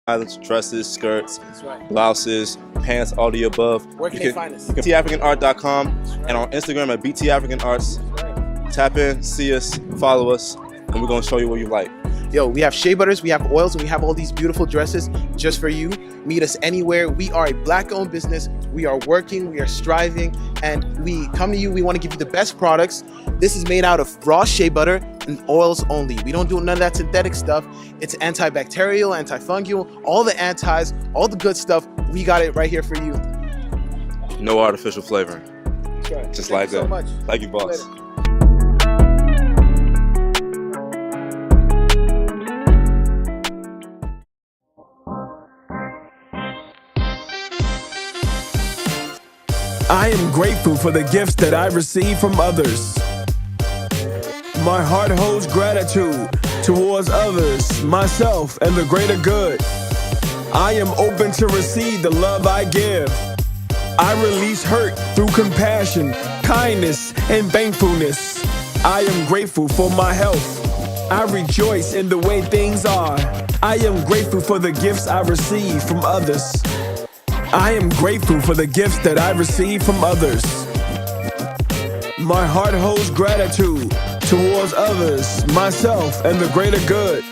styles, dresses, skirts, That's right. blouses, pants, all the above. Where can they find us? btafricanart.com right. and on Instagram at btafricanarts. Right. Tap in, see us, follow us, and we're gonna show you what you like. Yo, we have shea butters, we have oils, and we have all these beautiful dresses just for you. Meet us anywhere. We are a Black-owned business. We are working, we are striving, and we come to you. We want to give you the best products. This is made out of raw shea butter and oils only. We don't do none of that synthetic stuff. It's antibacterial, antifungal, all the antis, all the good stuff. We got it right here for you. No artificial flavoring. That's right. Just Thank like you so that. much. Thank you, boss. Later. I am grateful for the gifts that I receive from others. My heart holds gratitude towards others, myself, and the greater good. I am open to receive the love I give. I release hurt through compassion, kindness, and thankfulness. I am grateful for my health. I rejoice in the way things are. I am grateful for the gifts I receive from others. I am grateful for the gifts that I receive from others. My heart holds gratitude towards others, myself, and the greater good.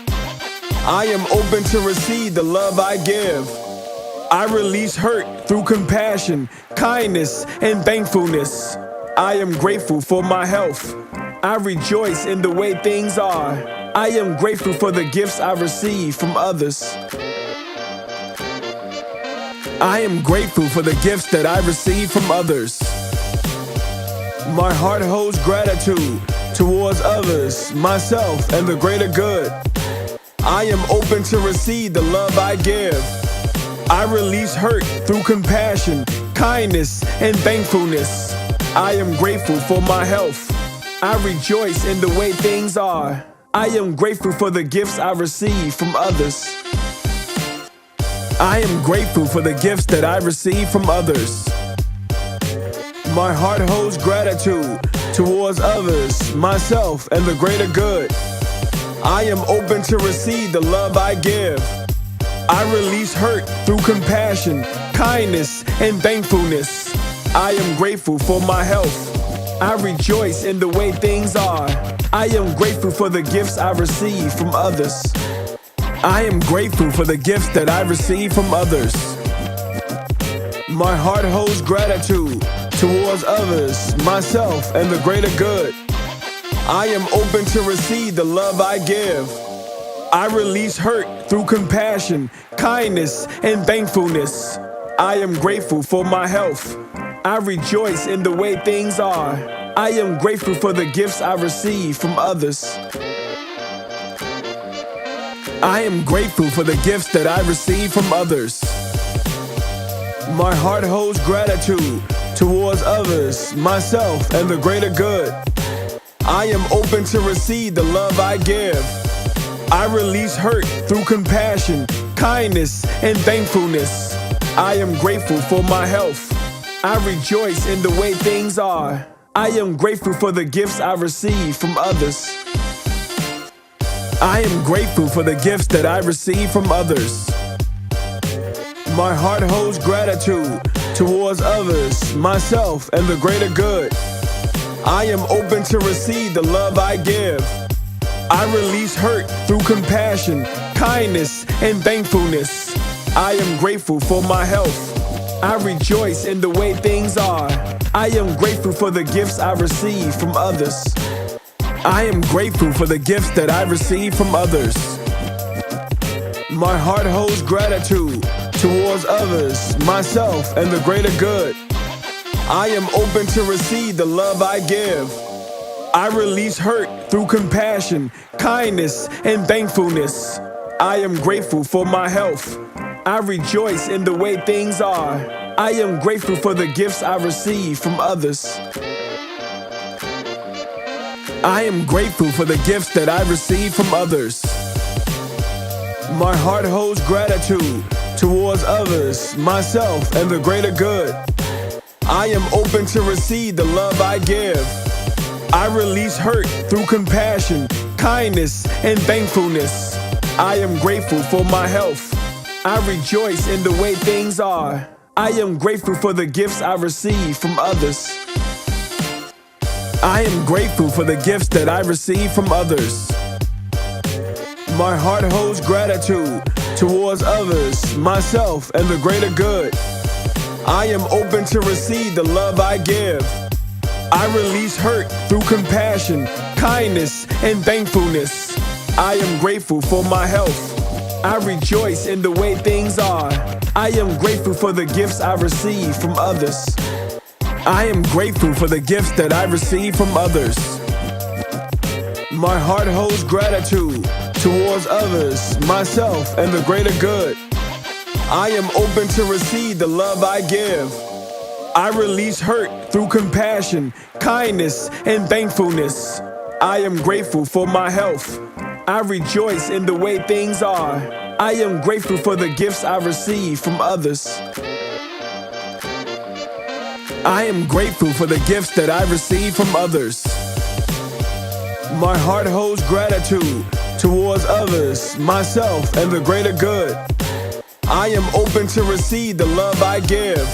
I am open to receive the love I give. I release hurt through compassion, kindness, and thankfulness. I am grateful for my health. I rejoice in the way things are. I am grateful for the gifts I receive from others. I am grateful for the gifts that I receive from others. My heart holds gratitude towards others, myself, and the greater good. I am open to receive the love I give. I release hurt through compassion, kindness, and thankfulness. I am grateful for my health. I rejoice in the way things are. I am grateful for the gifts I receive from others. I am grateful for the gifts that I receive from others. My heart holds gratitude towards others, myself, and the greater good. I am open to receive the love I give. I release hurt through compassion, kindness, and thankfulness. I am grateful for my health. I rejoice in the way things are. I am grateful for the gifts I receive from others. I am grateful for the gifts that I receive from others. My heart holds gratitude towards others, myself, and the greater good. I am open to receive the love I give. I release hurt through compassion, kindness, and thankfulness. I am grateful for my health. I rejoice in the way things are. I am grateful for the gifts I receive from others. I am grateful for the gifts that I receive from others. My heart holds gratitude towards others, myself, and the greater good. I am open to receive the love I give. I release hurt through compassion, kindness, and thankfulness. I am grateful for my health. I rejoice in the way things are. I am grateful for the gifts I receive from others. I am grateful for the gifts that I receive from others. My heart holds gratitude towards others, myself, and the greater good. I am open to receive the love I give. I release hurt through compassion, kindness, and thankfulness. I am grateful for my health. I rejoice in the way things are. I am grateful for the gifts I receive from others. I am grateful for the gifts that I receive from others. My heart holds gratitude towards others, myself, and the greater good. I am open to receive the love I give. I release hurt through compassion, kindness, and thankfulness. I am grateful for my health. I rejoice in the way things are. I am grateful for the gifts I receive from others. I am grateful for the gifts that I receive from others. My heart holds gratitude towards others, myself, and the greater good. I am open to receive the love I give. I release hurt through compassion, kindness, and thankfulness. I am grateful for my health. I rejoice in the way things are. I am grateful for the gifts I receive from others. I am grateful for the gifts that I receive from others. My heart holds gratitude towards others, myself, and the greater good. I am open to receive the love I give. I release hurt through compassion, kindness, and thankfulness. I am grateful for my health. I rejoice in the way things are. I am grateful for the gifts I receive from others. I am grateful for the gifts that I receive from others. My heart holds gratitude towards others, myself, and the greater good. I am open to receive the love I give. I release hurt through compassion, kindness, and thankfulness. I am grateful for my health. I rejoice in the way things are. I am grateful for the gifts I receive from others. I am grateful for the gifts that I receive from others. My heart holds gratitude towards others, myself, and the greater good. I am open to receive the love I give.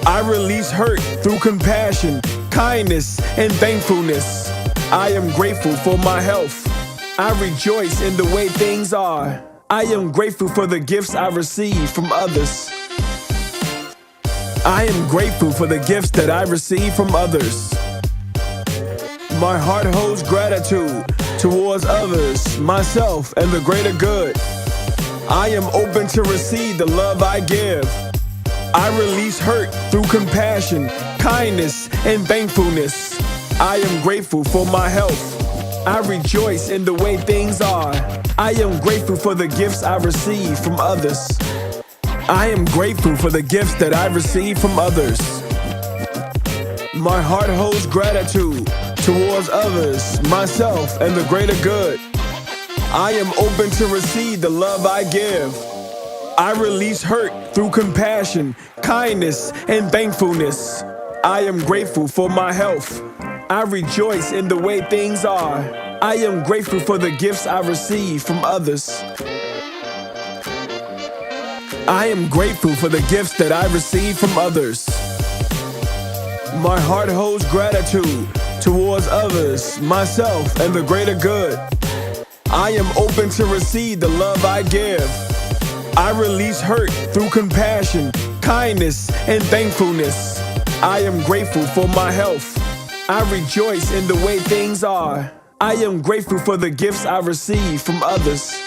I release hurt through compassion, kindness, and thankfulness. I am grateful for my health. I rejoice in the way things are. I am grateful for the gifts I receive from others. I am grateful for the gifts that I receive from others. My heart holds gratitude towards others, myself, and the greater good. I am open to receive the love I give. I release hurt through compassion, kindness, and thankfulness. I am grateful for my health. I rejoice in the way things are. I am grateful for the gifts I receive from others. I am grateful for the gifts that I receive from others. My heart holds gratitude towards others, myself, and the greater good. I am open to receive the love I give. I release hurt through compassion, kindness, and thankfulness. I am grateful for my health. I rejoice in the way things are. I am grateful for the gifts I receive from others. I am grateful for the gifts that I receive from others. My heart holds gratitude towards others, myself, and the greater good. I am open to receive the love I give. I release hurt through compassion, kindness, and thankfulness. I am grateful for my health. I rejoice in the way things are. I am grateful for the gifts I receive from others.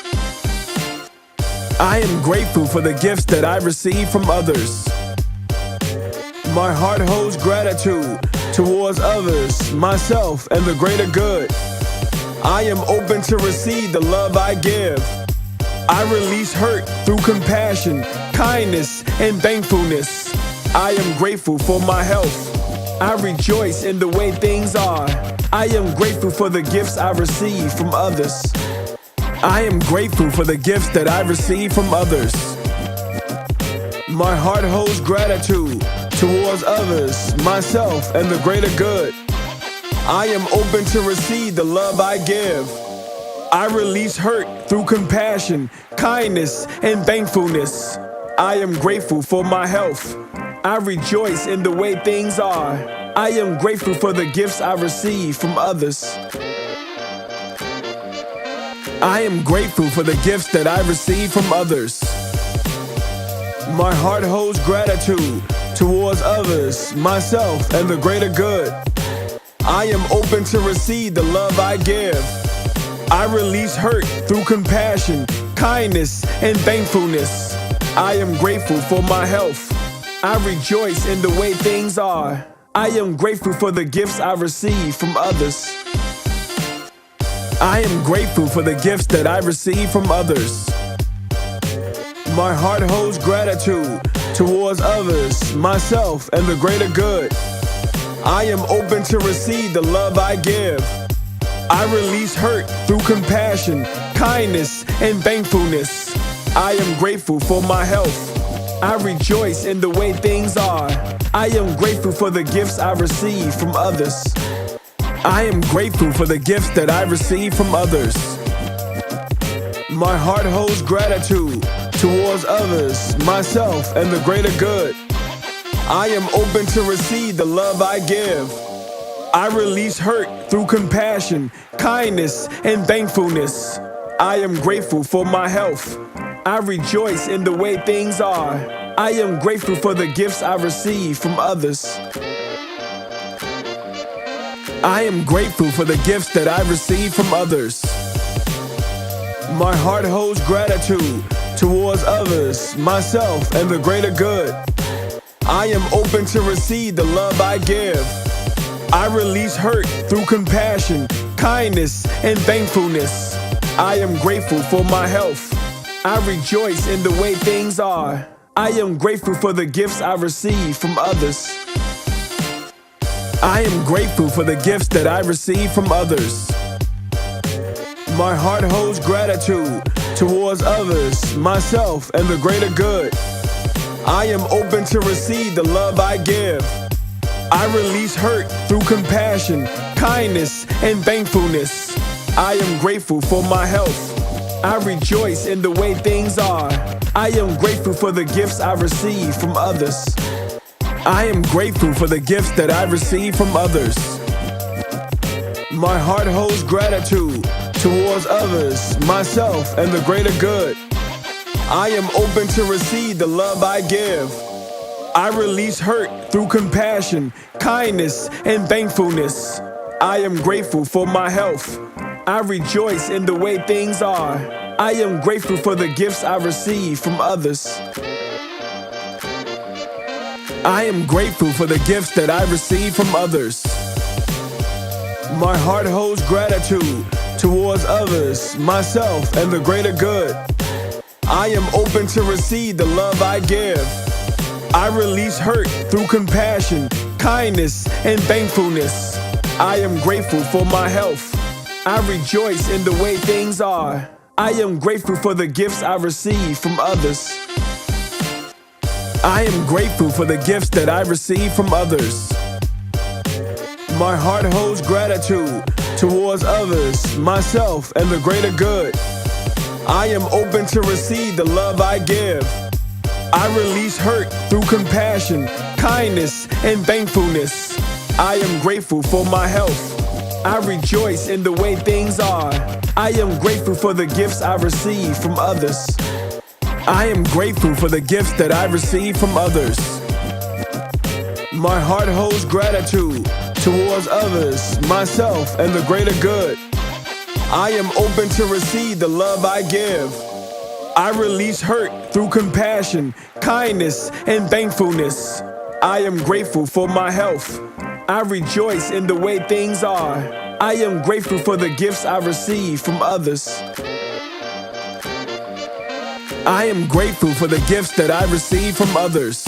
I am grateful for the gifts that I receive from others. My heart holds gratitude towards others, myself, and the greater good. I am open to receive the love I give. I release hurt through compassion, kindness, and thankfulness. I am grateful for my health. I rejoice in the way things are. I am grateful for the gifts I receive from others. I am grateful for the gifts that I receive from others. My heart holds gratitude towards others, myself, and the greater good. I am open to receive the love I give. I release hurt through compassion, kindness, and thankfulness. I am grateful for my health. I rejoice in the way things are. I am grateful for the gifts I receive from others. I am grateful for the gifts that I receive from others. My heart holds gratitude towards others, myself, and the greater good. I am open to receive the love I give. I release hurt through compassion, kindness, and thankfulness. I am grateful for my health. I rejoice in the way things are. I am grateful for the gifts I receive from others. I am grateful for the gifts that I receive from others. My heart holds gratitude towards others, myself, and the greater good. I am open to receive the love I give. I release hurt through compassion, kindness, and thankfulness. I am grateful for my health. I rejoice in the way things are. I am grateful for the gifts I receive from others. I am grateful for the gifts that I receive from others. My heart holds gratitude towards others, myself, and the greater good. I am open to receive the love I give. I release hurt through compassion, kindness, and thankfulness. I am grateful for my health. I rejoice in the way things are. I am grateful for the gifts I receive from others. I am grateful for the gifts that I receive from others. My heart holds gratitude towards others, myself, and the greater good. I am open to receive the love I give. I release hurt through compassion, kindness, and thankfulness. I am grateful for my health. I rejoice in the way things are. I am grateful for the gifts I receive from others. I am grateful for the gifts that I receive from others. My heart holds gratitude towards others, myself, and the greater good. I am open to receive the love I give. I release hurt through compassion, kindness, and thankfulness. I am grateful for my health. I rejoice in the way things are. I am grateful for the gifts I receive from others. I am grateful for the gifts that I receive from others. My heart holds gratitude towards others, myself, and the greater good. I am open to receive the love I give. I release hurt through compassion, kindness, and thankfulness. I am grateful for my health. I rejoice in the way things are. I am grateful for the gifts I receive from others. I am grateful for the gifts that I receive from others. My heart holds gratitude towards others, myself, and the greater good. I am open to receive the love I give. I release hurt through compassion, kindness, and thankfulness. I am grateful for my health. I rejoice in the way things are. I am grateful for the gifts I receive from others. I am grateful for the gifts that I receive from others. My heart holds gratitude towards others, myself, and the greater good. I am open to receive the love I give. I release hurt through compassion, kindness, and thankfulness. I am grateful for my health. I rejoice in the way things are. I am grateful for the gifts I receive from others. I am grateful for the gifts that I receive from others. My heart holds gratitude towards others, myself, and the greater good. I am open to receive the love I give. I release hurt through compassion, kindness, and thankfulness. I am grateful for my health. I rejoice in the way things are. I am grateful for the gifts I receive from others. I am grateful for the gifts that I receive from others.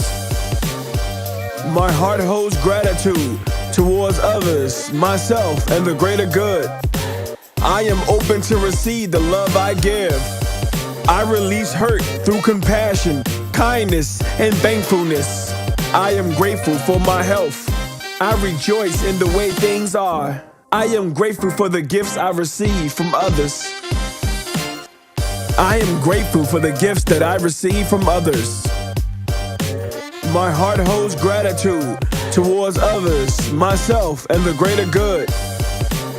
My heart holds gratitude towards others, myself, and the greater good. I am open to receive the love I give. I release hurt through compassion, kindness, and thankfulness. I am grateful for my health. I rejoice in the way things are. I am grateful for the gifts I receive from others. I am grateful for the gifts that I receive from others. My heart holds gratitude towards others, myself, and the greater good.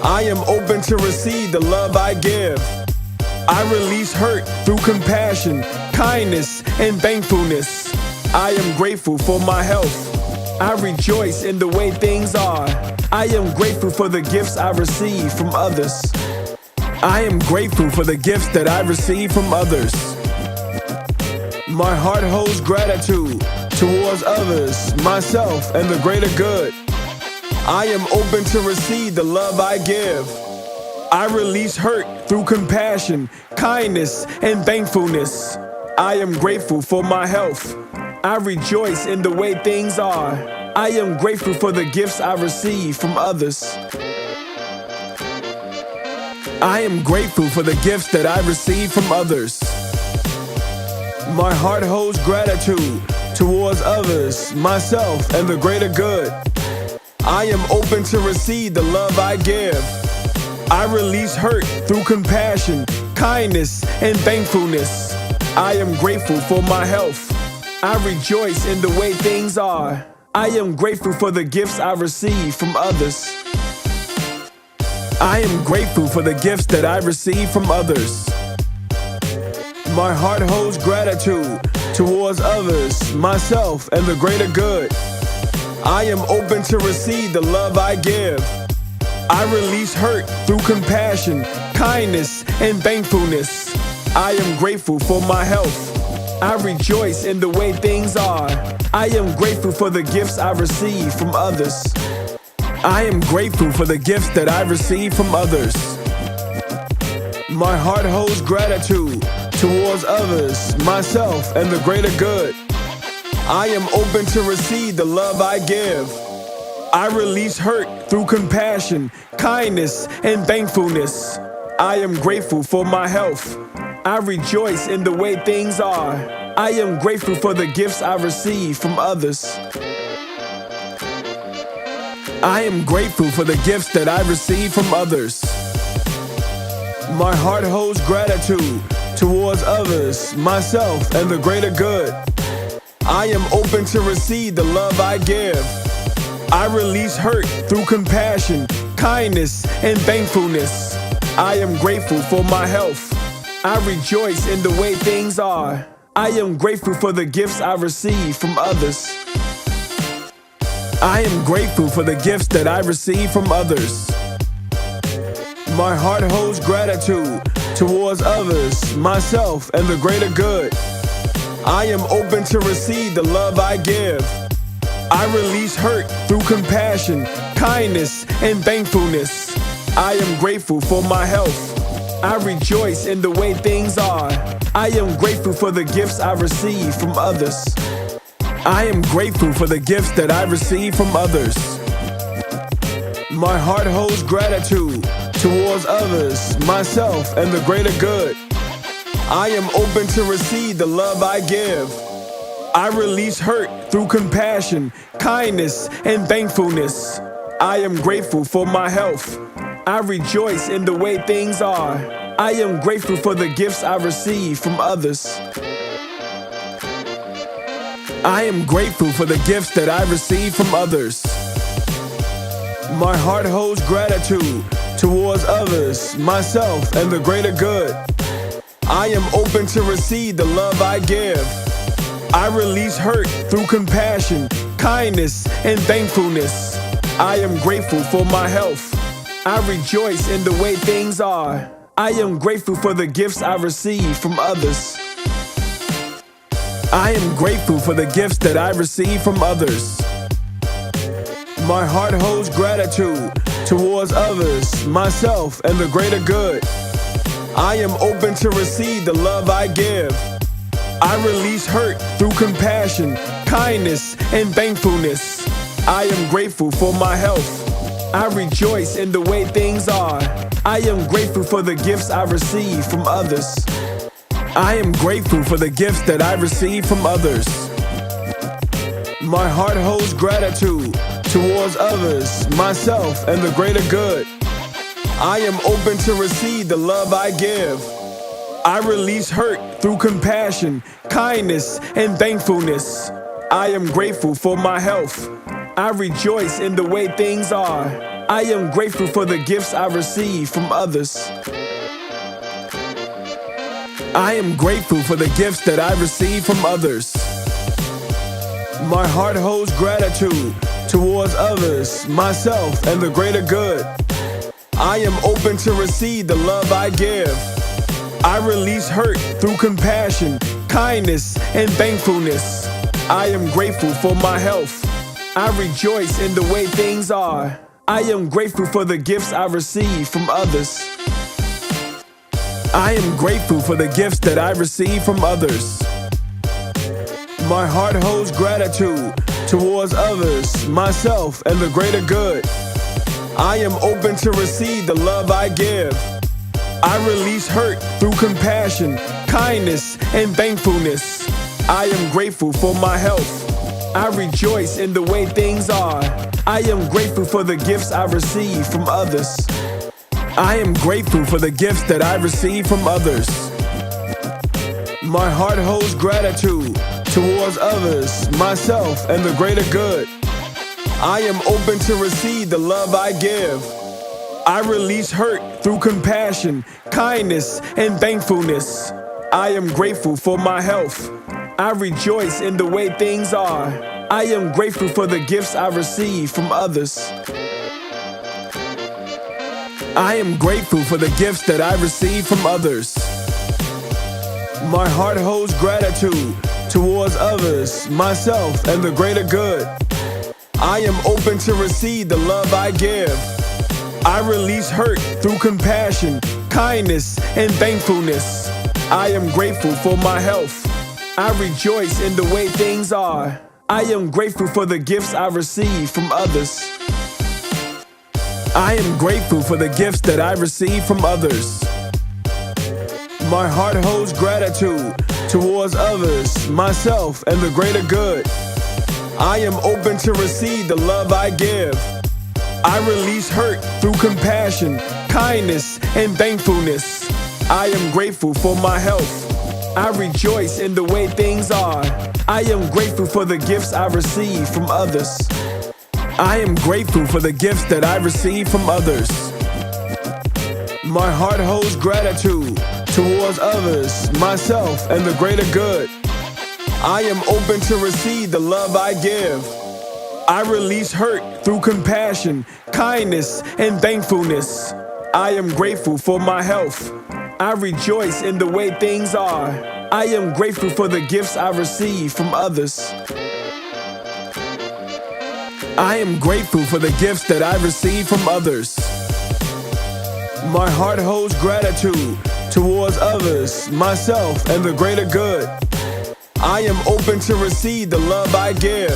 I am open to receive the love I give. I release hurt through compassion, kindness, and thankfulness. I am grateful for my health. I rejoice in the way things are. I am grateful for the gifts I receive from others. I am grateful for the gifts that I receive from others. My heart holds gratitude towards others, myself, and the greater good. I am open to receive the love I give. I release hurt through compassion, kindness, and thankfulness. I am grateful for my health. I rejoice in the way things are. I am grateful for the gifts I receive from others. I am grateful for the gifts that I receive from others. My heart holds gratitude towards others, myself, and the greater good. I am open to receive the love I give. I release hurt through compassion, kindness, and thankfulness. I am grateful for my health. I rejoice in the way things are. I am grateful for the gifts I receive from others. I am grateful for the gifts that I receive from others. My heart holds gratitude towards others, myself, and the greater good. I am open to receive the love I give. I release hurt through compassion, kindness, and thankfulness. I am grateful for my health. I rejoice in the way things are. I am grateful for the gifts I receive from others. I am grateful for the gifts that I receive from others. My heart holds gratitude towards others, myself, and the greater good. I am open to receive the love I give. I release hurt through compassion, kindness, and thankfulness. I am grateful for my health. I rejoice in the way things are. I am grateful for the gifts I receive from others. I am grateful for the gifts that I receive from others. My heart holds gratitude towards others, myself, and the greater good. I am open to receive the love I give. I release hurt through compassion, kindness, and thankfulness. I am grateful for my health. I rejoice in the way things are. I am grateful for the gifts I receive from others. I am grateful for the gifts that I receive from others. My heart holds gratitude towards others, myself, and the greater good. I am open to receive the love I give. I release hurt through compassion, kindness, and thankfulness. I am grateful for my health. I rejoice in the way things are. I am grateful for the gifts I receive from others. I am grateful for the gifts that I receive from others. My heart holds gratitude towards others, myself, and the greater good. I am open to receive the love I give. I release hurt through compassion, kindness, and thankfulness. I am grateful for my health. I rejoice in the way things are. I am grateful for the gifts I receive from others. I am grateful for the gifts that I receive from others. My heart holds gratitude towards others, myself, and the greater good. I am open to receive the love I give. I release hurt through compassion, kindness, and thankfulness. I am grateful for my health. I rejoice in the way things are. I am grateful for the gifts I receive from others. I am grateful for the gifts that I receive from others. My heart holds gratitude towards others, myself, and the greater good. I am open to receive the love I give. I release hurt through compassion, kindness, and thankfulness. I am grateful for my health. I rejoice in the way things are. I am grateful for the gifts I receive from others. I am grateful for the gifts that I receive from others. My heart holds gratitude towards others, myself, and the greater good. I am open to receive the love I give. I release hurt through compassion, kindness, and thankfulness. I am grateful for my health. I rejoice in the way things are. I am grateful for the gifts I receive from others. I am grateful for the gifts that I receive from others. My heart holds gratitude towards others, myself, and the greater good. I am open to receive the love I give. I release hurt through compassion, kindness, and thankfulness. I am grateful for my health. I rejoice in the way things are. I am grateful for the gifts I receive from others. I am grateful for the gifts that I receive from others. My heart holds gratitude towards others, myself, and the greater good. I am open to receive the love I give. I release hurt through compassion, kindness, and thankfulness. I am grateful for my health. I rejoice in the way things are. I am grateful for the gifts I receive from others. I am grateful for the gifts that I receive from others. My heart holds gratitude towards others, myself, and the greater good. I am open to receive the love I give. I release hurt through compassion, kindness, and thankfulness. I am grateful for my health. I rejoice in the way things are. I am grateful for the gifts I receive from others. I am grateful for the gifts that I receive from others. My heart holds gratitude towards others, myself, and the greater good. I am open to receive the love I give. I release hurt through compassion, kindness, and thankfulness. I am grateful for my health. I rejoice in the way things are. I am grateful for the gifts I receive from others. I am grateful for the gifts that I receive from others. My heart holds gratitude towards others, myself, and the greater good. I am open to receive the love I give. I release hurt through compassion, kindness, and thankfulness. I am grateful for my health. I rejoice in the way things are. I am grateful for the gifts I receive from others. I am grateful for the gifts that I receive from others. My heart holds gratitude towards others, myself, and the greater good. I am open to receive the love I give. I release hurt through compassion, kindness, and thankfulness. I am grateful for my health. I rejoice in the way things are. I am grateful for the gifts I receive from others. I am grateful for the gifts that I receive from others. My heart holds gratitude towards others, myself, and the greater good. I am open to receive the love I give.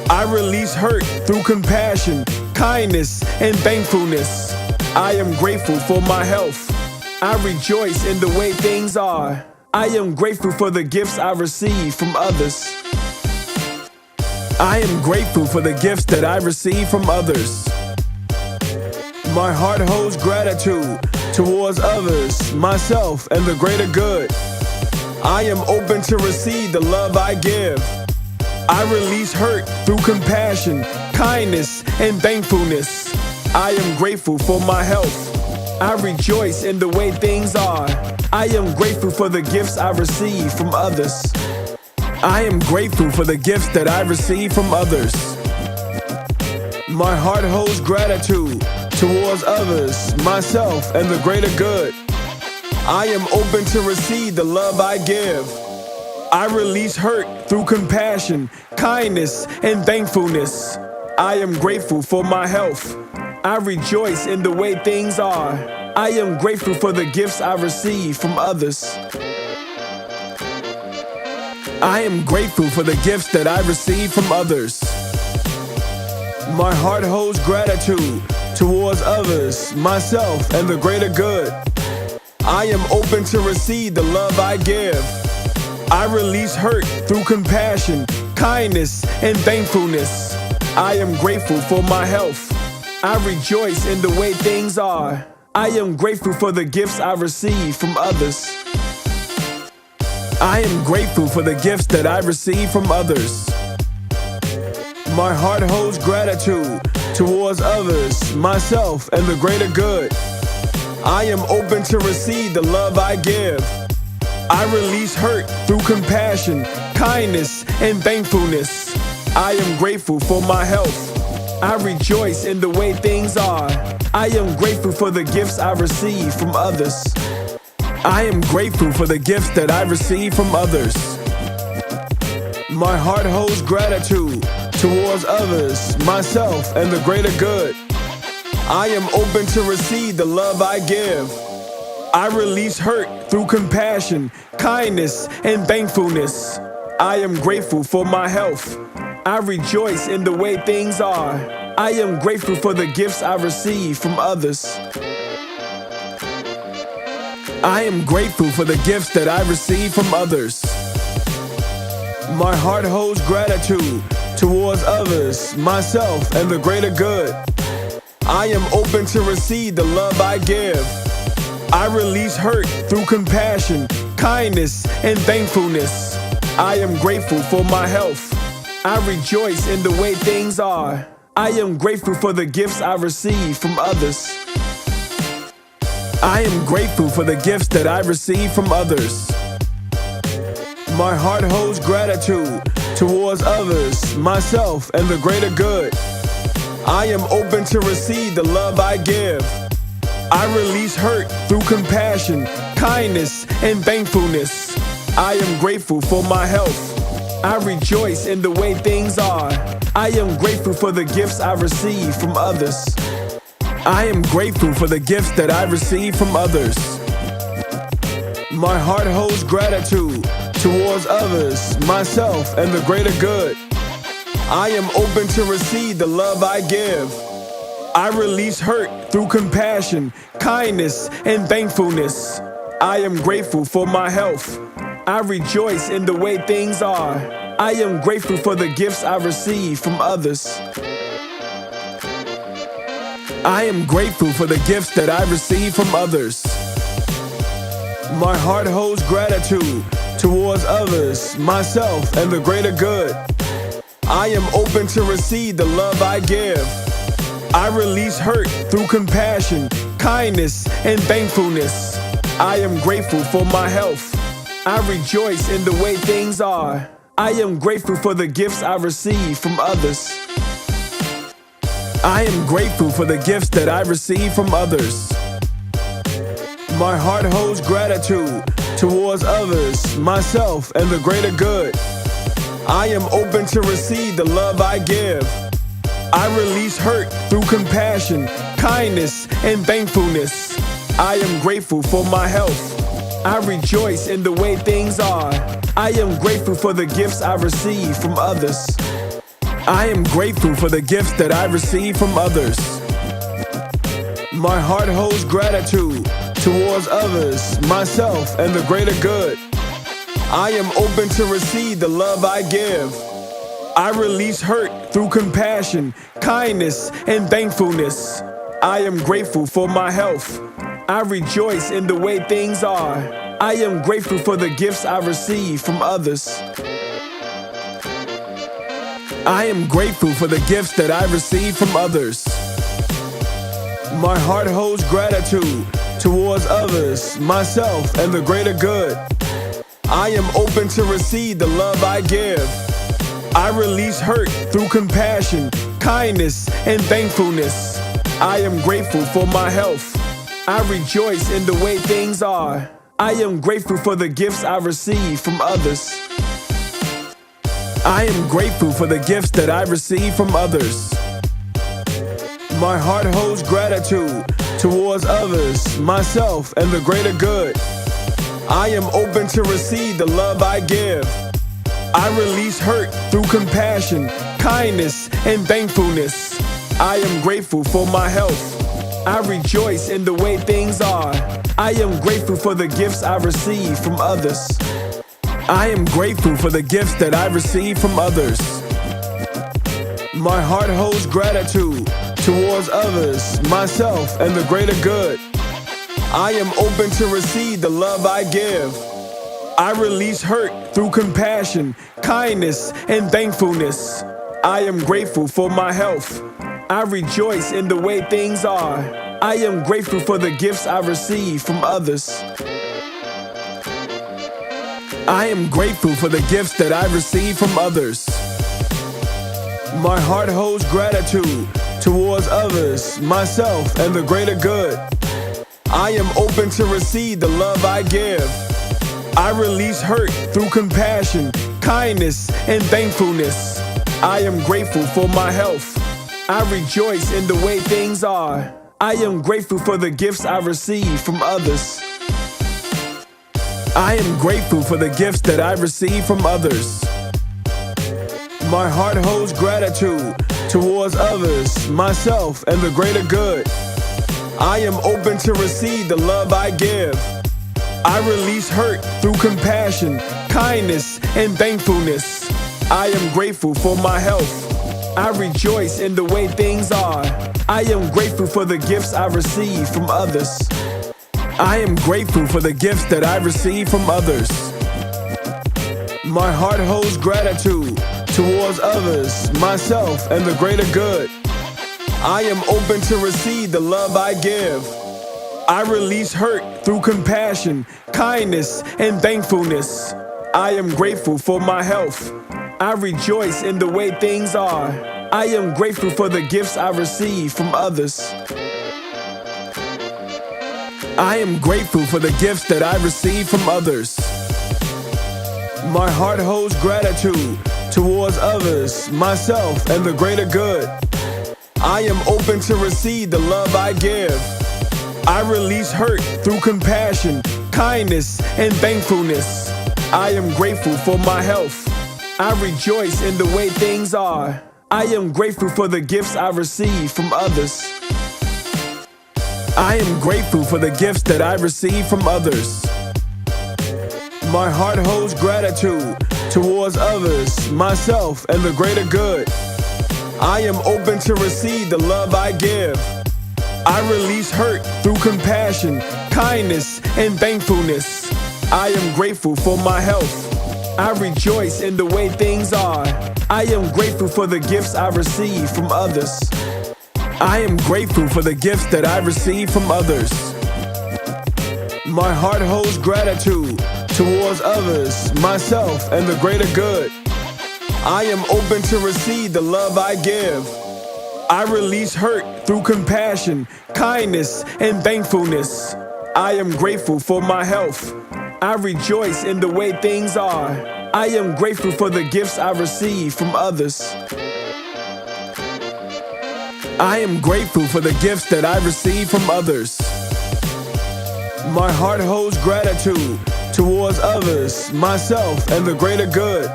I release hurt through compassion, kindness, and thankfulness. I am grateful for my health. I rejoice in the way things are. I am grateful for the gifts I receive from others. I am grateful for the gifts that I receive from others. My heart holds gratitude towards others, myself, and the greater good. I am open to receive the love I give. I release hurt through compassion, kindness, and thankfulness. I am grateful for my health. I rejoice in the way things are. I am grateful for the gifts I receive from others. I am grateful for the gifts that I receive from others. My heart holds gratitude towards others, myself, and the greater good. I am open to receive the love I give. I release hurt through compassion, kindness, and thankfulness. I am grateful for my health. I rejoice in the way things are. I am grateful for the gifts I receive from others. I am grateful for the gifts that I receive from others. My heart holds gratitude towards others, myself, and the greater good. I am open to receive the love I give. I release hurt through compassion, kindness, and thankfulness. I am grateful for my health. I rejoice in the way things are. I am grateful for the gifts I receive from others. I am grateful for the gifts that I receive from others. My heart holds gratitude towards others, myself, and the greater good. I am open to receive the love I give. I release hurt through compassion, kindness, and thankfulness. I am grateful for my health. I rejoice in the way things are. I am grateful for the gifts I receive from others. I am grateful for the gifts that I receive from others. My heart holds gratitude towards others, myself, and the greater good. I am open to receive the love I give. I release hurt through compassion, kindness, and thankfulness. I am grateful for my health. I rejoice in the way things are. I am grateful for the gifts I receive from others. I am grateful for the gifts that I receive from others. My heart holds gratitude towards others, myself, and the greater good. I am open to receive the love I give. I release hurt through compassion, kindness, and thankfulness. I am grateful for my health. I rejoice in the way things are. I am grateful for the gifts I receive from others. I am grateful for the gifts that I receive from others. My heart holds gratitude towards others, myself, and the greater good. I am open to receive the love I give. I release hurt through compassion, kindness, and thankfulness. I am grateful for my health. I rejoice in the way things are. I am grateful for the gifts I receive from others. I am grateful for the gifts that I receive from others. My heart holds gratitude towards others, myself, and the greater good. I am open to receive the love I give. I release hurt through compassion, kindness, and thankfulness. I am grateful for my health. I rejoice in the way things are. I am grateful for the gifts I receive from others. I am grateful for the gifts that I receive from others. My heart holds gratitude towards others, myself, and the greater good. I am open to receive the love I give. I release hurt through compassion, kindness, and thankfulness. I am grateful for my health. I rejoice in the way things are. I am grateful for the gifts I receive from others. I am grateful for the gifts that I receive from others. My heart holds gratitude towards others, myself, and the greater good. I am open to receive the love I give. I release hurt through compassion, kindness, and thankfulness. I am grateful for my health. I rejoice in the way things are. I am grateful for the gifts I receive from others. I am grateful for the gifts that I receive from others. My heart holds gratitude towards others, myself, and the greater good. I am open to receive the love I give. I release hurt through compassion, kindness, and thankfulness. I am grateful for my health. I rejoice in the way things are. I am grateful for the gifts I receive from others. I am grateful for the gifts that I receive from others. My heart holds gratitude towards others, myself, and the greater good. I am open to receive the love I give. I release hurt through compassion, kindness, and thankfulness. I am grateful for my health. I rejoice in the way things are. I am grateful for the gifts I receive from others. I am grateful for the gifts that I receive from others. My heart holds gratitude towards others, myself, and the greater good. I am open to receive the love I give. I release hurt through compassion, kindness, and thankfulness. I am grateful for my health. I rejoice in the way things are. I am grateful for the gifts I receive from others. I am grateful for the gifts that I receive from others. My heart holds gratitude towards others, myself, and the greater good. I am open to receive the love I give. I release hurt through compassion, kindness, and thankfulness. I am grateful for my health. I rejoice in the way things are. I am grateful for the gifts I receive from others. I am grateful for the gifts that I receive from others. My heart holds gratitude towards others, myself, and the greater good. I am open to receive the love I give. I release hurt through compassion, kindness, and thankfulness. I am grateful for my health. I rejoice in the way things are. I am grateful for the gifts I receive from others. I am grateful for the gifts that I receive from others. My heart holds gratitude towards others, myself, and the greater good. I am open to receive the love I give. I release hurt through compassion, kindness, and thankfulness. I am grateful for my health. I rejoice in the way things are. I am grateful for the gifts I receive from others. I am grateful for the gifts that I receive from others. My heart holds gratitude towards others, myself, and the greater good. I am open to receive the love I give. I release hurt through compassion, kindness, and thankfulness. I am grateful for my health. I rejoice in the way things are. I am grateful for the gifts I receive from others. I am grateful for the gifts that I receive from others. My heart holds gratitude towards others, myself, and the greater good. I am open to receive the love I give. I release hurt through compassion, kindness, and thankfulness. I am grateful for my health. I rejoice in the way things are. I am grateful for the gifts I receive from others. I am grateful for the gifts that I receive from others. My heart holds gratitude towards others, myself, and the greater good. I am open to receive the love I give. I release hurt through compassion, kindness, and thankfulness. I am grateful for my health. I rejoice in the way things are. I am grateful for the gifts I receive from others. I am grateful for the gifts that I receive from others. My heart holds gratitude towards others, myself, and the greater good. I am open to receive the love I give. I release hurt through compassion, kindness, and thankfulness. I am grateful for my health. I rejoice in the way things are. I am grateful for the gifts I receive from others. I am grateful for the gifts that I receive from others. My heart holds gratitude towards others, myself, and the greater good.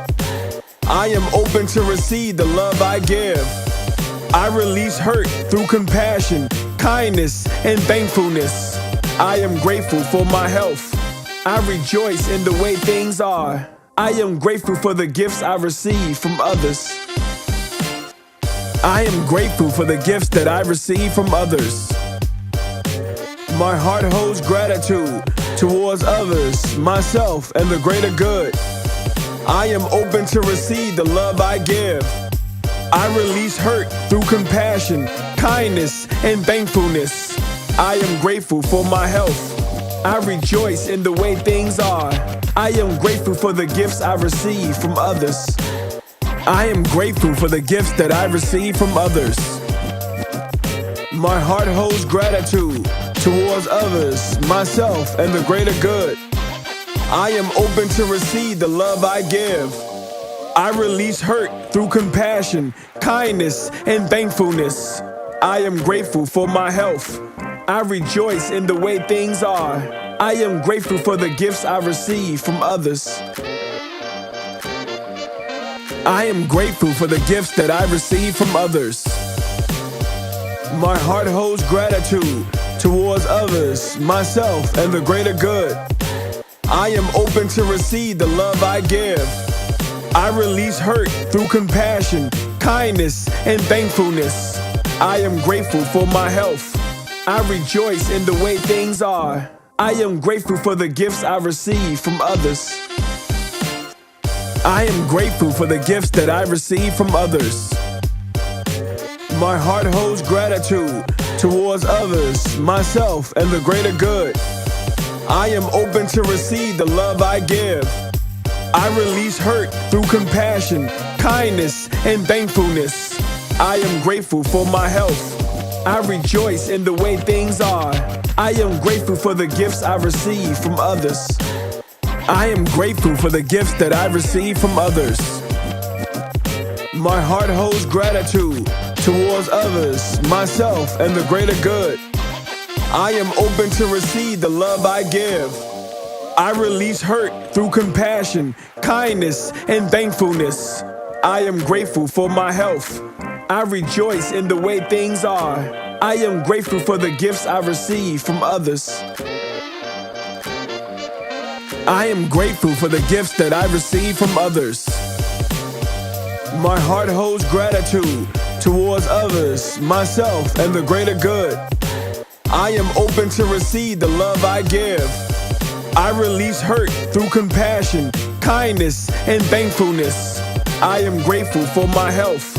I am open to receive the love I give. I release hurt through compassion, kindness, and thankfulness. I am grateful for my health. I rejoice in the way things are. I am grateful for the gifts I receive from others. I am grateful for the gifts that I receive from others. My heart holds gratitude towards others, myself, and the greater good. I am open to receive the love I give. I release hurt through compassion, kindness, and thankfulness. I am grateful for my health. I rejoice in the way things are. I am grateful for the gifts I receive from others. I am grateful for the gifts that I receive from others. My heart holds gratitude towards others, myself, and the greater good. I am open to receive the love I give. I release hurt through compassion, kindness, and thankfulness. I am grateful for my health. I rejoice in the way things are. I am grateful for the gifts I receive from others. I am grateful for the gifts that I receive from others. My heart holds gratitude towards others, myself, and the greater good. I am open to receive the love I give. I release hurt through compassion, kindness, and thankfulness. I am grateful for my health. I rejoice in the way things are. I am grateful for the gifts I receive from others. I am grateful for the gifts that I receive from others. My heart holds gratitude towards others, myself, and the greater good. I am open to receive the love I give. I release hurt through compassion, kindness, and thankfulness. I am grateful for my health. I rejoice in the way things are. I am grateful for the gifts I receive from others. I am grateful for the gifts that I receive from others. My heart holds gratitude towards others, myself, and the greater good. I am open to receive the love I give. I release hurt through compassion, kindness, and thankfulness. I am grateful for my health. I rejoice in the way things are. I am grateful for the gifts I receive from others. I am grateful for the gifts that I receive from others. My heart holds gratitude towards others, myself, and the greater good. I am open to receive the love I give. I release hurt through compassion, kindness, and thankfulness. I am grateful for my health.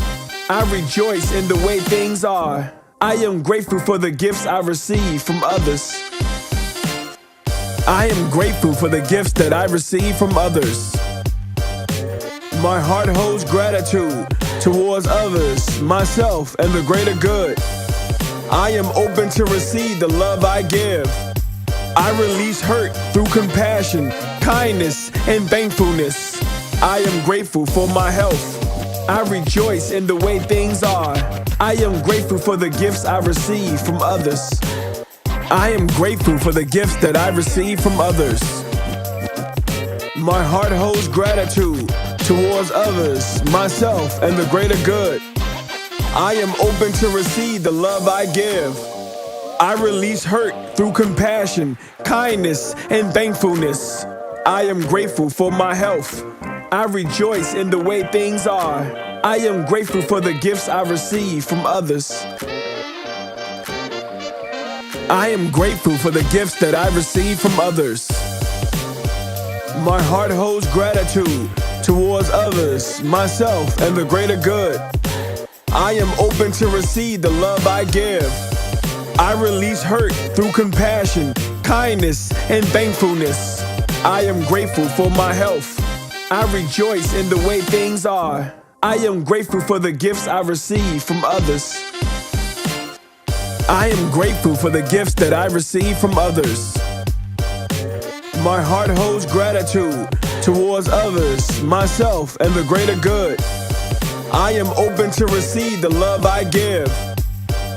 I rejoice in the way things are. I am grateful for the gifts I receive from others. I am grateful for the gifts that I receive from others. My heart holds gratitude towards others, myself, and the greater good. I am open to receive the love I give. I release hurt through compassion, kindness, and thankfulness. I am grateful for my health. I rejoice in the way things are. I am grateful for the gifts I receive from others. I am grateful for the gifts that I receive from others. My heart holds gratitude towards others, myself, and the greater good. I am open to receive the love I give. I release hurt through compassion, kindness, and thankfulness. I am grateful for my health. I rejoice in the way things are. I am grateful for the gifts I receive from others. I am grateful for the gifts that I receive from others. My heart holds gratitude towards others, myself, and the greater good. I am open to receive the love I give. I release hurt through compassion, kindness, and thankfulness. I am grateful for my health. I rejoice in the way things are. I am grateful for the gifts I receive from others. I am grateful for the gifts that I receive from others. My heart holds gratitude towards others, myself, and the greater good. I am open to receive the love I give.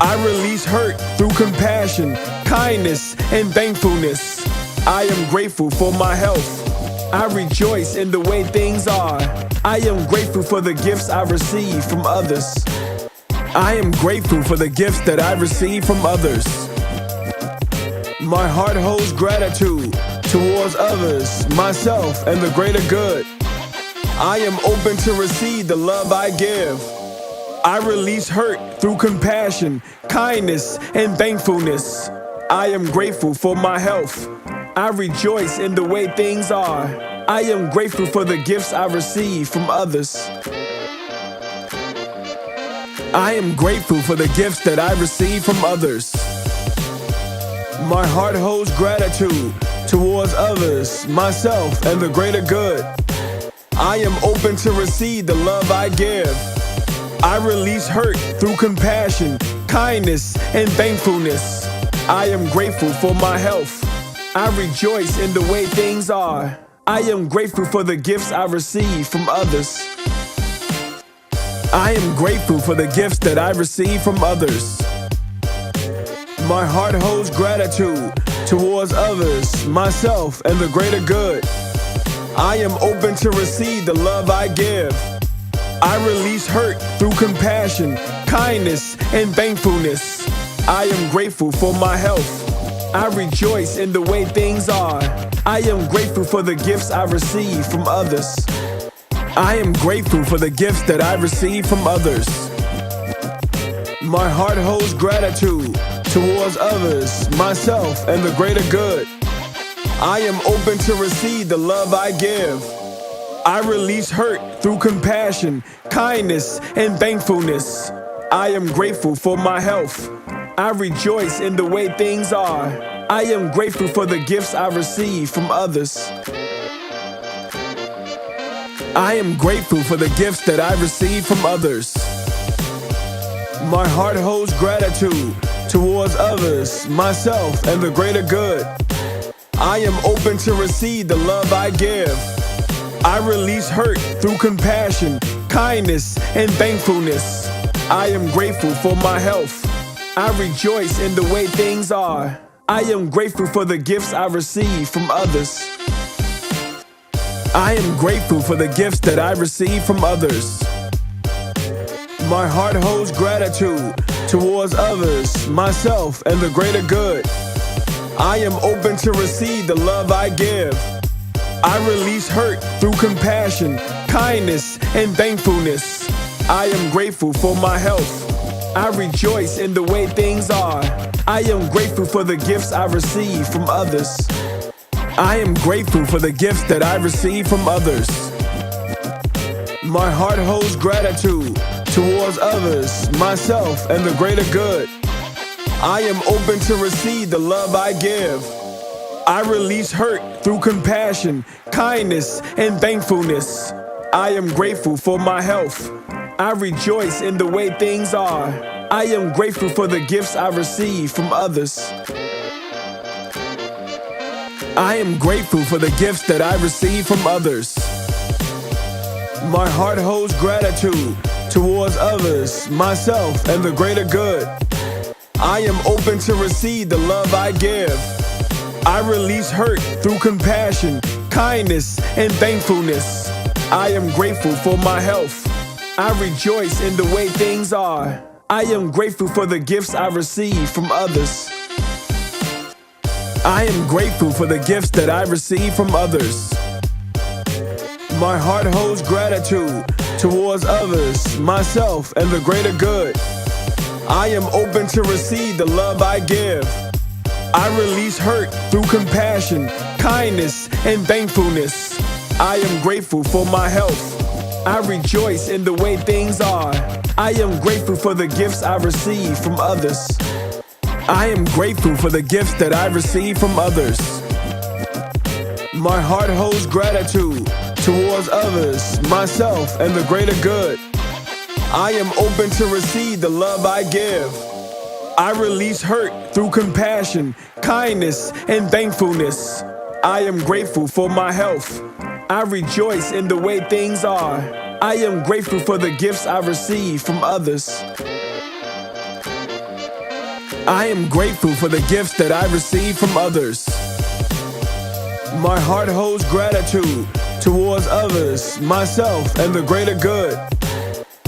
I release hurt through compassion, kindness, and thankfulness. I am grateful for my health. I rejoice in the way things are. I am grateful for the gifts I receive from others. I am grateful for the gifts that I receive from others. My heart holds gratitude towards others, myself, and the greater good. I am open to receive the love I give. I release hurt through compassion, kindness, and thankfulness. I am grateful for my health. I rejoice in the way things are. I am grateful for the gifts I receive from others. I am grateful for the gifts that I receive from others. My heart holds gratitude towards others, myself, and the greater good. I am open to receive the love I give. I release hurt through compassion, kindness, and thankfulness. I am grateful for my health. I rejoice in the way things are. I am grateful for the gifts I receive from others. I am grateful for the gifts that I receive from others. My heart holds gratitude towards others, myself, and the greater good. I am open to receive the love I give. I release hurt through compassion, kindness, and thankfulness. I am grateful for my health. I rejoice in the way things are. I am grateful for the gifts I receive from others. I am grateful for the gifts that I receive from others. My heart holds gratitude towards others, myself, and the greater good. I am open to receive the love I give. I release hurt through compassion, kindness, and thankfulness. I am grateful for my health. I rejoice in the way things are. I am grateful for the gifts I receive from others. I am grateful for the gifts that I receive from others. My heart holds gratitude towards others, myself, and the greater good. I am open to receive the love I give. I release hurt through compassion, kindness, and thankfulness. I am grateful for my health. I rejoice in the way things are. I am grateful for the gifts I receive from others. I am grateful for the gifts that I receive from others. My heart holds gratitude towards others, myself, and the greater good. I am open to receive the love I give. I release hurt through compassion, kindness, and thankfulness. I am grateful for my health. I rejoice in the way things are. I am grateful for the gifts I receive from others. I am grateful for the gifts that I receive from others. My heart holds gratitude towards others, myself, and the greater good. I am open to receive the love I give. I release hurt through compassion, kindness, and thankfulness. I am grateful for my health. I rejoice in the way things are. I am grateful for the gifts I receive from others. I am grateful for the gifts that I receive from others. My heart holds gratitude towards others, myself, and the greater good. I am open to receive the love I give. I release hurt through compassion, kindness, and thankfulness. I am grateful for my health. I rejoice in the way things are. I am grateful for the gifts I receive from others. I am grateful for the gifts that I receive from others. My heart holds gratitude towards others, myself, and the greater good. I am open to receive the love I give. I release hurt through compassion, kindness, and thankfulness. I am grateful for my health. I rejoice in the way things are. I am grateful for the gifts I receive from others. I am grateful for the gifts that I receive from others. My heart holds gratitude towards others, myself, and the greater good. I am open to receive the love I give. I release hurt through compassion, kindness, and thankfulness. I am grateful for my health. I rejoice in the way things are. I am grateful for the gifts I receive from others. I am grateful for the gifts that I receive from others. My heart holds gratitude towards others, myself, and the greater good.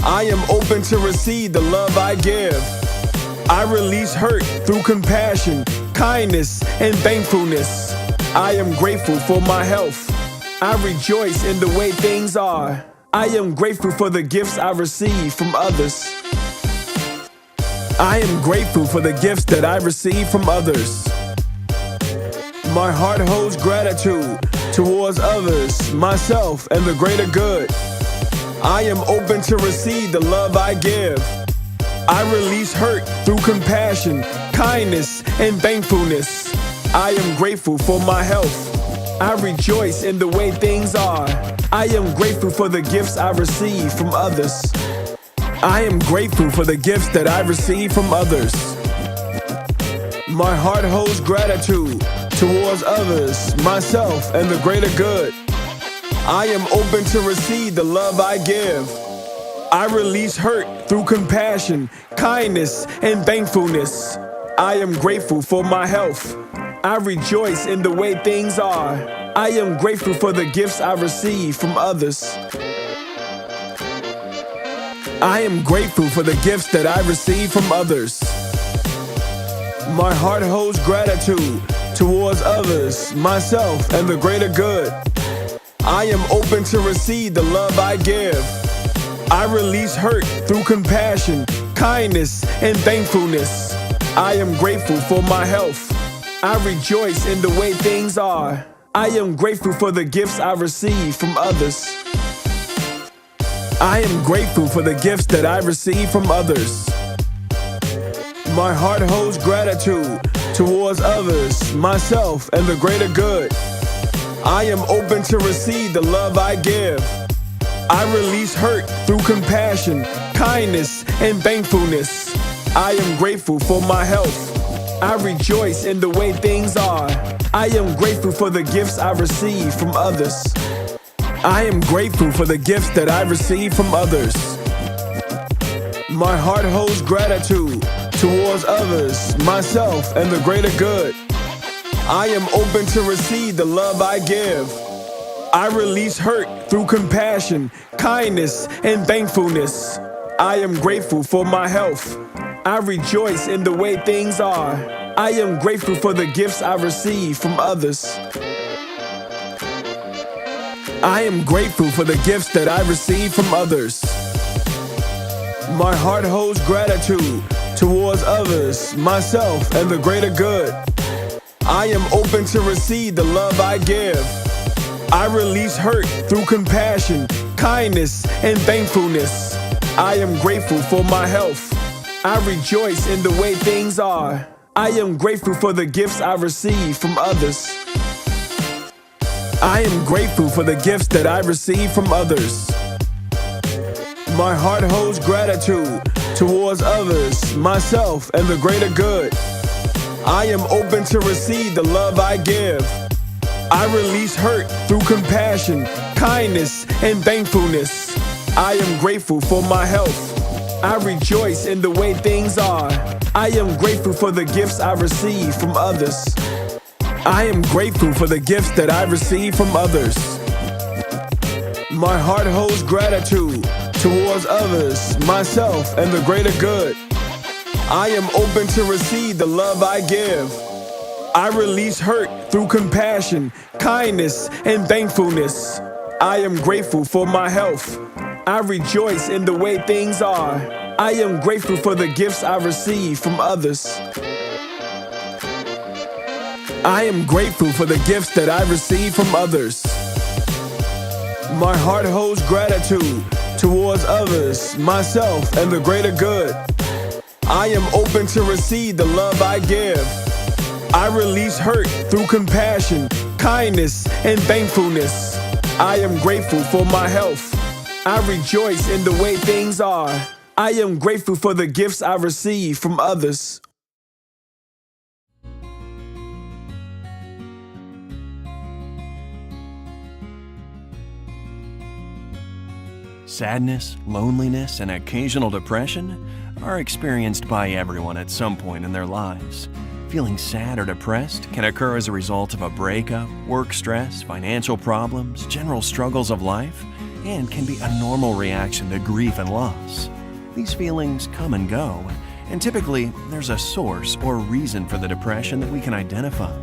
I am open to receive the love I give. I release hurt through compassion, kindness, and thankfulness. I am grateful for my health. I rejoice in the way things are. I am grateful for the gifts I receive from others. I am grateful for the gifts that I receive from others. My heart holds gratitude towards others, myself, and the greater good. I am open to receive the love I give. I release hurt through compassion, kindness, and thankfulness. I am grateful for my health. I rejoice in the way things are. I am grateful for the gifts I receive from others. I am grateful for the gifts that I receive from others. My heart holds gratitude towards others, myself, and the greater good. I am open to receive the love I give. I release hurt through compassion, kindness, and thankfulness. I am grateful for my health. I rejoice in the way things are. I am grateful for the gifts I receive from others. I am grateful for the gifts that I receive from others. My heart holds gratitude towards others, myself, and the greater good. I am open to receive the love I give. I release hurt through compassion, kindness, and thankfulness. I am grateful for my health. I rejoice in the way things are. I am grateful for the gifts I receive from others. I am grateful for the gifts that I receive from others. My heart holds gratitude towards others, myself, and the greater good. I am open to receive the love I give. I release hurt through compassion, kindness, and thankfulness. I am grateful for my health. I rejoice in the way things are. I am grateful for the gifts I receive from others. I am grateful for the gifts that I receive from others. My heart holds gratitude towards others, myself, and the greater good. I am open to receive the love I give. I release hurt through compassion, kindness, and thankfulness. I am grateful for my health. I rejoice in the way things are. I am grateful for the gifts I receive from others. I am grateful for the gifts that I receive from others. My heart holds gratitude towards others, myself, and the greater good. I am open to receive the love I give. I release hurt through compassion, kindness, and thankfulness. I am grateful for my health. I rejoice in the way things are. I am grateful for the gifts I receive from others. I am grateful for the gifts that I receive from others. My heart holds gratitude towards others, myself, and the greater good. I am open to receive the love I give. I release hurt through compassion, kindness, and thankfulness. I am grateful for my health. I rejoice in the way things are. I am grateful for the gifts I receive from others. I am grateful for the gifts that I receive from others. My heart holds gratitude towards others, myself, and the greater good. I am open to receive the love I give. I release hurt through compassion, kindness, and thankfulness. I am grateful for my health. I rejoice in the way things are. I am grateful for the gifts I receive from others. I am grateful for the gifts that I receive from others. My heart holds gratitude towards others, myself, and the greater good. I am open to receive the love I give. I release hurt through compassion, kindness, and thankfulness. I am grateful for my health. I rejoice in the way things are. I am grateful for the gifts I receive from others. Sadness, loneliness, and occasional depression are experienced by everyone at some point in their lives. Feeling sad or depressed can occur as a result of a breakup, work stress, financial problems, general struggles of life, and can be a normal reaction to grief and loss. These feelings come and go, and typically there's a source or reason for the depression that we can identify.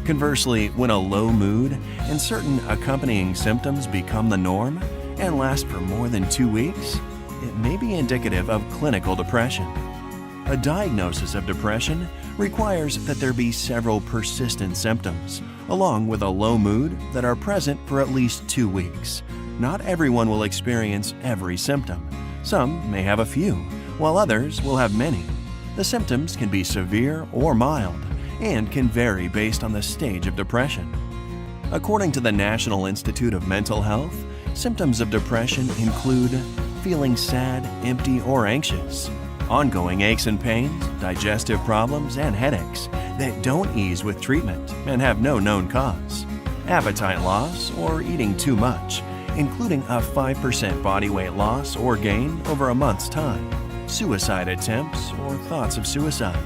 Conversely, when a low mood and certain accompanying symptoms become the norm and last for more than 2 weeks, it may be indicative of clinical depression. A diagnosis of depression requires that there be several persistent symptoms, along with a low mood that are present for at least 2 weeks. Not everyone will experience every symptom. Some may have a few, while others will have many. The symptoms can be severe or mild, and can vary based on the stage of depression. According to the National Institute of Mental Health, symptoms of depression include feeling sad, empty, or anxious, ongoing aches and pains, digestive problems, and headaches that don't ease with treatment and have no known cause, appetite loss or eating too much, including a 5% body weight loss or gain over a month's time, suicide attempts or thoughts of suicide,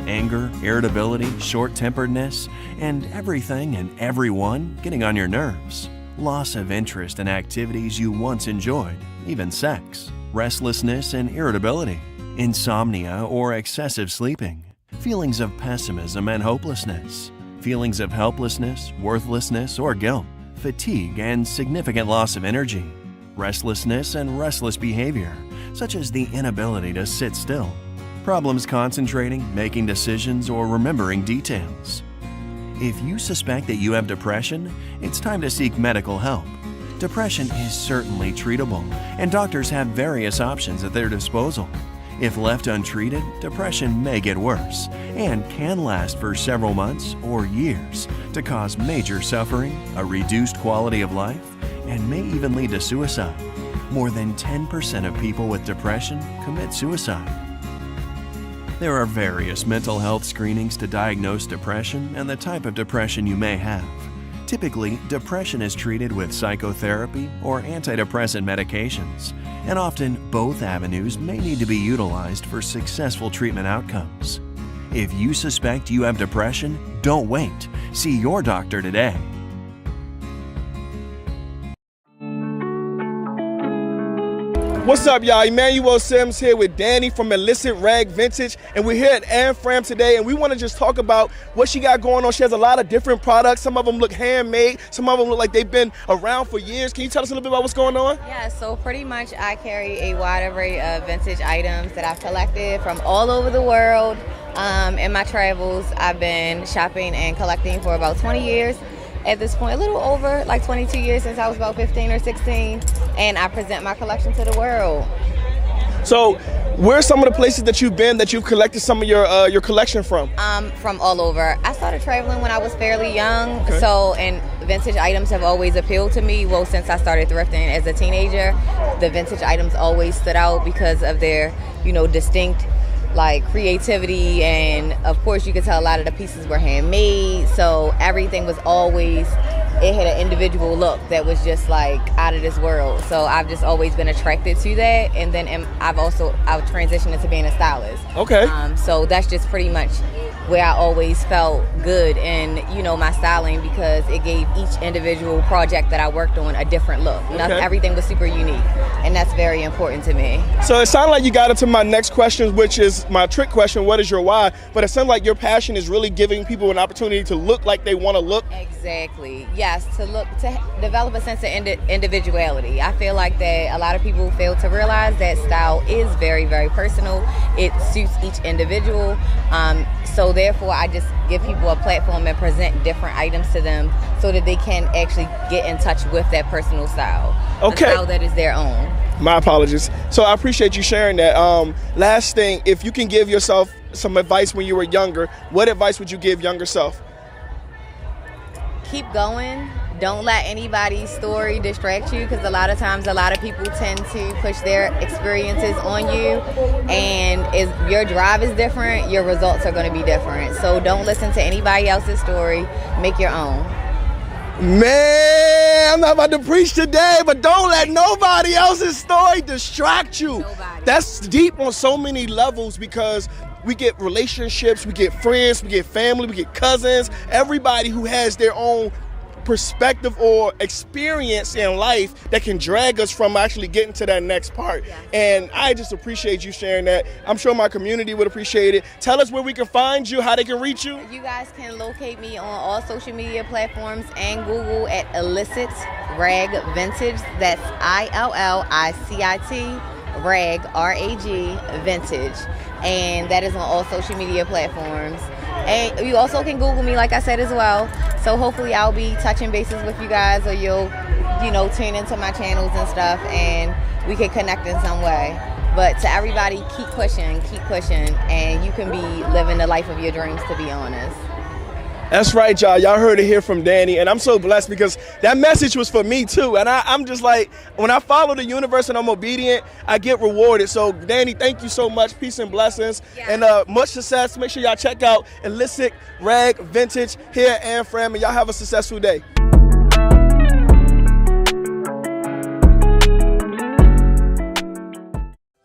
anger, irritability, short-temperedness, and everything and everyone getting on your nerves, loss of interest in activities you once enjoyed, even sex, restlessness and irritability, insomnia or excessive sleeping, feelings of pessimism and hopelessness, feelings of helplessness, worthlessness, or guilt, fatigue and significant loss of energy, restlessness and restless behavior, such as the inability to sit still, problems concentrating, making decisions, or remembering details. If you suspect that you have depression, it's time to seek medical help. Depression is certainly treatable, and doctors have various options at their disposal. If left untreated, depression may get worse and can last for several months or years to cause major suffering, a reduced quality of life, and may even lead to suicide. More than 10% of people with depression commit suicide. There are various mental health screenings to diagnose depression and the type of depression you may have. Typically, depression is treated with psychotherapy or antidepressant medications, and often both avenues may need to be utilized for successful treatment outcomes. If you suspect you have depression, don't wait. See your doctor today. What's up, y'all? Emmanuel Sims here with Danny from Illicit Rag Vintage, and we're here at Anne Fram today, and we want to just talk about what she got going on. She has a lot of different products. Some of them look handmade. Some of them look like they've been around for years. Can you tell us a little bit about what's going on? Yeah, so pretty much I carry a wide array of vintage items that I've collected from all over the world. In my travels, I've been shopping and collecting for about 20 years. At this point, a little over, like 22 years since I was about 15 or 16, and I present my collection to the world. So, where are some of the places that you've been that you've collected some of your collection from? From all over. I started traveling when I was fairly young, and vintage items have always appealed to me. Well, since I started thrifting as a teenager, the vintage items always stood out because of their, distinct creativity, and of course you could tell a lot of the pieces were handmade, so everything was always, it had an individual look that was just out of this world. So I've just always been attracted to that, and then I've transitioned into being a stylist. Okay. So that's just pretty much where I always felt good in my styling, because it gave each individual project that I worked on a different look. Everything was super unique, and that's very important to me. So it sounded like you got into my next question, which is my trick question: what is your why? But it sounds like your passion is really giving people an opportunity to look like they want to look. Exactly. Yes, to develop a sense of individuality. I feel like that a lot of people fail to realize that style is very, very personal. It suits each individual. So therefore, I just give people a platform and present different items to them so that they can actually get in touch with that personal style. Okay. A style that is their own. My apologies. So I appreciate you sharing that. Last thing, if you can give yourself some advice when you were younger, what advice would you give younger self? Keep going. Don't let anybody's story distract you, because a lot of times a lot of people tend to push their experiences on you, and if your drive is different, your results are going to be different. So don't listen to anybody else's story. Make your own. Man, I'm not about to preach today, but don't let nobody else's story distract you. Nobody. That's deep on so many levels, because we get relationships, we get friends, we get family, we get cousins, everybody who has their own perspective or experience in life that can drag us from actually getting to that next part. Yeah. And I just appreciate you sharing that. I'm sure my community would appreciate it. Tell us where we can find you, how they can reach you. You guys can locate me on all social media platforms and Google at Illicit Rag Vintage. That's ILLICIT Rag, RAG Vintage. And that is on all social media platforms. And you also can Google me, like I said, as well. So hopefully I'll be touching bases with you guys, or you'll, tune into my channels and stuff, and we can connect in some way. But to everybody, keep pushing, and you can be living the life of your dreams, to be honest. That's right, y'all. Y'all heard it here from Danny, and I'm so blessed because that message was for me too. And I'm just like, when I follow the universe and I'm obedient, I get rewarded. So, Danny, thank you so much. Peace and blessings, and much success. Make sure y'all check out Illicit Rag Vintage here at Anne Fram, and y'all have a successful day.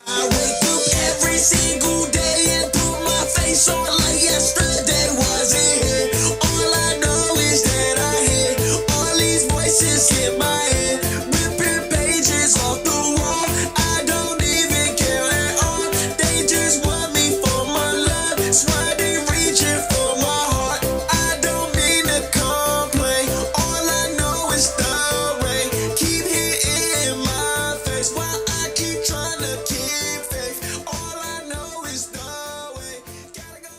I wake up every single day and put my face on like yesterday wasn't here. All I know is that I hear all these voices in my head, ripping pages off the wall. I don't even care at all. They just want me for my love. That's why they reaching for my heart. I don't mean to complain. All I know is the rain keep hitting my face while I keep trying to keep faith. All I know is the way. Gotta go.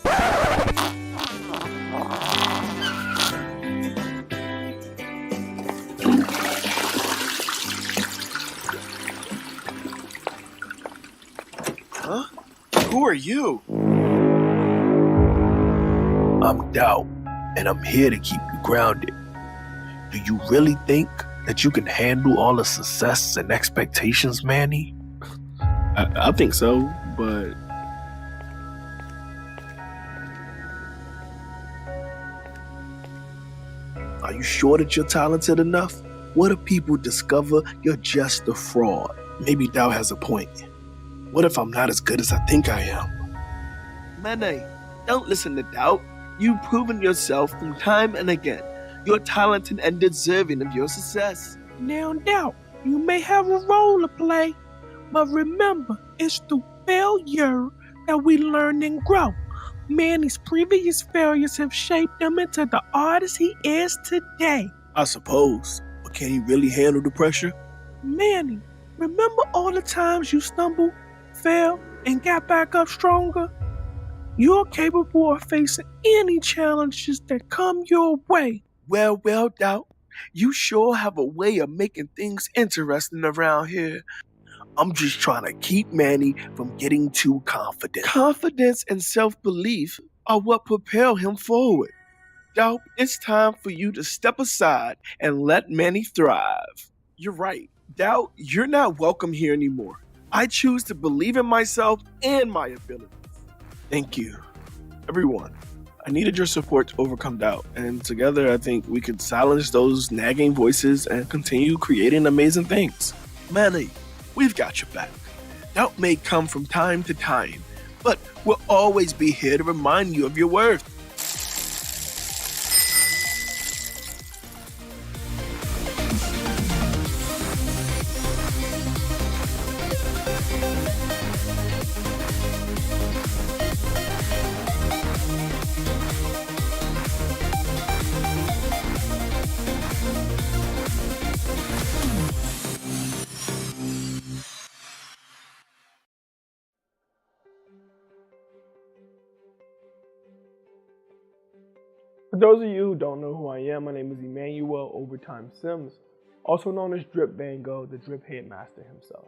Huh? Who are you? I'm Doubt, and I'm here to keep you grounded. Do you really think that you can handle all the success and expectations, Manny? I think so, but Are you sure that you're talented enough? What if people discover you're just a fraud? maybe Doubt has a point. What if I'm not as good as I think I am? Mane, don't listen to Doubt. You've proven yourself from time and again. You're talented and deserving of your success. Now, Doubt, you may have a role to play, But remember, it's through failure that we learn and grow. Manny's previous failures have shaped him into the artist he is today. I suppose. But can he really handle the pressure? Manny, remember all the times you stumbled, fell, and got back up stronger? You're capable of facing any challenges that come your way. Well, Doubt, you sure have a way of making things interesting around here. I'm just trying to keep Manny from getting too confident. Confidence and self-belief are what propel him forward. Doubt, it's time for you to step aside and let Manny thrive. You're right. Doubt, you're not welcome here anymore. I choose to believe in myself and my abilities. Thank you. Everyone, I needed your support to overcome doubt, and together I think we could silence those nagging voices and continue creating amazing things. Manny, we've got your back. Doubt may come from time to time, but we'll always be here to remind you of your worth. For those of you who don't know who I am, my name is Emmanuel Overtyme Sims, also known as Drip Bango, the Drip Headmaster himself.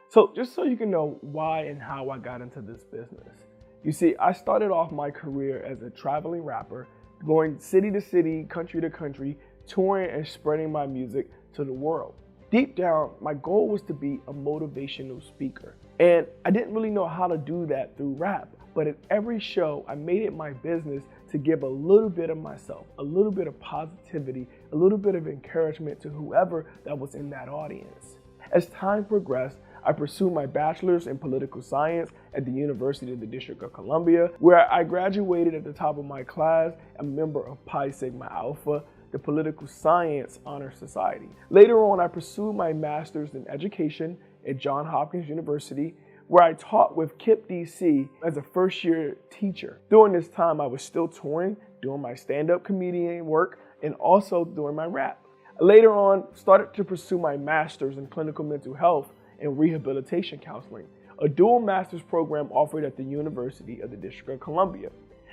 So just so you can know why and how I got into this business. You see, I started off my career as a traveling rapper, going city to city, country to country, touring and spreading my music to the world. Deep down, my goal was to be a motivational speaker. And I didn't really know how to do that through rap, but at every show, I made it my business to give a little bit of myself, a little bit of positivity, a little bit of encouragement to whoever that was in that audience. As time progressed, I pursued my bachelor's in political science at the University of the District of Columbia, where I graduated at the top of my class, a member of Pi Sigma Alpha, the Political Science Honor Society. Later on, I pursued my master's in education at Johns Hopkins University, where I taught with KIPP DC as a first-year teacher. During this time, I was still touring, doing my stand-up comedian work, and also doing my rap. Later on, started to pursue my master's in clinical mental health and rehabilitation counseling, a dual master's program offered at the University of the District of Columbia.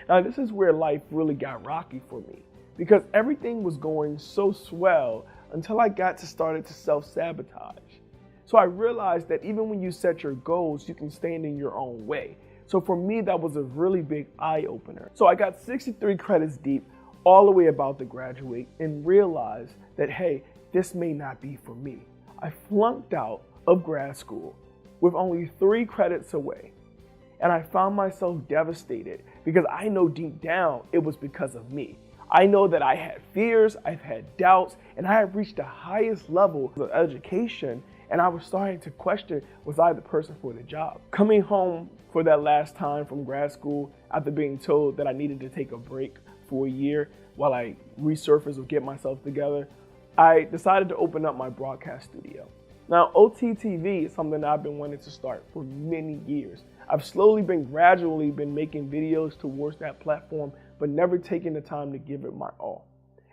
Now, this is where life really got rocky for me, because everything was going so swell until I got started to self-sabotage. So I realized that even when you set your goals, you can stand in your own way. So for me, that was a really big eye-opener. So I got 63 credits deep, all the way about to graduate, and realized that, hey, this may not be for me. I flunked out of grad school with only 3 credits away. And I found myself devastated because I know deep down it was because of me. I know that I had fears, I've had doubts, and I had reached the highest level of education, and I was starting to question, was I the person for the job? Coming home for that last time from grad school, after being told that I needed to take a break for a year while I resurface or get myself together, I decided to open up my broadcast studio. Now, OTTV is something that I've been wanting to start for many years. I've gradually been making videos towards that platform, but never taking the time to give it my all.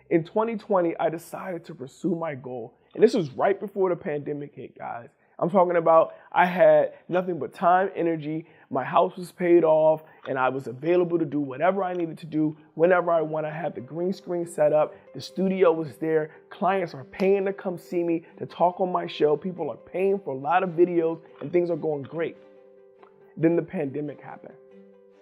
In 2020, I decided to pursue my goal, and this was right before the pandemic hit, guys. I'm talking about I had nothing but time, energy, my house was paid off, and I was available to do whatever I needed to do whenever I want. I had the green screen set up, the studio was there, clients are paying to come see me, to talk on my show, people are paying for a lot of videos, and things are going great. Then the pandemic happened.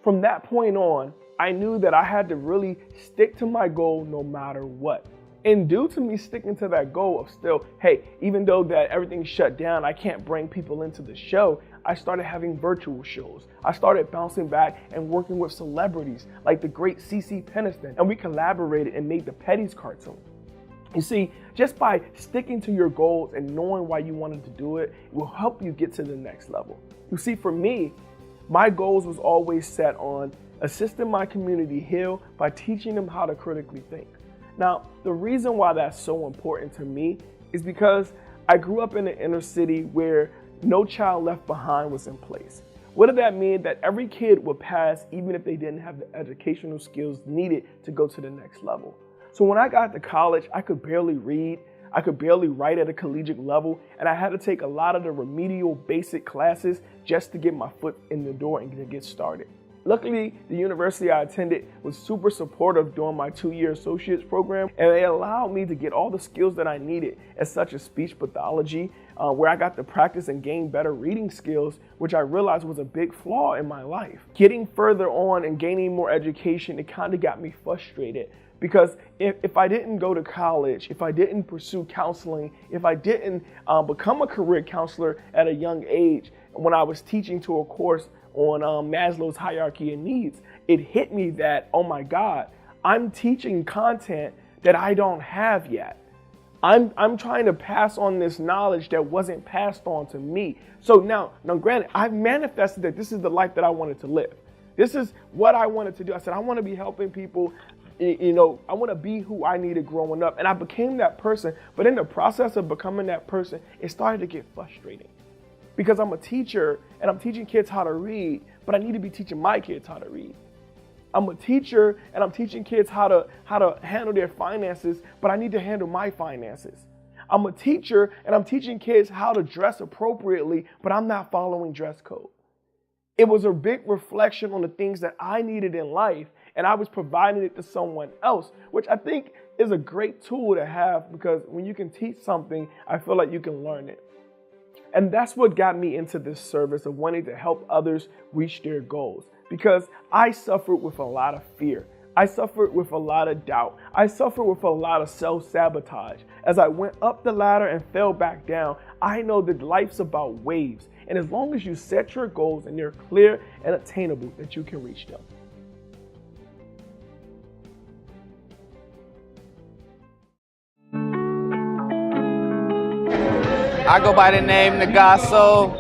From that point on, I knew that I had to really stick to my goal no matter what. And due to me sticking to that goal of still, hey, even though that everything's shut down, I can't bring people into the show, I started having virtual shows. I started bouncing back and working with celebrities like the great CeCe Peniston, and we collaborated and made the Petties cartoon. You see, just by sticking to your goals and knowing why you wanted to do it, it will help you get to the next level. You see, for me, my goals was always set on assisting my community heal by teaching them how to critically think. Now, the reason why that's so important to me is because I grew up in the inner city where No Child Left Behind was in place. What did that mean? That every kid would pass even if they didn't have the educational skills needed to go to the next level. So when I got to college, I could barely read, I could barely write at a collegiate level, and I had to take a lot of the remedial basic classes just to get my foot in the door and to get started. Luckily, the university I attended was super supportive during my 2-year associate's program, and they allowed me to get all the skills that I needed, as such as speech pathology, where I got to practice and gain better reading skills, which I realized was a big flaw in my life. Getting further on and gaining more education, it kind of got me frustrated, because if I didn't go to college, if I didn't pursue counseling, if I didn't become a career counselor at a young age, when I was teaching to a course on Maslow's hierarchy of needs, it hit me that, oh my God, I'm teaching content that I don't have yet. I'm trying to pass on this knowledge that wasn't passed on to me. So now granted, I've manifested that this is the life that I wanted to live. This is what I wanted to do. I said, I want to be helping people. I want to be who I needed growing up. And I became that person. But in the process of becoming that person, it started to get frustrating. Because I'm a teacher and I'm teaching kids how to read, but I need to be teaching my kids how to read. I'm a teacher and I'm teaching kids how to handle their finances, but I need to handle my finances. I'm a teacher and I'm teaching kids how to dress appropriately, but I'm not following dress code. It was a big reflection on the things that I needed in life, and I was providing it to someone else, which I think is a great tool to have, because when you can teach something, I feel like you can learn it. And that's what got me into this service of wanting to help others reach their goals, because I suffered with a lot of fear. I suffered with a lot of doubt. I suffered with a lot of self-sabotage. As I went up the ladder and fell back down, I know that life's about waves. And as long as you set your goals and they're clear and attainable, that you can reach them. I go by the name Nagaso.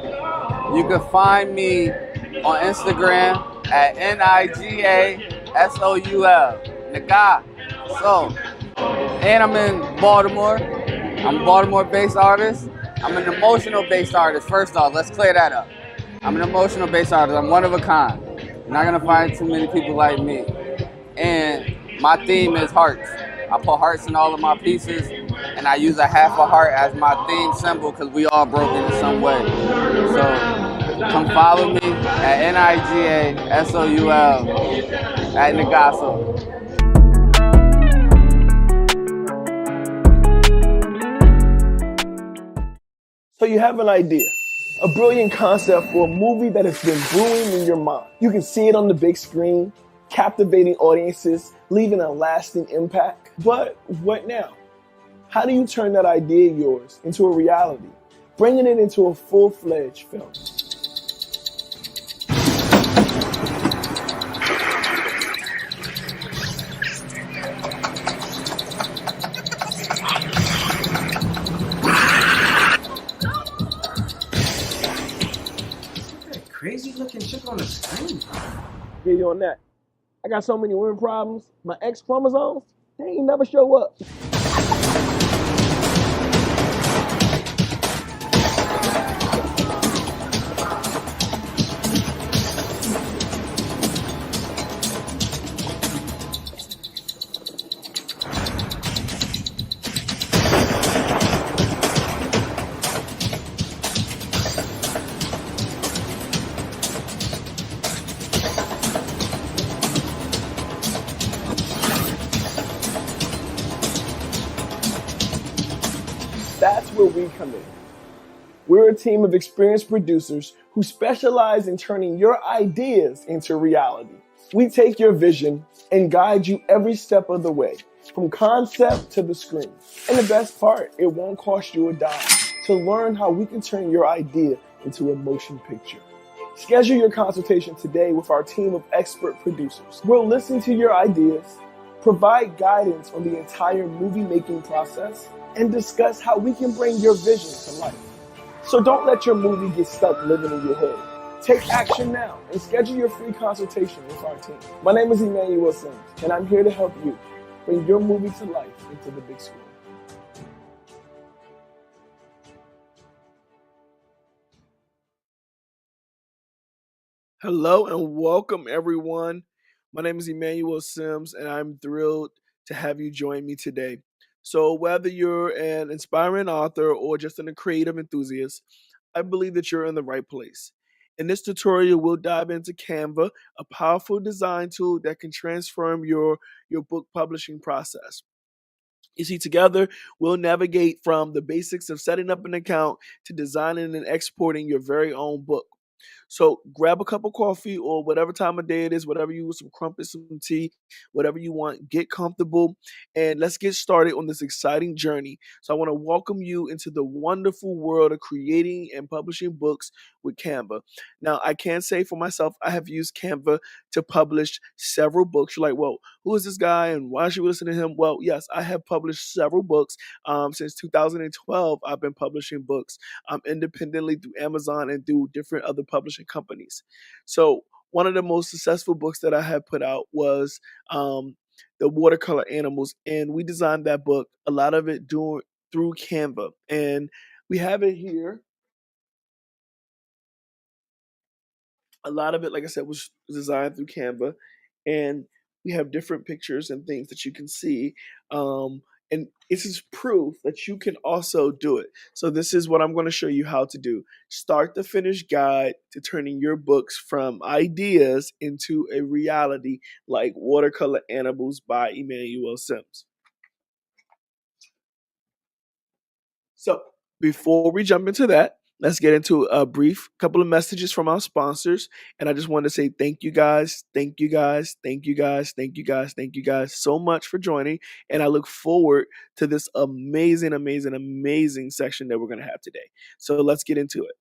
You can find me on Instagram at NIGASOUL. Nagaso. And I'm in Baltimore. I'm a Baltimore-based artist. I'm an emotional-based artist. First off, let's clear that up. I'm an emotional-based artist. I'm one of a kind. You're not gonna find too many people like me. And my theme is hearts. I put hearts in all of my pieces, and I use a half a heart as my theme symbol because we all broken in some way. So come follow me at NIGASOUL at Nagaso. So you have an idea, a brilliant concept for a movie that has been brewing in your mind. You can see it on the big screen, captivating audiences, leaving a lasting impact. But what now? How do you turn that idea of yours into a reality, bringing it into a full-fledged film? Crazy looking chick on the screen. Get you on that. I got so many women problems. My X chromosomes, they ain't never show up. That's where we come in. We're a team of experienced producers who specialize in turning your ideas into reality. We take your vision and guide you every step of the way, from concept to the screen. And the best part, it won't cost you a dime to learn how we can turn your idea into a motion picture. Schedule your consultation today with our team of expert producers. We'll listen to your ideas, provide guidance on the entire movie-making process, and discuss how we can bring your vision to life. So don't let your movie get stuck living in your head. Take action now and schedule your free consultation with our team. My name is Emmanuel Sims, and I'm here to help you bring your movie to life into the big screen. Hello and welcome, everyone. My name is Emmanuel Sims, and I'm thrilled to have you join me today. So, whether you're an inspiring author or just a creative enthusiast, I believe that you're in the right place. In this tutorial, we'll dive into Canva, a powerful design tool that can transform your book publishing process. You see, together we'll navigate from the basics of setting up an account to designing and exporting your very own book. So grab a cup of coffee or whatever time of day it is, whatever you want, some crumpets, some tea, whatever you want. Get comfortable and let's get started on this exciting journey. So I want to welcome you into the wonderful world of creating and publishing books with Canva. Now, I can say for myself, I have used Canva to publish several books. You're like, well, who is this guy and why should we listen to him? Well, yes, I have published several books. Since 2012, I've been publishing books independently through Amazon and through different other publishing companies. So one of the most successful books that I have put out was the Watercolor Animals, and we designed that book. A lot of it through Canva, and we have it here. A lot of it, like I said, was designed through Canva, and we have different pictures and things that you can see. And this is proof that you can also do it. So this is what I'm going to show you how to do. Start the finish guide to turning your books from ideas into a reality, like Watercolor Animals by Emmanuel Sims. So before we jump into that, let's get into a brief couple of messages from our sponsors. And I just want to say thank you guys, thank you guys, thank you guys, thank you guys, thank you guys so much for joining. And I look forward to this amazing, amazing, amazing section that we're going to have today. So let's get into it.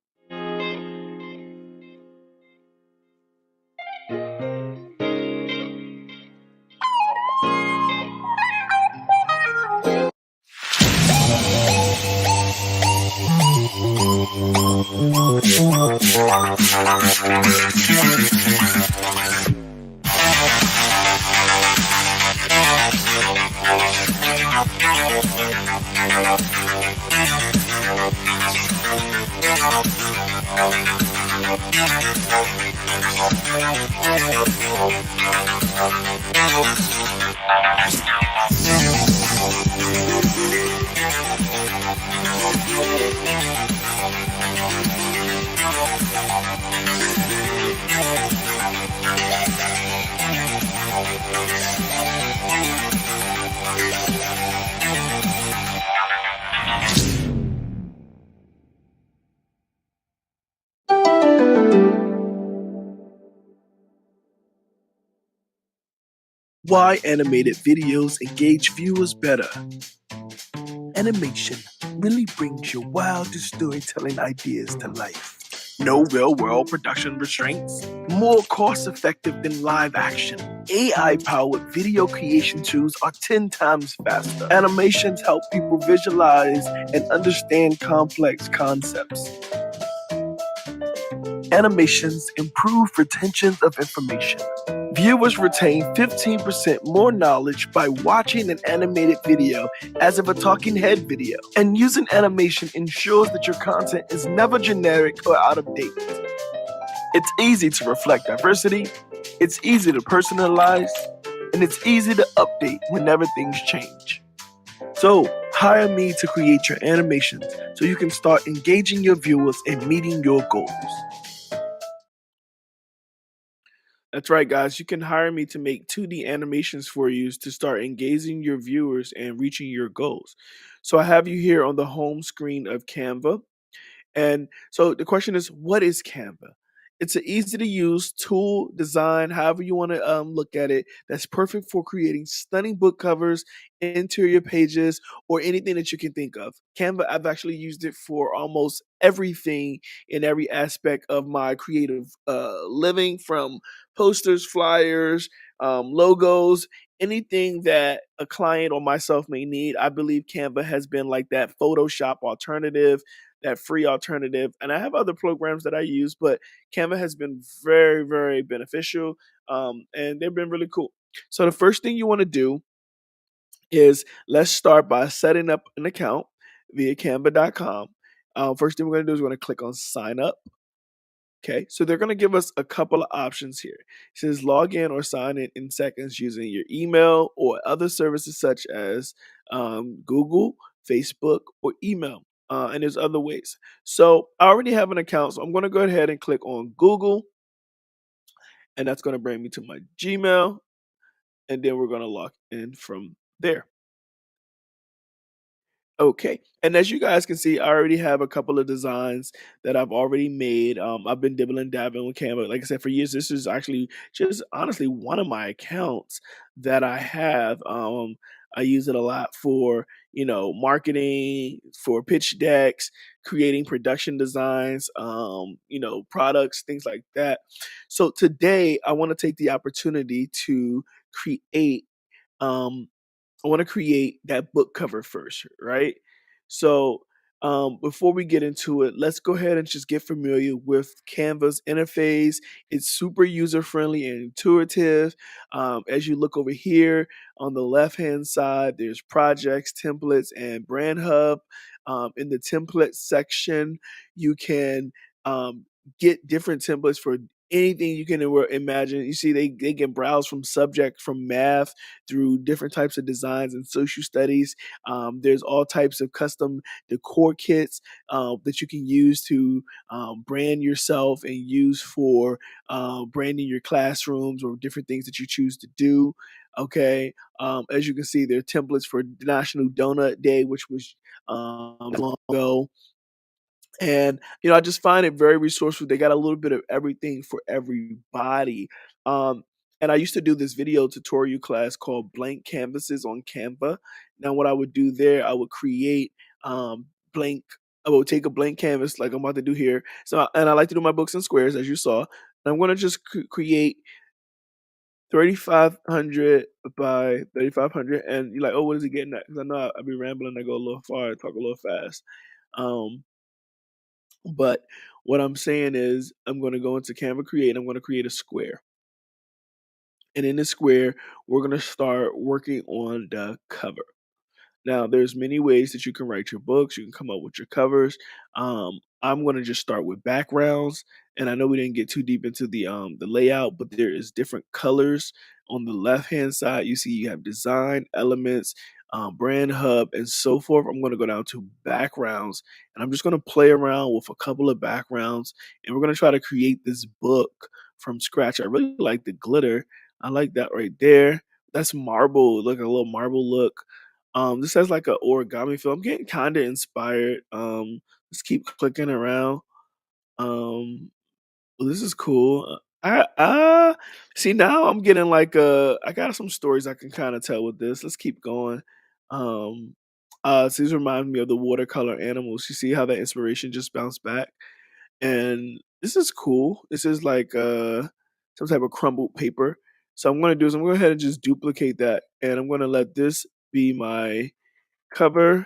Why animated videos engage viewers better? Animation really brings your wildest storytelling ideas to life. No real-world production restraints. More cost-effective than live action. AI-powered video creation tools are 10 times faster. Animations help people visualize and understand complex concepts. Animations improve retention of information. Viewers retain 15% more knowledge by watching an animated video as of a talking head video. And using animation ensures that your content is never generic or out of date. It's easy to reflect diversity, it's easy to personalize, and it's easy to update whenever things change. So, hire me to create your animations so you can start engaging your viewers and meeting your goals. That's right, guys. You can hire me to make 2D animations for you to start engaging your viewers and reaching your goals. So I have you here on the home screen of Canva. And so the question is, what is Canva? It's an easy to use tool, design, however you want to look at it, that's perfect for creating stunning book covers, interior pages, or anything that you can think of. Canva, I've actually used it for almost everything in every aspect of my creative living, from posters, flyers, logos, anything that a client or myself may need. I believe Canva has been like that Photoshop alternative, that free alternative. And I have other programs that I use, but Canva has been very, very beneficial, and they've been really cool. So the first thing you want to do is let's start by setting up an account via canva.com. First thing we're going to do is we're going to click on sign up. Okay, so they're going to give us a couple of options here. It says log in or sign in seconds using your email or other services such as Google, Facebook, or email. And there's other ways. So I already have an account, so I'm going to go ahead and click on Google, and that's going to bring me to my Gmail, and then we're going to log in from there. Okay. And as you guys can see, I already have a couple of designs that I've already made. I've been dibbling dabbling with Canva. Like I said, for years, this is actually just honestly one of my accounts that I have. I use it a lot for, marketing, for pitch decks, creating production designs, products, things like that. So today I want to take the opportunity to create um I want to create that book cover first, right? So, before we get into it, let's go ahead and just get familiar with Canva's interface. It's super user friendly and intuitive. As you look over here on the left hand side, there's projects, templates, and brand hub. In the template section, you can get different templates for anything you can imagine. You see, they can browse from math through different types of designs and social studies. There's all types of custom decor kits that you can use to brand yourself and use for branding your classrooms or different things that you choose to do. Okay, as you can see, there are templates for National Donut Day, which was long ago. And, I just find it very resourceful. They got a little bit of everything for everybody. Um, and I used to do this video tutorial class called Blank Canvases on Canva. Now, what I would do there, I would create blank. I would take a blank canvas like I'm about to do here. So, and I like to do my books in squares, as you saw. And I'm going to just create 3,500 by 3,500. And you're like, oh, what is he getting at? Because I know I be rambling. I go a little far. I talk a little fast. But what I'm saying is I'm going to go into Canva Create. I'm going to create a square. And in the square, we're going to start working on the cover. Now, there's many ways that you can write your books. You can come up with your covers. I'm going to just start with backgrounds, and I know we didn't get too deep into the layout, but there is different colors on the left hand side. You see, you have design elements, brand hub, and so forth. I'm going to go down to backgrounds, and I'm just going to play around with a couple of backgrounds, and we're going to try to create this book from scratch. I really like the glitter. I like that right there. That's marble, like a little marble look. This has like a origami feel. I'm getting kind of inspired. Let's keep clicking around. Well, this is cool. I see now I'm getting like I got some stories I can kind of tell with this. Let's keep going. Um, so these remind me of the watercolor animals. You see how that inspiration just bounced back, and this is cool. This is like some type of crumbled paper. So I'm gonna do is I'm gonna go ahead and just duplicate that, and I'm gonna let this be my cover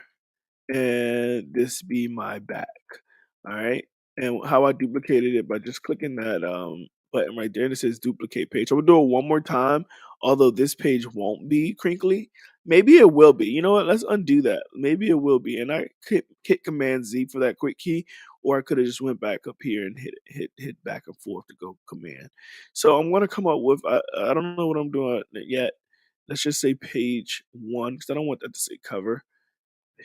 and this be my back. All right. And how I duplicated it by just clicking that button right there and it says duplicate page. I'm gonna do it one more time, although this page won't be crinkly. Maybe it will be. You know what? Let's undo that. Maybe it will be. And I hit Command Z for that quick key, or I could have just went back up here and hit back and forth to go Command. So I'm gonna come up with I don't know what I'm doing yet. Let's just say page one because I don't want that to say cover.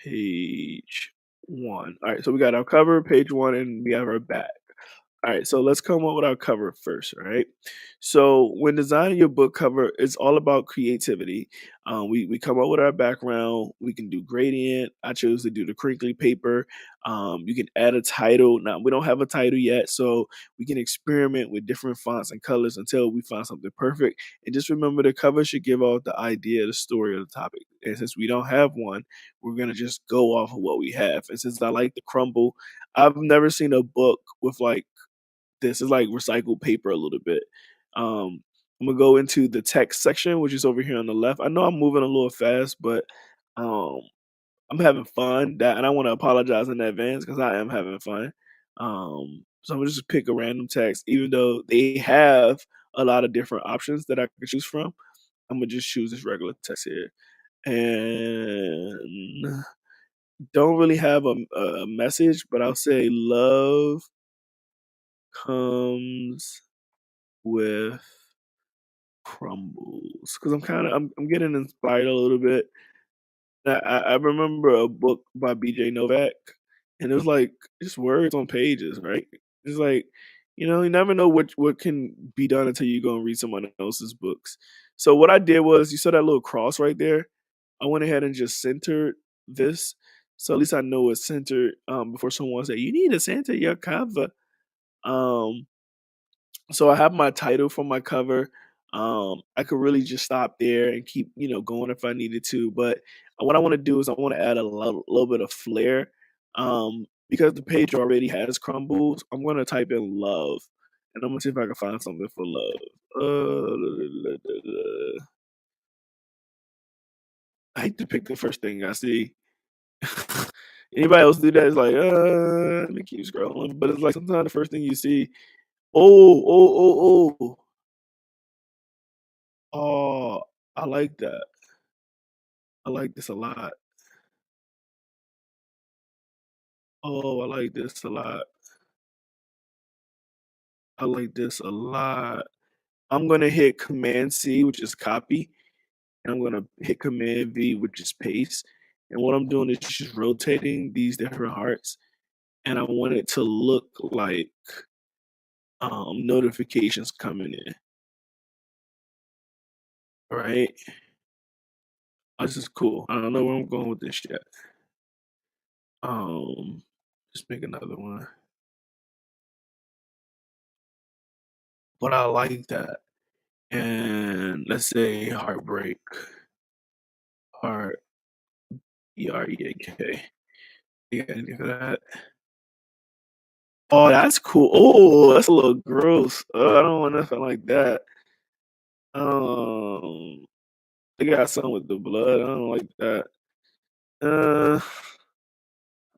Page one. All right, so we got our cover, page one, and we have our back. All right, so let's come up with our cover first, all right? So when designing your book cover, it's all about creativity. We come up with our background. We can do gradient. I chose to do the crinkly paper. You can add a title. Now, we don't have a title yet, so we can experiment with different fonts and colors until we find something perfect. And just remember the cover should give out the idea, the story, of the topic. And since we don't have one, we're going to just go off of what we have. And since I like the crumble, I've never seen a book with like this is like recycled paper a little bit. I'm gonna go into the text section, which is over here on the left. I know I'm moving a little fast, but um, I'm having fun. That and I want to apologize in advance because I am having fun. So I'm gonna just pick a random text, even though they have a lot of different options that I can choose from. I'm gonna just choose this regular text here, and don't really have a message, but I'll say love comes with crumbles because I'm getting inspired a little bit. I remember a book by B.J. Novak, and it was like just words on pages, right? It's like you never know what can be done until you go and read someone else's books. So what I did was, you saw that little cross right there. I went ahead and just centered this, so at least I know it's centered. Before someone say you need to center your cover. Um, so I have my title for my cover. I could really just stop there and keep, going if I needed to. But what I want to do is I want to add a little bit of flair. Because the page already has crumbles, I'm going to type in love, and I'm gonna see if I can find something for love. I hate to pick the first thing I see. Anybody else do that? It's like, let me keep scrolling. But it's like sometimes the first thing you see, oh, oh, oh, oh. Oh, I like that. I like this a lot. Oh, I like this a lot. I like this a lot. I'm gonna hit Command C, which is copy, and I'm gonna hit Command V, which is paste. And what I'm doing is just rotating these different hearts, and I want it to look like notifications coming in. Right? This is cool. I don't know where I'm going with this yet. Um, just make another one. But I like that. And let's say heartbreak. Heart Break. You got anything for that? Oh, that's cool. Oh, that's a little gross. I don't want nothing like that. Um, they got something with the blood. I don't like that. Uh,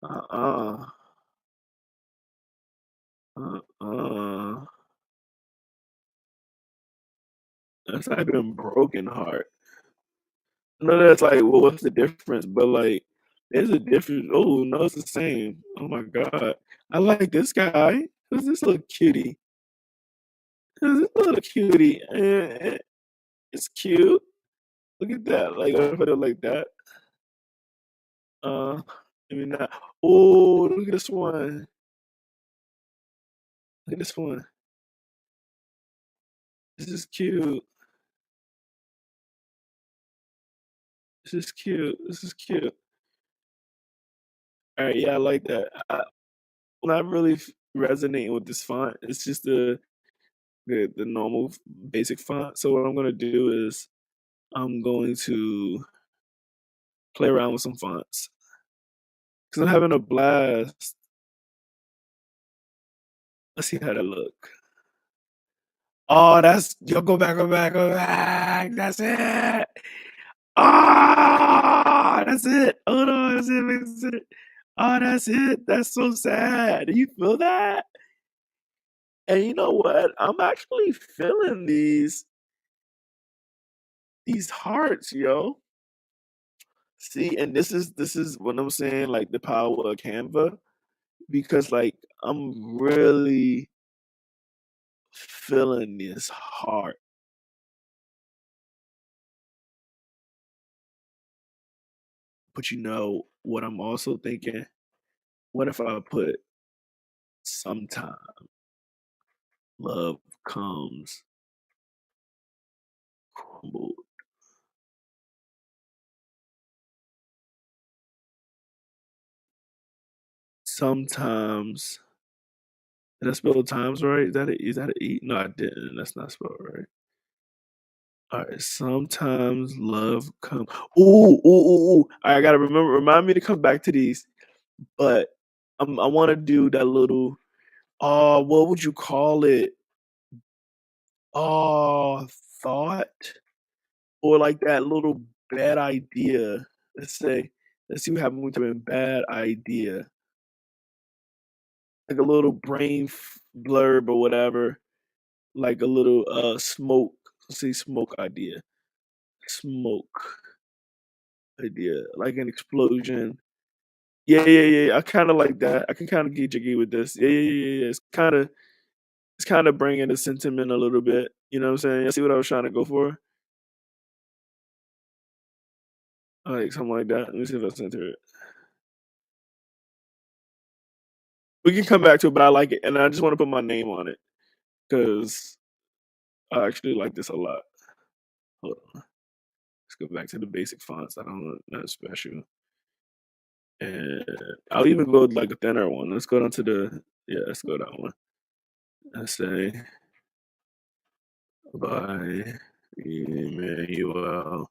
uh, uh. That's not even broken heart. No, that's like, well, what's the difference? But like, there's a difference. Oh no, it's the same. Oh my god, I like this guy. Who's this little cutie? Who's this little cutie? It's cute. Look at that. Like, I put it like that. Uh, maybe not. Oh, look at this one. Look at this one. This is cute. This is cute. This is cute. All right, yeah, I like that. I'm not really resonating with this font. It's just the normal basic font. So what I'm gonna do is I'm going to play around with some fonts because I'm having a blast. Let's see how that look. Oh, that's yo. Go back, go back, go back. That's it. Ah, that's it. Oh no, that's it. That's it. Oh, that's it. That's so sad. Do you feel that? And you know what? I'm actually feeling these hearts, yo. See, and this is what I'm saying, like the power of Canva, because like I'm really feeling this heart. But you know what I'm also thinking? What if I put sometime love comes crumbled? Sometimes did I spell times right? Is that a E? No, I didn't. That's not spelled right. All right. Sometimes love comes. Ooh, ooh, ooh, ooh. I gotta remind me to come back to these. But I want to do that little. Oh, what would you call it? Oh, thought, or like that little bad idea. Let's say, let's see what happens with a bad idea, like a little brain blurb or whatever, like a little smoke. Let's say smoke idea, smoke idea, like an explosion. Yeah, yeah, yeah. I kind of like that. I can kind of get jiggy with this. Yeah, yeah, yeah, yeah. It's kind of. It's kind of bringing the sentiment a little bit. You know what I'm saying? You see what I was trying to go for? Like something like that. Let me see if I center it. We can come back to it, but I like it, and I just want to put my name on it because I actually like this a lot. Hold on. Let's go back to the basic fonts. I don't want nothing special. And I'll even go with like a thinner one. Let's go down to let's go that one. Let's say by Emmanuel.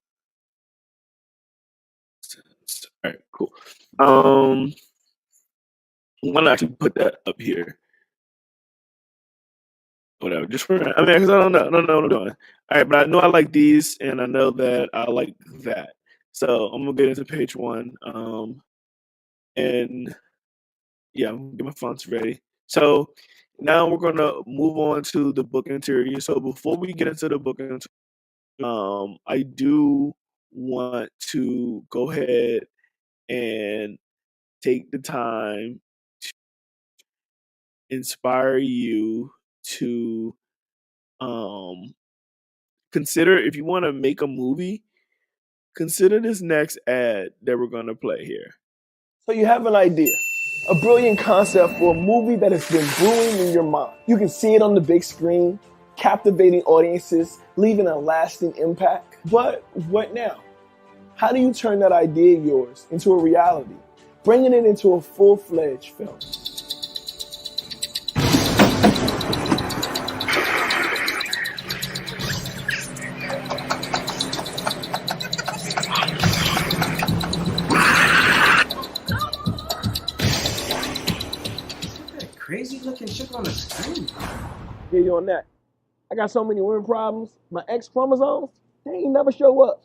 All right, cool. I'm gonna actually put that up here. Whatever, just for I mean, because I don't know what I'm doing. All right, but I know I like these, and I know that I like that. So I'm gonna get into page one. And yeah, I'm gonna get my fonts ready. So now we're gonna move on to the book interior. So before we get into the book interior, I do want to go ahead and take the time to inspire you to consider if you want to make a movie, consider this next ad that we're going to play here. So you have an idea, a brilliant concept for a movie that has been brewing in your mind. You can see it on the big screen, captivating audiences, leaving a lasting impact. But what now? How do you turn that idea of yours into a reality, bringing it into a full-fledged film? Crazy looking shit on the screen. Yeah, you on that. I got so many women problems. My X chromosomes, they ain't never show up.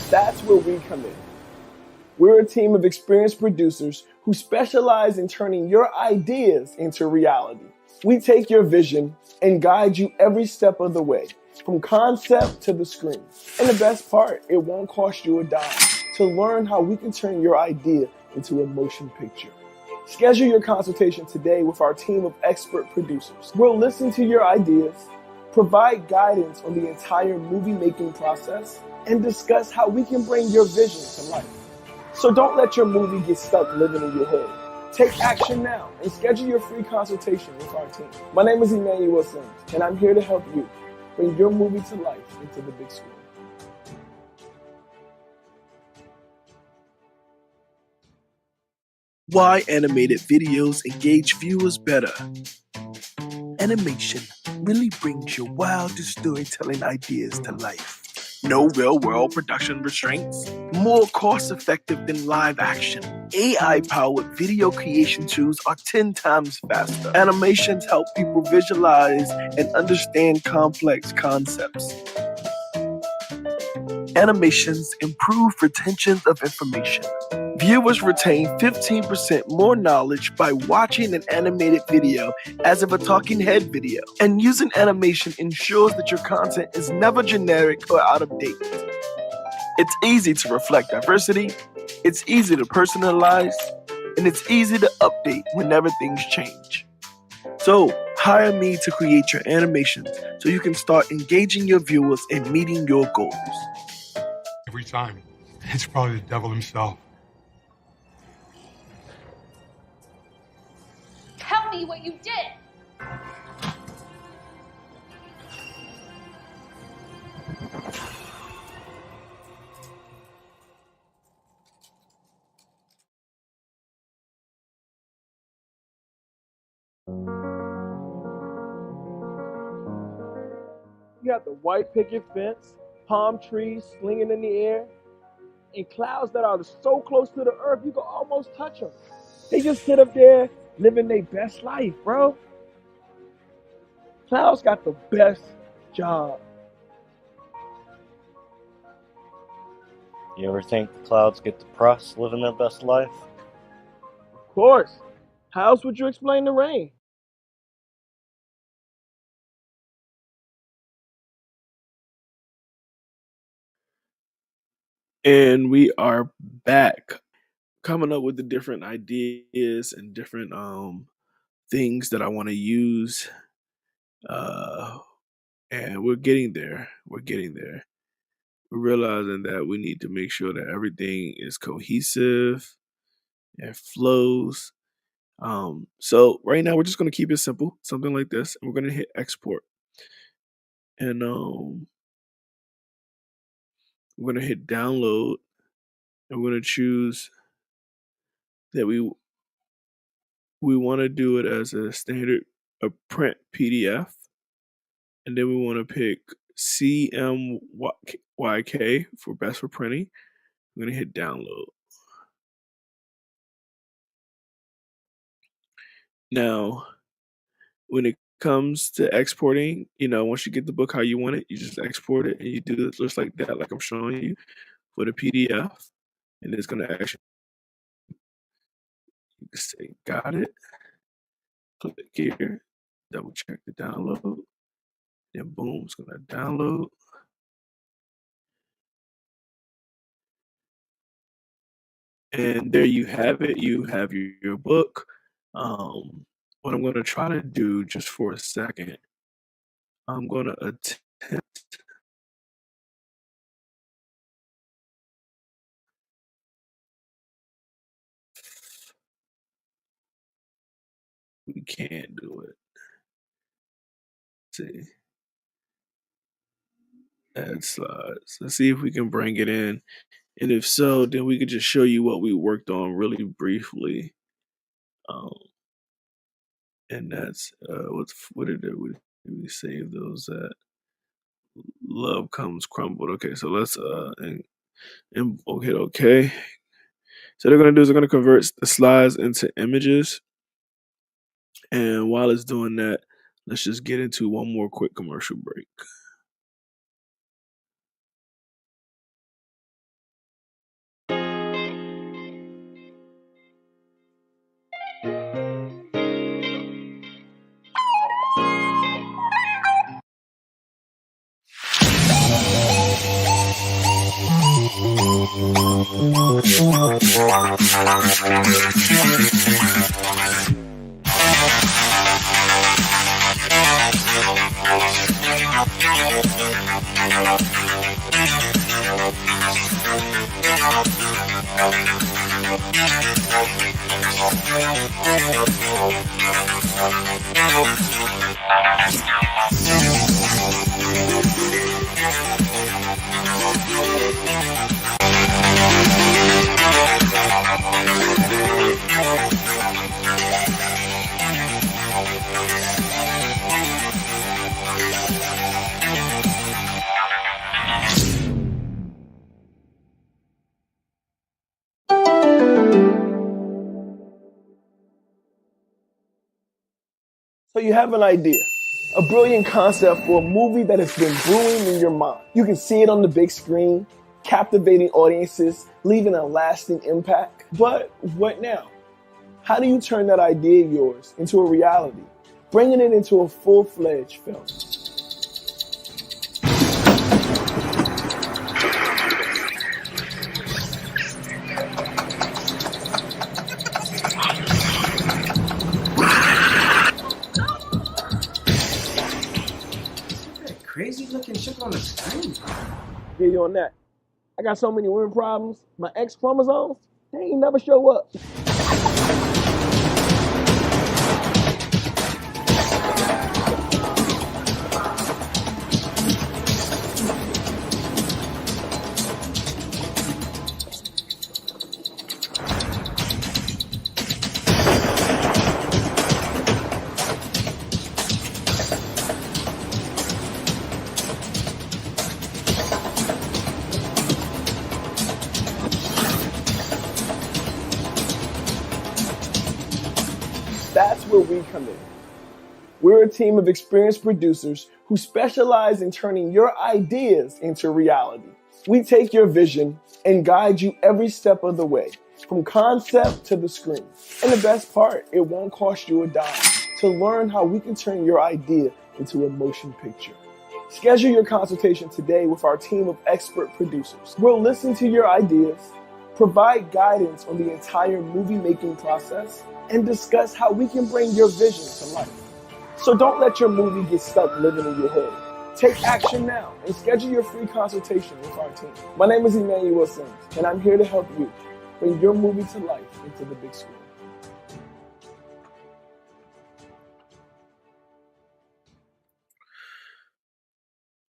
That's where we come in. We're a team of experienced producers who specialize in turning your ideas into reality. We take your vision and guide you every step of the way, from concept to the screen. And the best part, it won't cost you a dime to learn how we can turn your idea into a motion picture. Schedule your consultation today with our team of expert producers. We'll listen to your ideas, provide guidance on the entire movie-making process, and discuss how we can bring your vision to life. So don't let your movie get stuck living in your head. Take action now and schedule your free consultation with our team. My name is Emmanuel Sims, and I'm here to help you bring your movie to life into the big screen. Why animated videos engage viewers better? Animation really brings your wildest storytelling ideas to life. No real-world production restraints. More cost-effective than live action. AI-powered video creation tools are 10 times faster. Animations help people visualize and understand complex concepts. Animations improve retention of information. Viewers retain 15% more knowledge by watching an animated video as of a talking head video. And using animation ensures that your content is never generic or out of date. It's easy to reflect diversity, it's easy to personalize, and it's easy to update whenever things change. So, hire me to create your animations so you can start engaging your viewers and meeting your goals. Every time, it's probably the devil himself. Tell me what you did. You got the white picket fence, palm trees slinging in the air, and clouds that are so close to the earth you can almost touch them. They just sit up there living their best life, bro. Clouds got the best job. You ever think the clouds get depressed living their best life? Of course. How else would you explain the rain? And we are back, coming up with the different ideas and different things that I want to use. And we're getting there. We're getting there. We're realizing that we need to make sure that everything is cohesive and flows. So right now we're just gonna keep it simple, something like this, and we're gonna hit export. And we're gonna hit download, and we're gonna choose that we want to do it as a standard, a print PDF, and then we want to pick CMYK for best for printing. I'm gonna hit download. Now, when it comes to exporting, once you get the book how you want it, you just export it and you do it just like that, like I'm showing you for the PDF, and it's gonna actually say got it. Click here, double check the download, then boom, it's gonna download. And there you have it. You have your book. What I'm gonna try to do just for a second, I'm gonna attempt we can't do it. Let's see. Add slides. Let's see if we can bring it in. And if so, then we could just show you what we worked on really briefly. And that's what did we save those at? Love comes crumbled. Okay, so let's hit okay. So they're gonna do is they're gonna convert the slides into images. And while it's doing that, let's just get into one more quick commercial break. So you have an idea, a brilliant concept for a movie that has been brewing in your mind. You can see it on the big screen, captivating audiences, leaving a lasting impact. But what now? How do you turn that idea of yours into a reality, bringing it into a full-fledged film? Crazy looking shit on the screen. Yeah, you on that. I got so many women problems. My X chromosomes, they ain't never show up. come in. We're a team of experienced producers who specialize in turning your ideas into reality. We take your vision and guide you every step of the way, from concept to the screen. And the best part, it won't cost you a dime to learn how we can turn your idea into a motion picture. Schedule your consultation today with our team of expert producers. We'll listen to your ideas, provide guidance on the entire movie making process, and discuss how we can bring your vision to life. So don't let your movie get stuck living in your head. Take action now and schedule your free consultation with our team. My name is Emmanuel Sims, and I'm here to help you bring your movie to life into the big screen.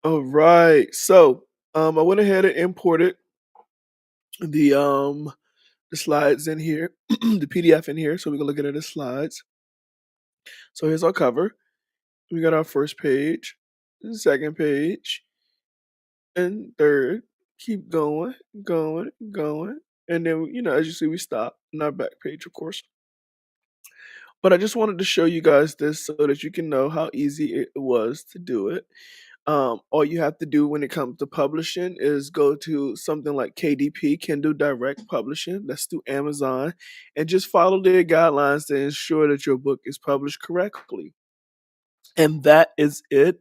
All right, so I went ahead and imported the slides in here, the PDF in here, so we can look at the slides. So here's our cover. We got our first page, second page, and third. Keep going, going, going. And then, as you see, we stop on our back page, of course. But I just wanted to show you guys this so that you can know how easy it was to do it. All you have to do when it comes to publishing is go to something like KDP, Kindle Direct Publishing, that's through Amazon, and just follow their guidelines to ensure that your book is published correctly. And that is it.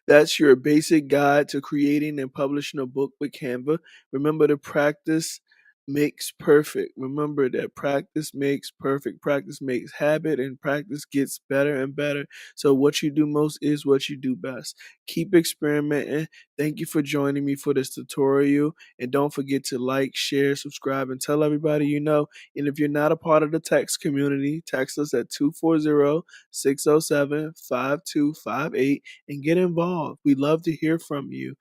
That's your basic guide to creating and publishing a book with Canva. Remember to practice makes perfect. Remember that practice makes perfect. Practice makes habit, and practice gets better and better. So what you do most is what you do best. Keep experimenting. Thank you for joining me for this tutorial. And don't forget to like, share, subscribe, and tell everybody you know. And if you're not a part of the text community, text us at 240-607-5258 and get involved. We love to hear from you.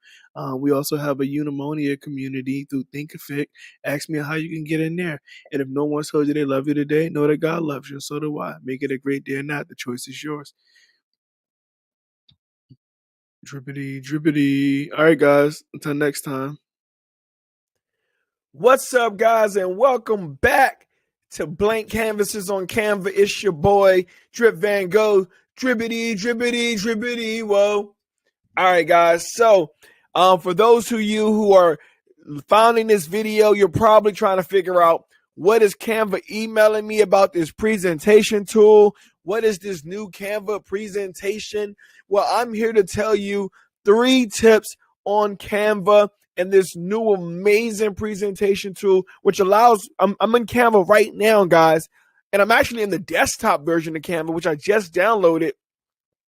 We also have a Unimonia community through Thinkific. Ask me how you can get in there. And if no one told you they love you today, know that God loves you, and so do I. Make it a great day or not. The choice is yours. Drippity, drippity. All right, guys. Until next time. What's up, guys, and welcome back to Blank Canvases on Canva. It's your boy, Drip Van Gogh. Drippity, drippity, drippity, whoa. All right, guys. So, for those of you who are finding this video, you're probably trying to figure out what is Canva emailing me about this presentation tool? What is this new Canva presentation? Well, I'm here to tell you 3 tips on Canva and this new amazing presentation tool, which allows, I'm in Canva right now, guys, and I'm actually in the desktop version of Canva, which I just downloaded.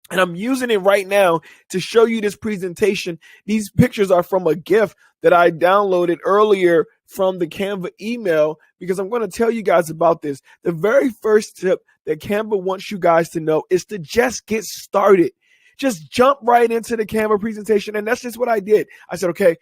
And I'm using it right now to show you this presentation. These pictures are from a GIF that I downloaded earlier from the Canva email because I'm going to tell you guys about this. The very first tip that Canva wants you guys to know is to just get started. Just jump right into the Canva presentation. And that's just what I did. I said, okay,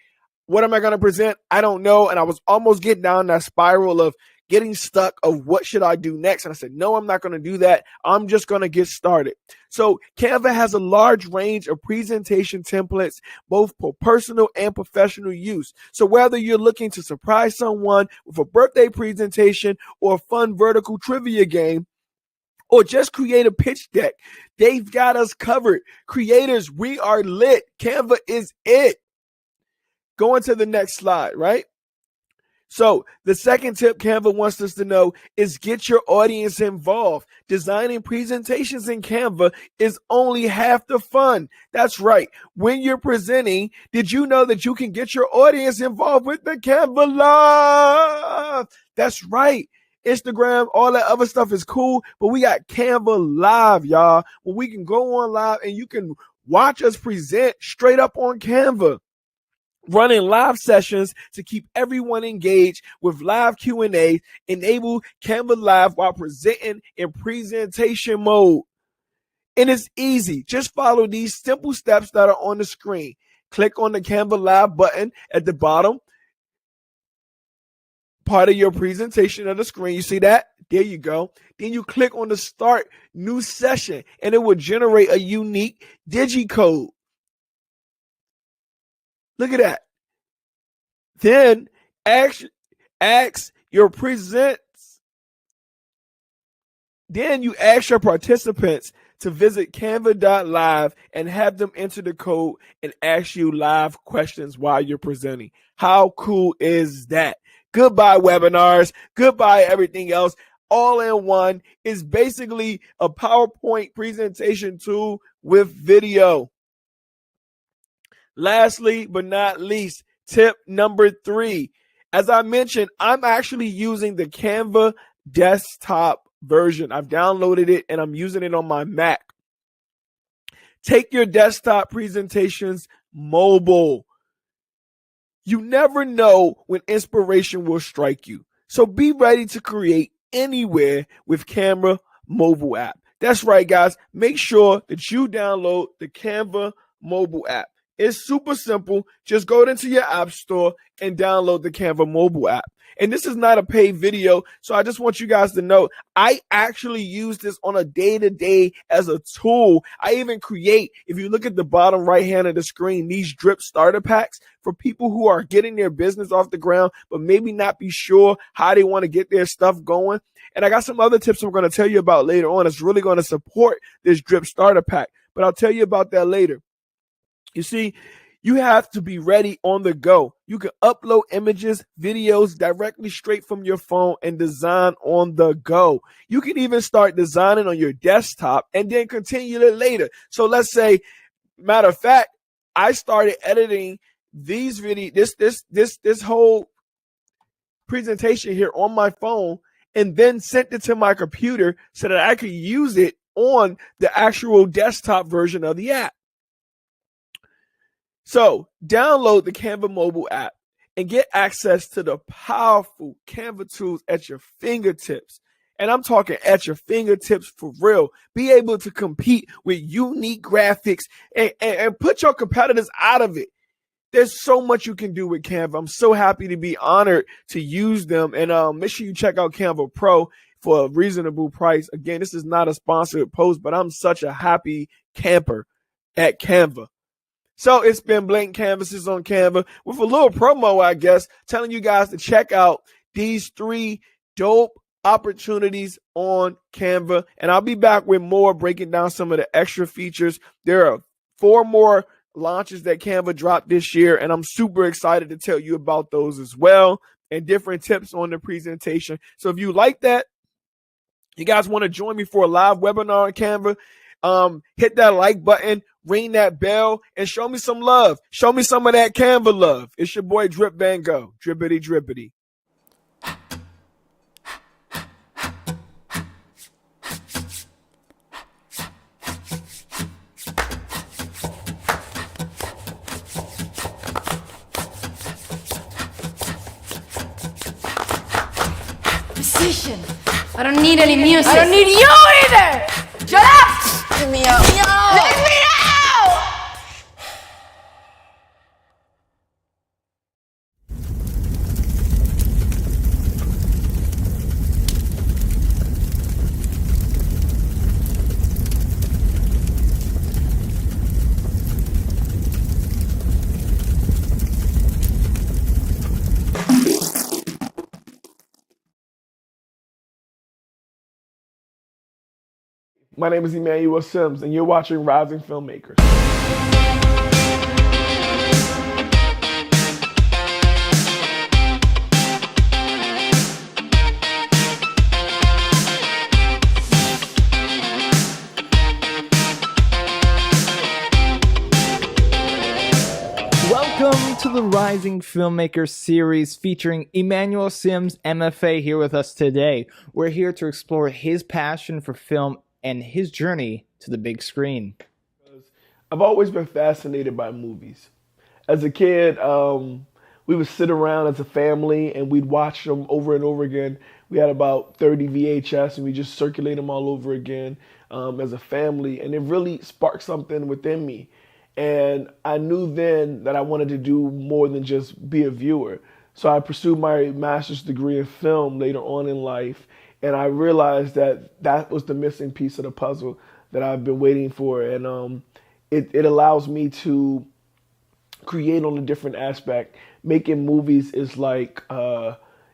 what am I going to present? I don't know. And I was almost getting down that spiral of getting stuck of what should I do next. And I said, no, I'm not going to do that. I'm just going to get started. So Canva has a large range of presentation templates, both for personal and professional use. So whether you're looking to surprise someone with a birthday presentation or a fun vertical trivia game, or just create a pitch deck, they've got us covered. Creators, we are lit. Canva is it. Going to the next slide, right? So the second tip Canva wants us to know is get your audience involved. Designing presentations in Canva is only half the fun. That's right. When you're presenting, did you know that you can get your audience involved with the Canva Live? That's right. Instagram, all that other stuff is cool, but we got Canva Live, y'all, where we can go on live and you can watch us present straight up on Canva. Running live sessions to keep everyone engaged with live Q&A, enable Canva Live while presenting in presentation mode. And it's easy. Just follow these simple steps that are on the screen. Click on the Canva Live button at the bottom part of your presentation of the screen. You see that? There you go. Then you click on the Start New Session, and it will generate a unique digicode. Look at that. Then ask your presents Then you ask your participants to visit canva.live and have them enter the code and ask you live questions while you're presenting. How cool is that? Goodbye webinars, goodbye everything else. All in one is basically a PowerPoint presentation tool with video. Lastly, but not least, tip number 3. As I mentioned, I'm actually using the Canva desktop version. I've downloaded it and I'm using it on my Mac. Take your desktop presentations mobile. You never know when inspiration will strike you. So be ready to create anywhere with Canva mobile app. That's right, guys. Make sure that you download the Canva mobile app. It's super simple. Just go into your app store and download the Canva mobile app. And this is not a paid video, so I just want you guys to know I actually use this on a day-to-day as a tool. I even create, if you look at the bottom right hand of the screen, these drip starter packs for people who are getting their business off the ground, but maybe not be sure how they want to get their stuff going. And I got some other tips I'm going to tell you about later on. It's really going to support this drip starter pack, but I'll tell you about that later. You see, you have to be ready on the go. You can upload images, videos directly straight from your phone and design on the go. You can even start designing on your desktop and then continue it later. So let's say, matter of fact, I started editing these videos, this whole presentation here on my phone, and then sent it to my computer so that I could use it on the actual desktop version of the app. So download the Canva mobile app and get access to the powerful Canva tools at your fingertips. And I'm talking at your fingertips for real. Be able to compete with unique graphics and put your competitors out of it. There's so much you can do with Canva. I'm so happy to be honored to use them. And make sure you check out Canva Pro for a reasonable price. Again, this is not a sponsored post, but I'm such a happy camper at Canva. So it's been Blank Canvases on Canva with a little promo, I guess, telling you guys to check out these 3 dope opportunities on Canva. And I'll be back with more, breaking down some of the extra features. There are 4 more launches that Canva dropped this year, and I'm super excited to tell you about those as well, and different tips on the presentation. So if you like that, you guys want to join me for a live webinar on Canva, hit that like button, ring that bell, and show me some love. Show me some of that Canva love. It's your boy Drip Van Gogh. Drippity drippity. Musician. I don't need any music. I don't need you either! Shut up! Let me out. Let me out! Let me out! My name is Emmanuel Sims, and you're watching Rising Filmmakers. Welcome to the Rising Filmmakers series featuring Emmanuel Sims, MFA, here with us today. We're here to explore his passion for film and his journey to the big screen. I've always been fascinated by movies. As a kid, we would sit around as a family and we'd watch them over and over again. We had about 30 VHS and we just circulate them all over again as a family. And it really sparked something within me. And I knew then that I wanted to do more than just be a viewer. So I pursued my master's degree in film later on in life. And I realized that that was the missing piece of the puzzle that I've been waiting for. And it allows me to create on a different aspect. Making movies is like,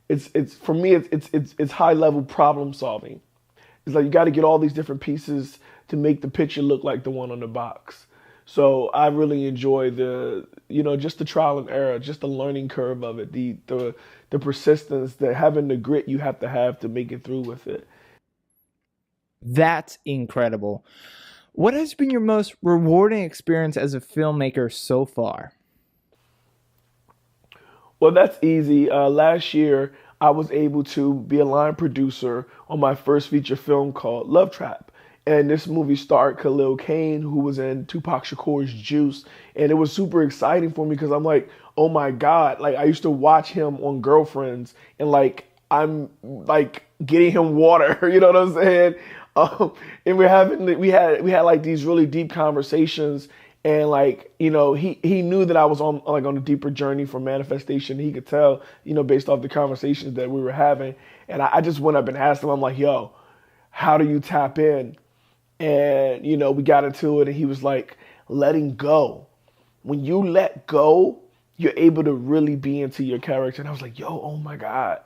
it's for me, it's high level problem solving. It's like you got to get all these different pieces to make the picture look like the one on the box. So I really enjoy just the trial and error, just the learning curve of it, the persistence, having the grit you have to make it through with it. That's incredible. What has been your most rewarding experience as a filmmaker so far? Well, that's easy. Last year, I was able to be a line producer on my first feature film called Love Trap. And this movie starred Khalil Kain, who was in Tupac Shakur's Juice. And it was super exciting for me because I'm like, oh my God. Like, I used to watch him on Girlfriends and like, I'm like getting him water, you know what I'm saying? And we had like these really deep conversations, and like, you know, he knew that I was on a deeper journey for manifestation. He could tell, you know, based off the conversations that we were having. And I just went up and asked him, I'm like, yo, how do you tap in? And, you know, we got into it, and he was like, letting go. When you let go, you're able to really be into your character. And I was like, yo, oh my God.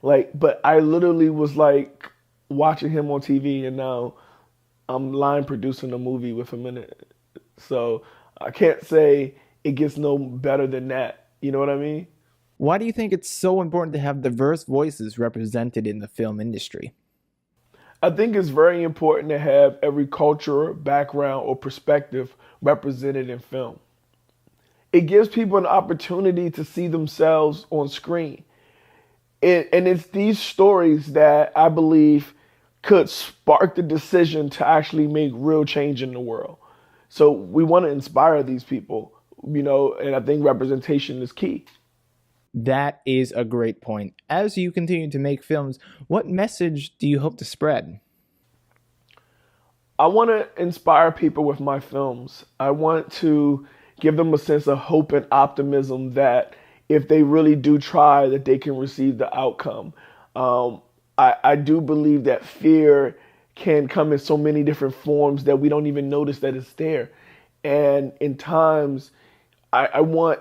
Like, but I literally was like watching him on TV, and now I'm line producing a movie with him in it. So I can't say it gets no better than that. You know what I mean? Why do you think it's so important to have diverse voices represented in the film industry? I think it's very important to have every culture, background, or perspective represented in film. It gives people an opportunity to see themselves on screen. And it's these stories that I believe could spark the decision to actually make real change in the world. So we want to inspire these people, you know, and I think representation is key. That is a great point. As you continue to make films, what message do you hope to spread? I want to inspire people with my films. I want to give them a sense of hope and optimism that if they really do try, that they can receive the outcome. I do believe that fear can come in so many different forms that we don't even notice that it's there. And in times, I want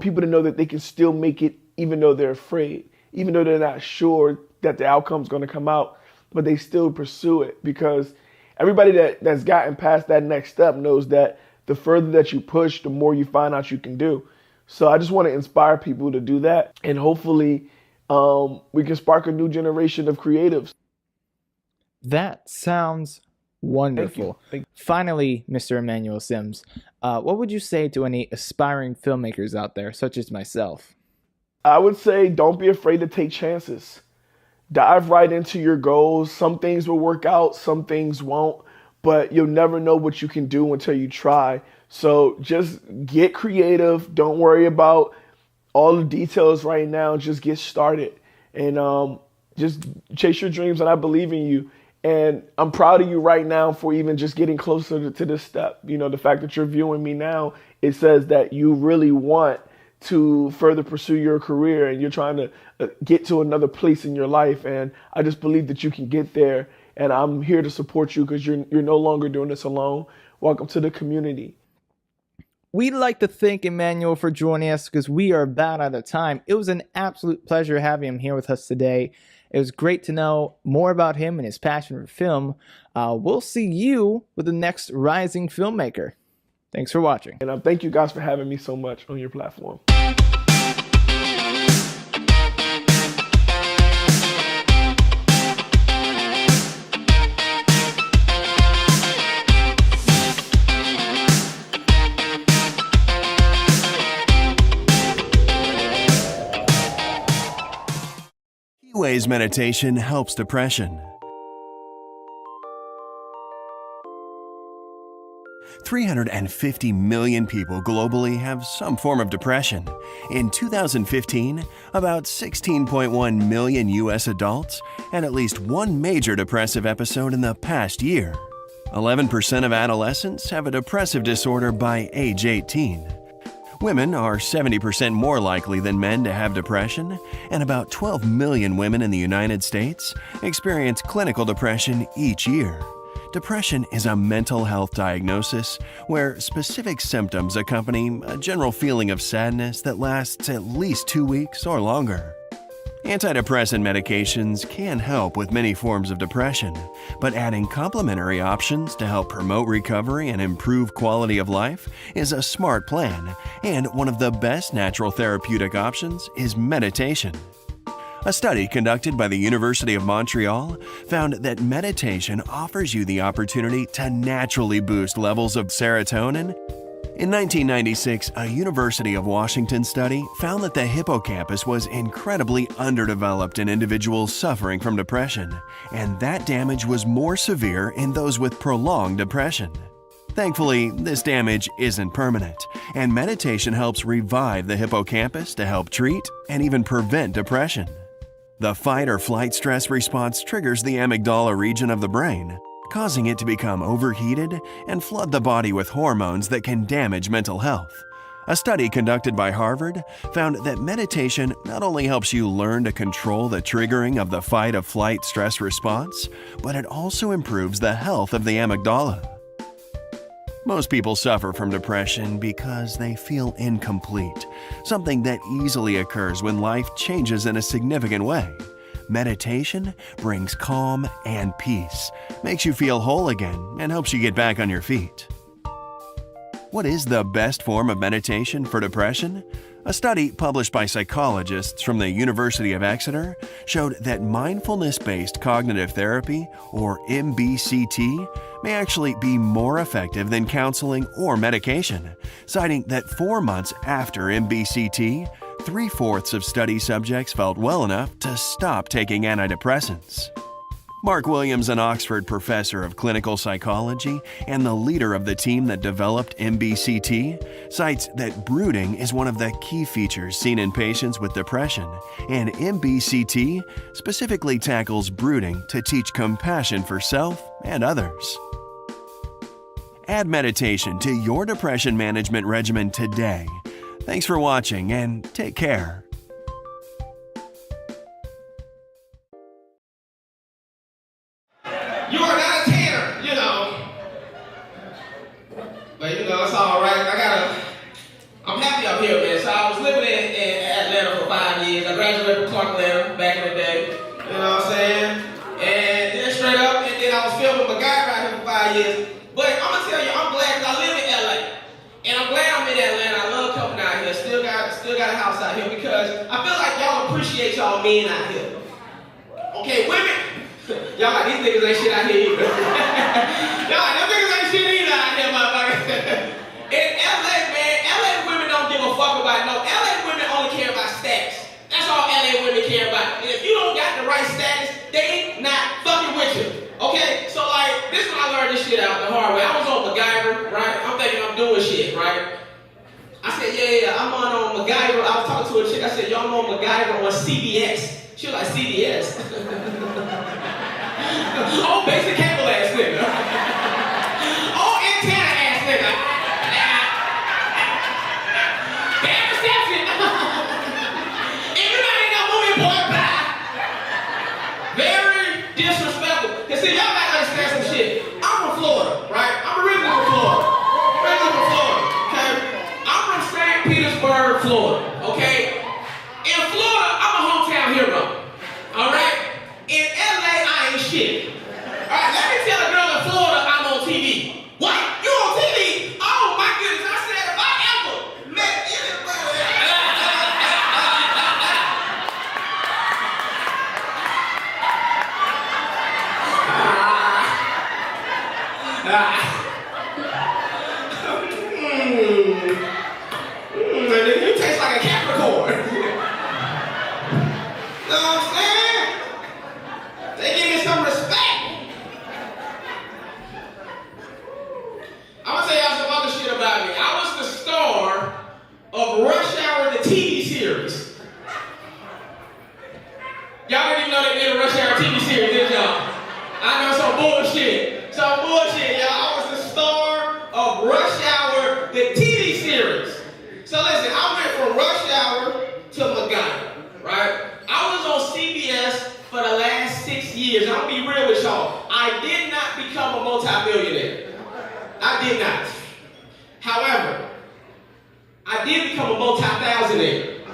people to know that they can still make it even though they're afraid, even though they're not sure that the outcome's going to come out, but they still pursue it, because everybody that's gotten past that next step knows that the further that you push, the more you find out you can do. So I just want to inspire people to do that, and hopefully we can spark a new generation of creatives. That sounds wonderful. Thank you. Finally, Mr. Emmanuel Sims, what would you say to any aspiring filmmakers out there, such as myself? I would say don't be afraid to take chances. Dive right into your goals. Some things will work out, some things won't, but you'll never know what you can do until you try. So just get creative. Don't worry about all the details right now. Just get started and just chase your dreams, and I believe in you. And I'm proud of you right now for even just getting closer to this step. You know, the fact that you're viewing me now, it says that you really want to further pursue your career, and you're trying to get to another place in your life. And I just believe that you can get there. And I'm here to support you because you're no longer doing this alone. Welcome to the community. We'd like to thank Emmanuel for joining us because we are about out of time. It was an absolute pleasure having him here with us today. It was great to know more about him and his passion for film. We'll see you with the next rising filmmaker. Thanks for watching. And thank you guys for having me so much on your platform. Ways meditation helps depression. 350 million people globally have some form of depression. In 2015, about 16.1 million U.S. adults had at least one major depressive episode in the past year. 11% of adolescents have a depressive disorder by age 18. Women are 70% more likely than men to have depression, and about 12 million women in the United States experience clinical depression each year. Depression is a mental health diagnosis where specific symptoms accompany a general feeling of sadness that lasts at least 2 weeks or longer. Antidepressant medications can help with many forms of depression, but adding complementary options to help promote recovery and improve quality of life is a smart plan, and one of the best natural therapeutic options is meditation. A study conducted by the University of Montreal found that meditation offers you the opportunity to naturally boost levels of serotonin. In 1996, a University of Washington study found that the hippocampus was incredibly underdeveloped in individuals suffering from depression, and that damage was more severe in those with prolonged depression. Thankfully, this damage isn't permanent, and meditation helps revive the hippocampus to help treat and even prevent depression. The fight or flight stress response triggers the amygdala region of the brain, causing it to become overheated and flood the body with hormones that can damage mental health. A study conducted by Harvard found that meditation not only helps you learn to control the triggering of the fight-of-flight stress response, but it also improves the health of the amygdala. Most people suffer from depression because they feel incomplete, something that easily occurs when life changes in a significant way. Meditation brings calm and peace, makes you feel whole again, and helps you get back on your feet. What is the best form of meditation for depression? A study published by psychologists from the University of Exeter showed that mindfulness-based cognitive therapy, or MBCT, may actually be more effective than counseling or medication, citing that 4 months after MBCT, 3/4 of study subjects felt well enough to stop taking antidepressants. Mark Williams, an Oxford professor of clinical psychology and the leader of the team that developed MBCT, cites that brooding is one of the key features seen in patients with depression, and MBCT specifically tackles brooding to teach compassion for self and others. Add meditation to your depression management regimen today. Thanks for watching and take care. You are not a tanner, you know. But you know, it's all right. I'm happy up here, man. So I was living in Atlanta for 5 years. I graduated from Clark Atlanta back in the day. You know what I'm saying? And then straight up, and then I was filming MacGyver out here for 5 years. But I'm gonna tell you, I'm glad because I live in LA. And I'm glad I'm in Atlanta. I love coming out here. Still got a house out here because I feel like y'all appreciate y'all men out here. Okay, women. Y'all like these niggas ain't shit out here either. Y'all like them niggas ain't shit either out here, motherfucker. In LA, man, LA women don't give a fuck about no. LA women only care about status. That's all LA women care about. And if you don't got the right status, they ain't not fucking with you. Okay? So like, this is when I learned this shit out the hard way. I was on MacGyver, right? I'm thinking I'm doing shit, right? I said, yeah, I'm on MacGyver. I was talking to a chick. I said, yo, I'm on MacGyver on CBS. She was like, CBS? Oh, basic cable ass nigga. Oh, antenna ass nigga. Bad reception. And you not in that movie, boy, bye. Very disrespectful. And see, y'all gotta understand some shit. I'm from Florida, right? I'm originally from Florida. Okay? I'm from St. Petersburg, Florida, okay? In Florida, I'm a hometown hero, all right? In LA, I ain't shit. All right, let me tell a girl in Florida I'm on TV. What? You on TV? Oh my goodness! I said if I ever met anybody. You taste like a Capricorn. Know what I'm saying? They give me some respect. I'm gonna tell y'all some other shit about me. I was the star of Rush Hour, the TV series. Y'all didn't even know they made a Rush Hour TV series, did y'all? I know some bullshit. Some bullshit, y'all. I was the star of Rush Hour, the TV series. So listen, I went from Rush Hour to MacGyver, right? I was on CBS for the last 6 years. I'm gonna be real with y'all. I did not become a multi-millionaire. I did not. However, I did become a multi-thousandaire.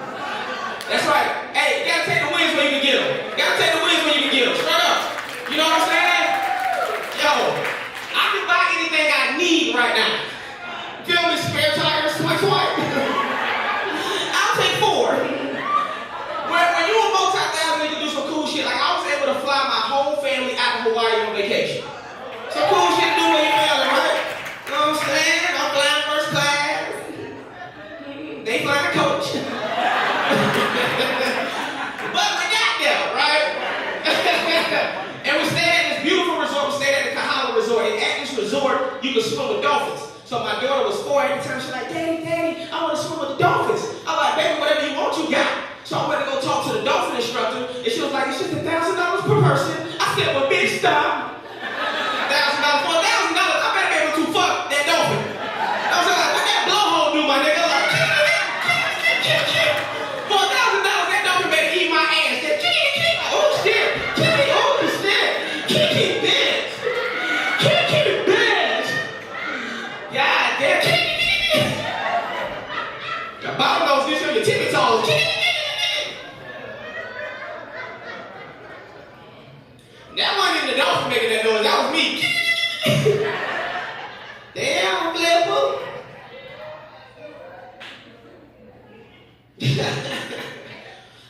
That's right. Hey, you gotta take the wins where you flying a coach. But we got there, right? And we stayed at this beautiful resort. We stayed at the Kahala Resort. And at this resort, you could swim with dolphins. So my daughter was 4 at the time. She's like, Daddy, I want to swim with the dolphins. I'm like, baby, whatever you want, you got. So I went to go talk to the dolphin instructor, and she was like, it's just $1,000 per person. I said, well, bitch, stop. $1,000 for $1,000. I better be able to fuck that dolphin. I was like, what that blowhole do, my nigga? Like, for $1,000, that dolphin better eat my ass. That, oh shit, oh shit, bitch. Bitch. God damn, the bottom nose gets you on your tippy toes. That wasn't even the dolphin making that noise, that was me. Damn, Flipper.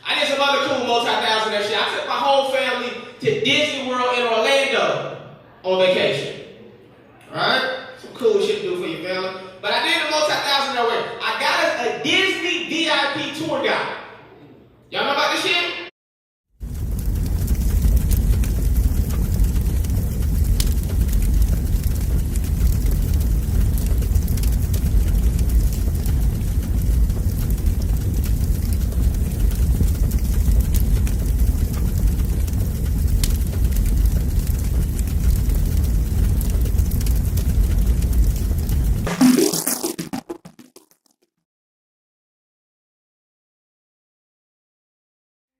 I did some other cool multi-thousand shit. I took my whole family to Disney World in Orlando on vacation. Alright? Some cool shit to do for your family. But I did the multi-thousand way. I got us a Disney VIP tour guide. Y'all know about this shit?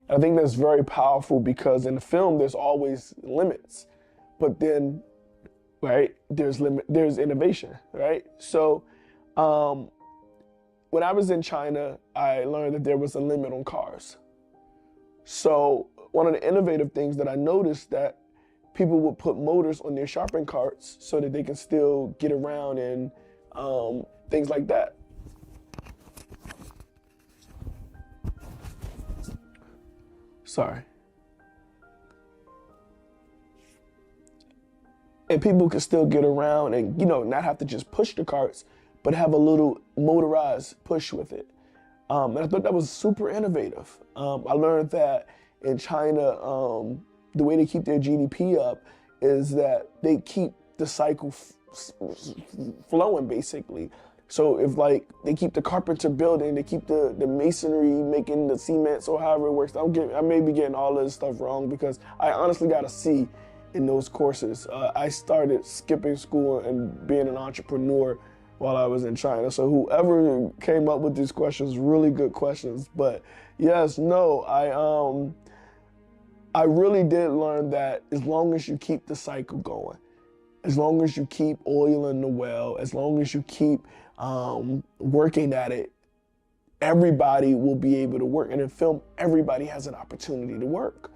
I think that's very powerful because in the film there's always limits, but then, right, there's innovation, right? So when I was in China, I learned that there was a limit on cars. So one of the innovative things that I noticed that people would put motors on their shopping carts so that they can still get around and things like that. Sorry. And people can still get around and, not have to just push the carts, but have a little motorized push with it. And I thought that was super innovative. I learned that in China, the way they keep their GDP up is that they keep the cycle flowing, basically. So if they keep the carpenter building, they keep the masonry making the cements or however it works. I may be getting all of this stuff wrong because I honestly got a C in those courses. I started skipping school and being an entrepreneur while I was in China. So whoever came up with these questions, really good questions. But yes, no, I really did learn that as long as you keep the cycle going, as long as you keep oiling the well, as long as you keep working at it, everybody will be able to work. And in film, everybody has an opportunity to work.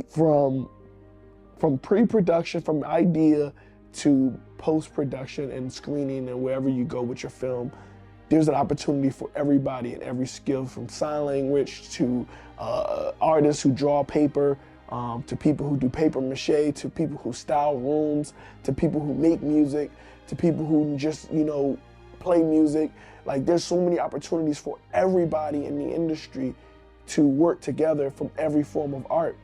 From pre-production, from idea to post-production and screening and wherever you go with your film, there's an opportunity for everybody in every skill, from sign language to artists who draw paper, to people who do paper mache, to people who style rooms, to people who make music, to people who just, play music. There's so many opportunities for everybody in the industry to work together from every form of art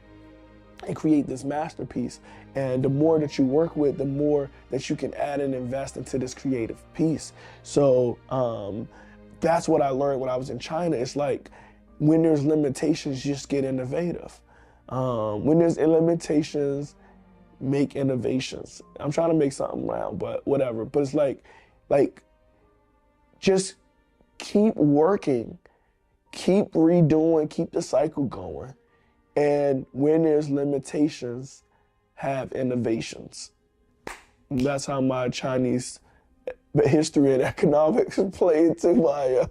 and create this masterpiece. And the more that you work with, the more that you can add and invest into this creative piece. So that's what I learned when I was in China. It's like, when there's limitations, just get innovative. When there's limitations, make innovations. I'm trying to make something round, but whatever. But it's like just keep working, keep redoing, keep the cycle going. And when there's limitations, have innovations. And that's how my Chinese history and economics play into my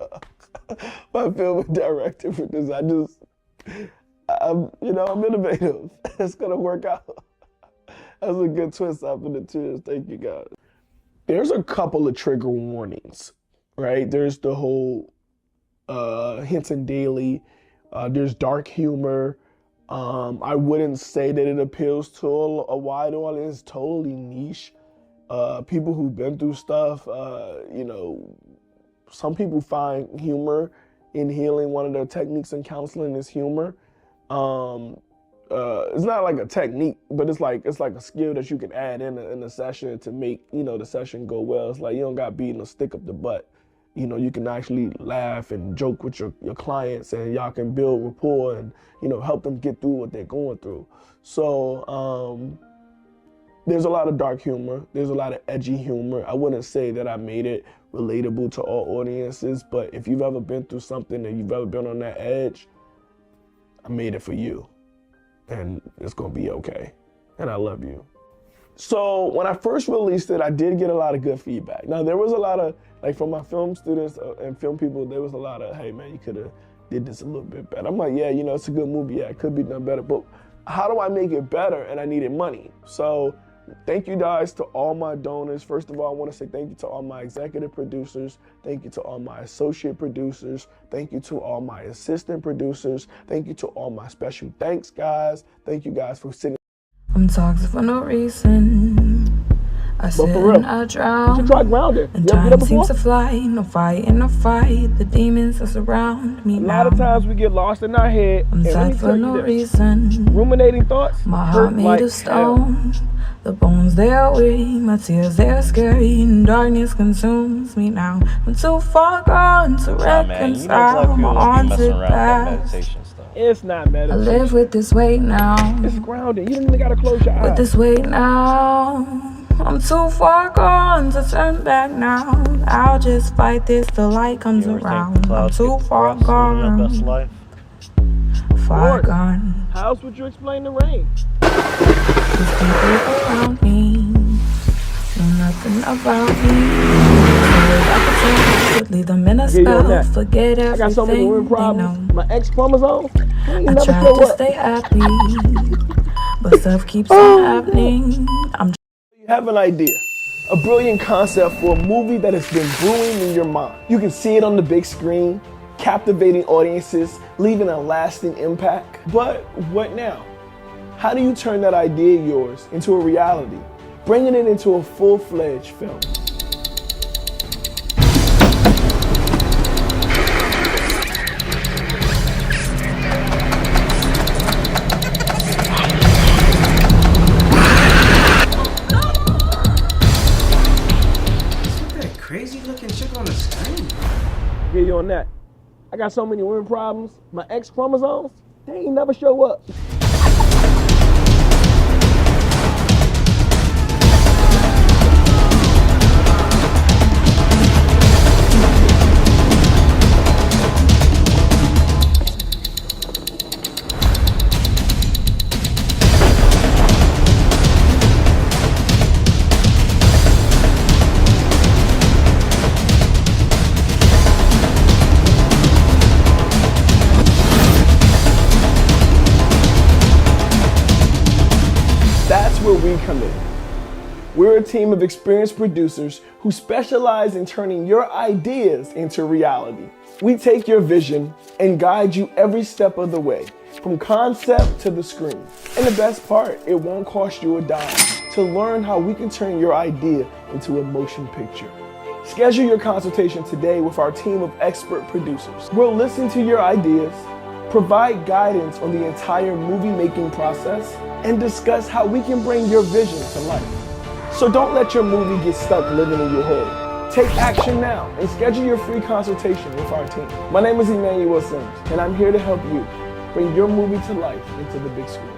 film directing for this. I'm innovative. It's gonna work out. That's a good twist after the tears. Thank you, guys. There's a couple of trigger warnings, right? There's the whole Hinton Daily. There's dark humor. I wouldn't say that it appeals to a wide audience. It's totally niche. People who've been through stuff, some people find humor in healing. One of the techniques in counseling is humor. It's not like a technique, but it's like a skill that you can add in a session to make, you know, the session go well. It's like you don't got beating a stick up the butt. You know, you can actually laugh and joke with your clients, and y'all can build rapport and, you know, help them get through what they're going through. So there's a lot of dark humor. There's a lot of edgy humor. I wouldn't say that I made it relatable to all audiences, but if you've ever been through something and you've ever been on that edge, I made it for you. And it's gonna be okay. And I love you. So when I first released it, I did get a lot of good feedback. Now there was a lot of, like from my film students and film people, there was a lot of, hey man, you could have did this a little bit better. I'm like, yeah, you know, it's a good movie. Yeah, it could be done better, but how do I make it better? And I needed money. So thank you guys to all my donors. First of all, I want to say thank you to all my executive producers. Thank you to all my associate producers. Thank you to all my assistant producers. Thank you to all my special thanks guys. Thank you guys for sitting. I'm toxic for no reason. I sit and I drown. You should try grounding. And You ever did that time seems before? to fly. No fight in a fight. The demons that surround me A now. lot of times we get lost in our head. I'm and let me sad for tell no you this. reason. Ruminating thoughts My hurt heart made like of stone. The bones they are weak. My tears they are scary. And darkness consumes me now. I'm too far gone to reconcile my haunted past. It's not I meditation. live with this weight now. It's grounding. You don't even gotta close your eyes. With this weight now. I'm too far gone to turn back now. I'll just fight this till light comes around. I'm too far gone. Far gone. How else would you explain the rain? These people around me know nothing about me. I could leave them in a spell. Forget I got so many everything women they problems. know. My X chromosomes. I try to stay happy, but stuff keeps on happening. You have an idea, a brilliant concept for a movie that has been brewing in your mind. You can see it on the big screen, captivating audiences, leaving a lasting impact. But what now? How do you turn that idea of yours into a reality, bringing it into a full-fledged film? Crazy looking chick on the screen. Get you on that. I got so many women problems. My X chromosomes, they ain't never show up. That's where we come in. We're a team of experienced producers who specialize in turning your ideas into reality. We take your vision and guide you every step of the way, from concept to the screen. And the best part, it won't cost you a dime to learn how we can turn your idea into a motion picture. Schedule your consultation today with our team of expert producers. We'll listen to your ideas, provide guidance on the entire movie-making process, and discuss how we can bring your vision to life. So don't let your movie get stuck living in your head. Take action now and schedule your free consultation with our team. My name is Emmanuel Sims, and I'm here to help you bring your movie to life into the big screen.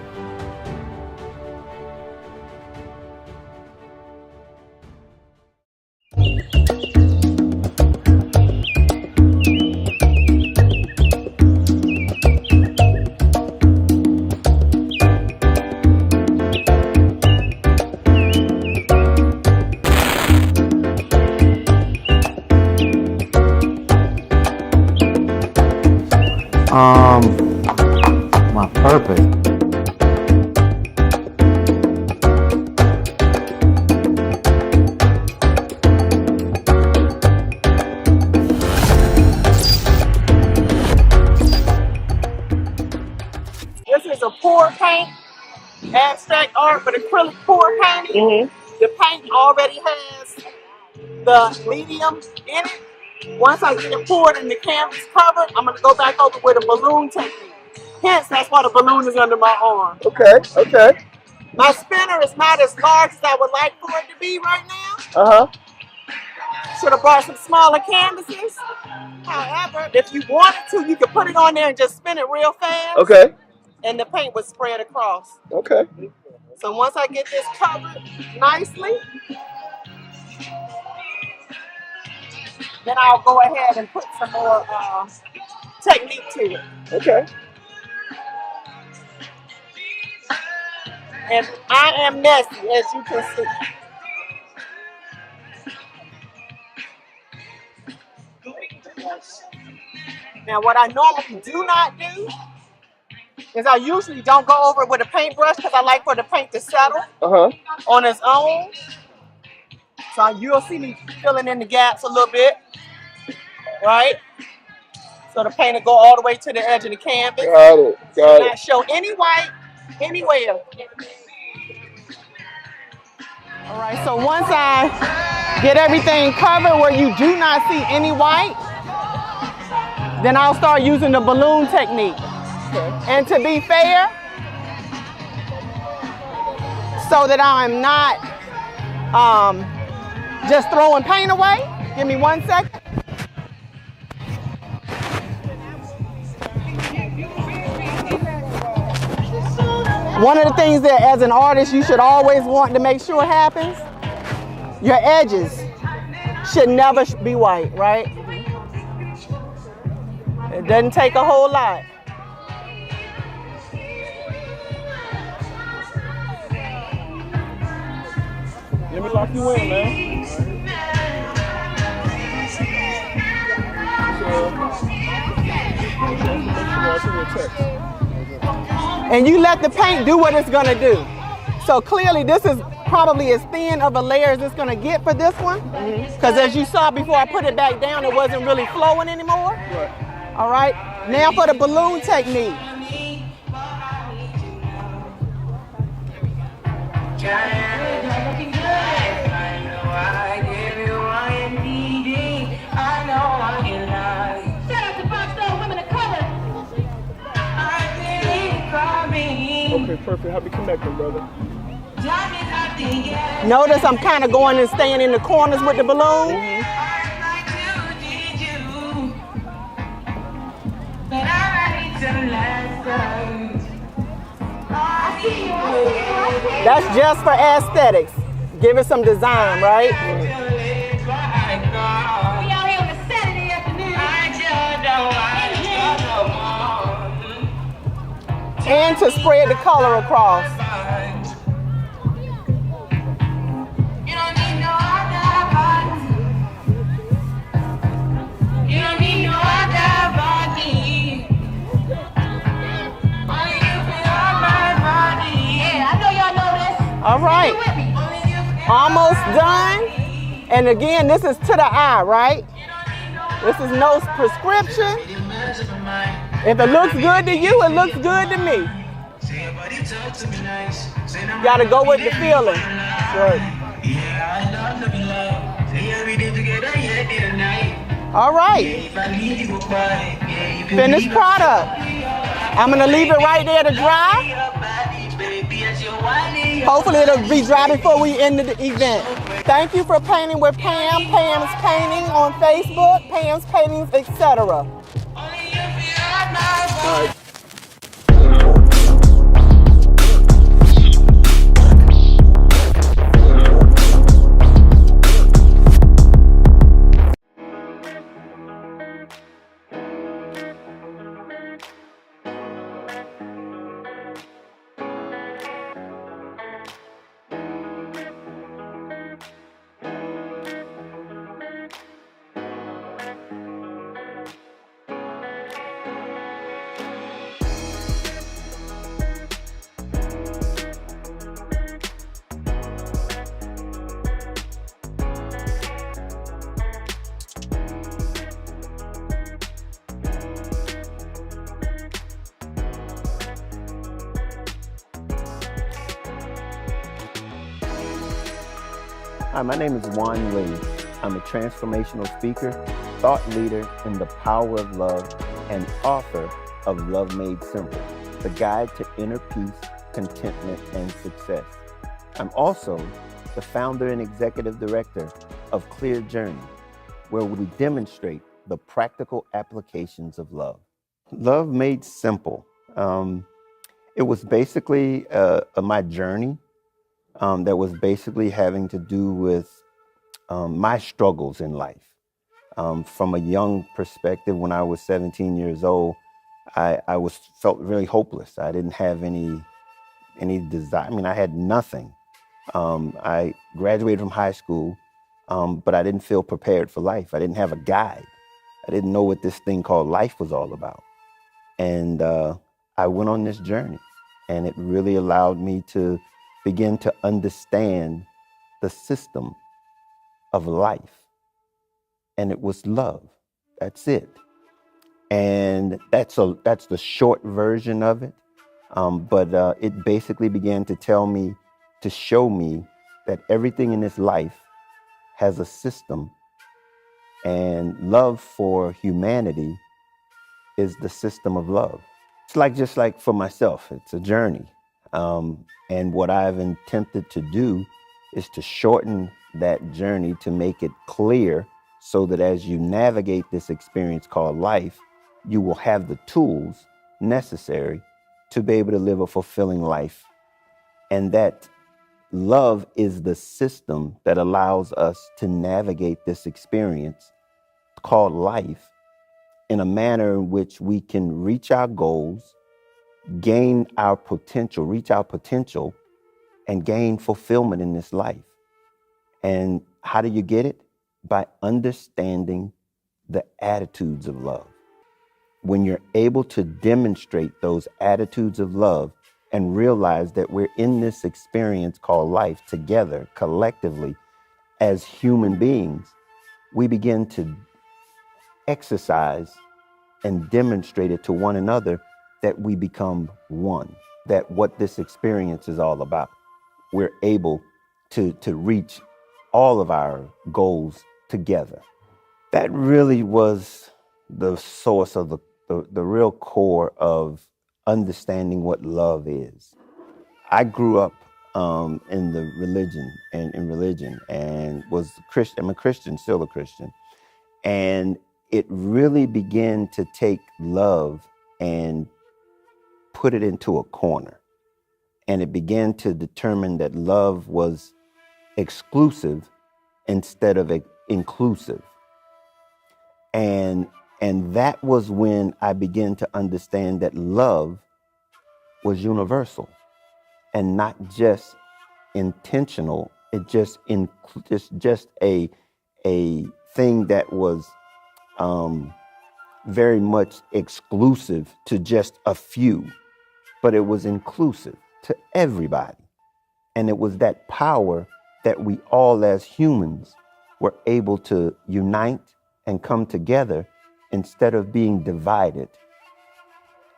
My purpose. This is a pour paint, abstract art with acrylic pour painting. The paint already has the medium in it. Once I get it poured and the canvas covered, I'm gonna go back over with a balloon technique. Hence, that's why the balloon is under my arm. Okay, okay. My spinner is not as large as I would like for it to be right now. Uh-huh. Should have brought some smaller canvases. However, if you wanted to, you could put it on there and just spin it real fast. Okay. And the paint would spread across. Okay. So once I get this covered nicely, then I'll go ahead and put some more technique to it. Okay. And I am messy, as you can see. Now, what I normally do not do is I usually don't go over it with a paintbrush because I like for the paint to settle on its own. So you'll see me filling in the gaps a little bit, right? So the paint will go all the way to the edge of the canvas. Got it. Got it. Not show any white anywhere. All right, so once I get everything covered where you do not see any white, then I'll start using the balloon technique. And to be fair, so that I'm not just throwing paint away, give me 1 second. One of the things that as an artist you should always want to make sure happens, your edges should never be white, right? It doesn't take a whole lot. Let me lock you in, man. And you let the paint do what it's gonna do. So clearly this is probably as thin of a layer as it's gonna get for this one. Because as you saw before I put it back down, it wasn't really flowing anymore. All right, now for the balloon technique. Okay, perfect. Happy connecting, brother. Notice I'm kind of going and staying in the corners with the balloon. That's just for aesthetics. Give it some design, right? And to spread the color across. All right, almost done. And again, this is to the eye, right? This is no prescription. If it looks good to you, it looks good to me. You gotta go with the feeling. All right, finished product. I'm gonna leave it right there to dry. Hopefully it'll be dry before we end the event. Thank you for painting with Pam, Pam's Painting on Facebook, Pam's Paintings, etc. Hi, my name is Juan Lee. I'm a transformational speaker thought leader in the power of love and author of Love Made Simple, the guide to inner peace, contentment, and success. I'm also the founder and executive director of Clear Journey, where we demonstrate the practical applications of love. Love Made Simple. It was basically my journey that was basically having to do with my struggles in life. From a young perspective, when I was 17 years old, I felt really hopeless. I didn't have any desire. I mean, I had nothing. I graduated from high school, but I didn't feel prepared for life. I didn't have a guide. I didn't know what this thing called life was all about. And I went on this journey, and it really allowed me to begin to understand the system of life. And it was love. That's it. And that's the short version of it. But it basically began to show me that everything in this life has a system, and love for humanity is the system of love. It's just like for myself, it's a journey. And what I've attempted to do is to shorten that journey to make it clear so that as you navigate this experience called life, you will have the tools necessary to be able to live a fulfilling life. And that love is the system that allows us to navigate this experience called life in a manner in which we can reach our goals, gain our potential, reach our potential, and gain fulfillment in this life. And how do you get it? By understanding the attitudes of love. When you're able to demonstrate those attitudes of love and realize that we're in this experience called life together, collectively, as human beings, we begin to exercise and demonstrate it to one another that we become one, that what this experience is all about. We're able to reach all of our goals together. That really was the source of the real core of understanding what love is. I grew up in the religion and was Christian. I'm a Christian, still a Christian. And it really began to take love and put it into a corner. And it began to determine that love was exclusive instead of inclusive. And that was when I began to understand that love was universal and not just intentional. It just a thing that was very much exclusive to just a few, but it was inclusive to everybody. And it was that power that we all as humans were able to unite and come together instead of being divided.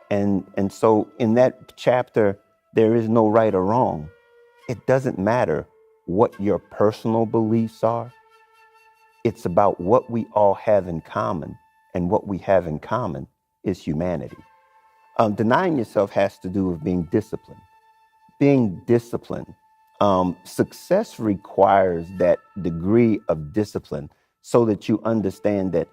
And so in that chapter, there is no right or wrong. It doesn't matter what your personal beliefs are. It's about what we all have in common, and what we have in common is humanity. Denying yourself has to do with being disciplined. Being disciplined. Success requires that degree of discipline so that you understand that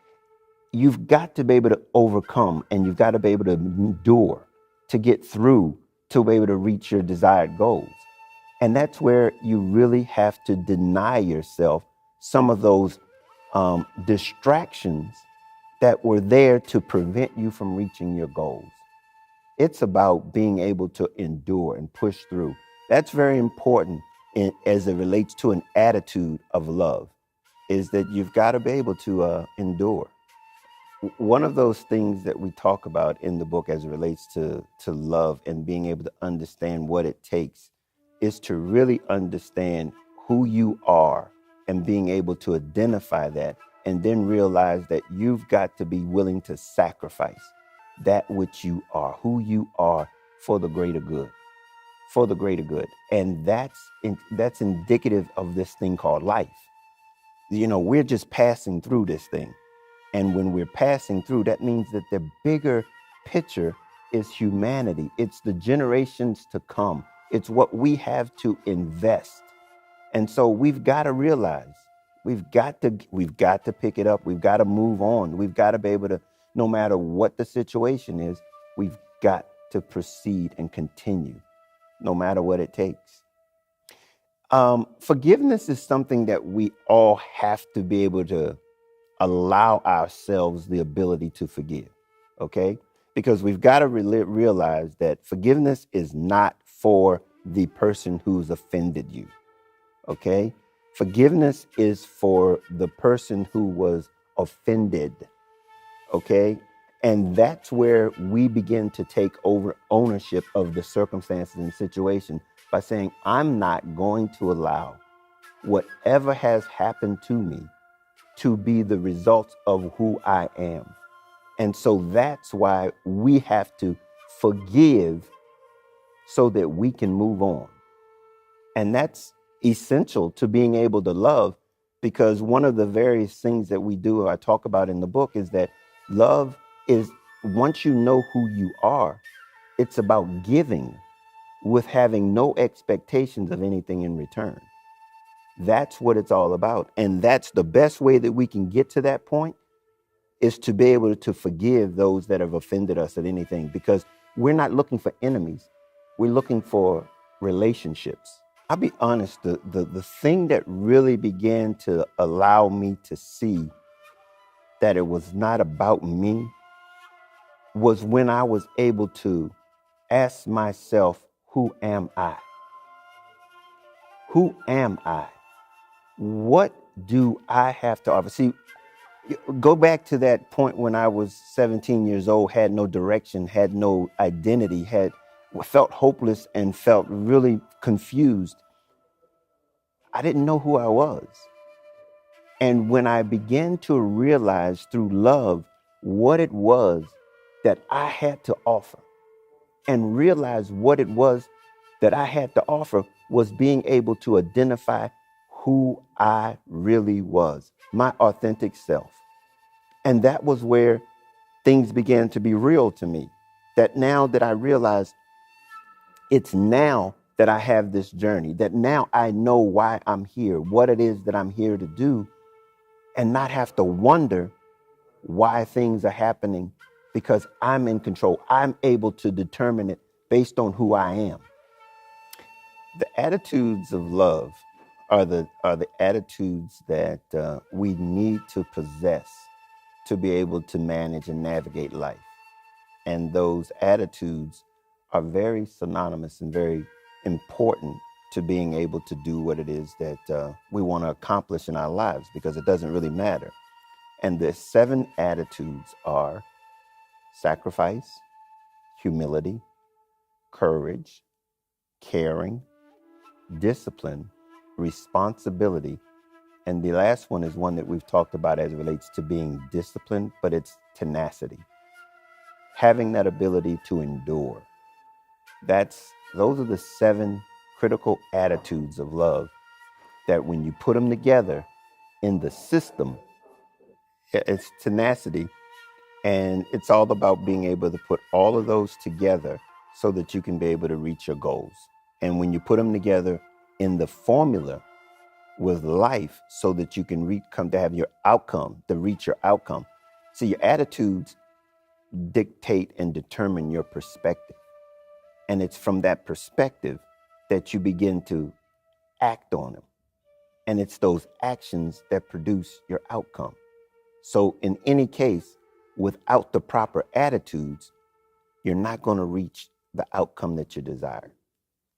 you've got to be able to overcome and you've got to be able to endure to get through to be able to reach your desired goals. And that's where you really have to deny yourself some of those distractions that were there to prevent you from reaching your goals. It's about being able to endure and push through. That's very important as it relates to an attitude of love, is that you've got to be able to endure. One of those things that we talk about in the book as it relates to love and being able to understand what it takes is to really understand who you are and being able to identify that, and then realize that you've got to be willing to sacrifice that which you are, who you are, for the greater good, for the greater good. And that's indicative of this thing called life. You know, we're just passing through this thing. And when we're passing through, that means that the bigger picture is humanity. It's the generations to come. It's what we have to invest. And so we've got to realize we've got to pick it up. We've got to move on. We've got to be able to, no matter what the situation is, we've got to proceed and continue, no matter what it takes. Forgiveness is something that we all have to be able to allow ourselves the ability to forgive, okay? Because we've got to realize that forgiveness is not for the person who's offended you, okay? Forgiveness is for the person who was offended, okay? And that's where we begin to take over ownership of the circumstances and situation by saying, I'm not going to allow whatever has happened to me to be the result of who I am. And so that's why we have to forgive so that we can move on. And that's essential to being able to love, because one of the various things that we do, I talk about in the book, is that love is, once you know who you are, it's about giving with having no expectations of anything in return. That's what it's all about. And that's the best way that we can get to that point, is to be able to forgive those that have offended us at anything, because we're not looking for enemies. We're looking for relationships. I'll be honest, the thing that really began to allow me to see that it was not about me was when I was able to ask myself, who am I? Who am I? What do I have to offer? See, go back to that point when I was 17 years old, had no direction, had no identity, felt hopeless and felt really confused. I didn't know who I was. And when I began to realize through love what it was that I had to offer, and realize what it was that I had to offer was being able to identify who I really was, my authentic self. And that was where things began to be real to me. That now that I realize it's now that I have this journey, that now I know why I'm here, what it is that I'm here to do, and not have to wonder why things are happening, because I'm in control. I'm able to determine it based on who I am. The attitudes of love are the attitudes that we need to possess to be able to manage and navigate life. And those attitudes are very synonymous and very important to being able to do what it is that we want to accomplish in our lives, because it doesn't really matter. And the 7 attitudes are sacrifice, humility, courage, caring, discipline, responsibility. And the last one is one that we've talked about as it relates to being disciplined, but it's tenacity. Having that ability to endure. Those are the 7 critical attitudes of love that when you put them together in the system, it's tenacity. And it's all about being able to put all of those together so that you can be able to reach your goals. And when you put them together in the formula with life so that you can come to have your outcome, to reach your outcome. See, your attitudes dictate and determine your perspective. And it's from that perspective that you begin to act on them. And it's those actions that produce your outcome. So in any case, without the proper attitudes, you're not going to reach the outcome that you desire.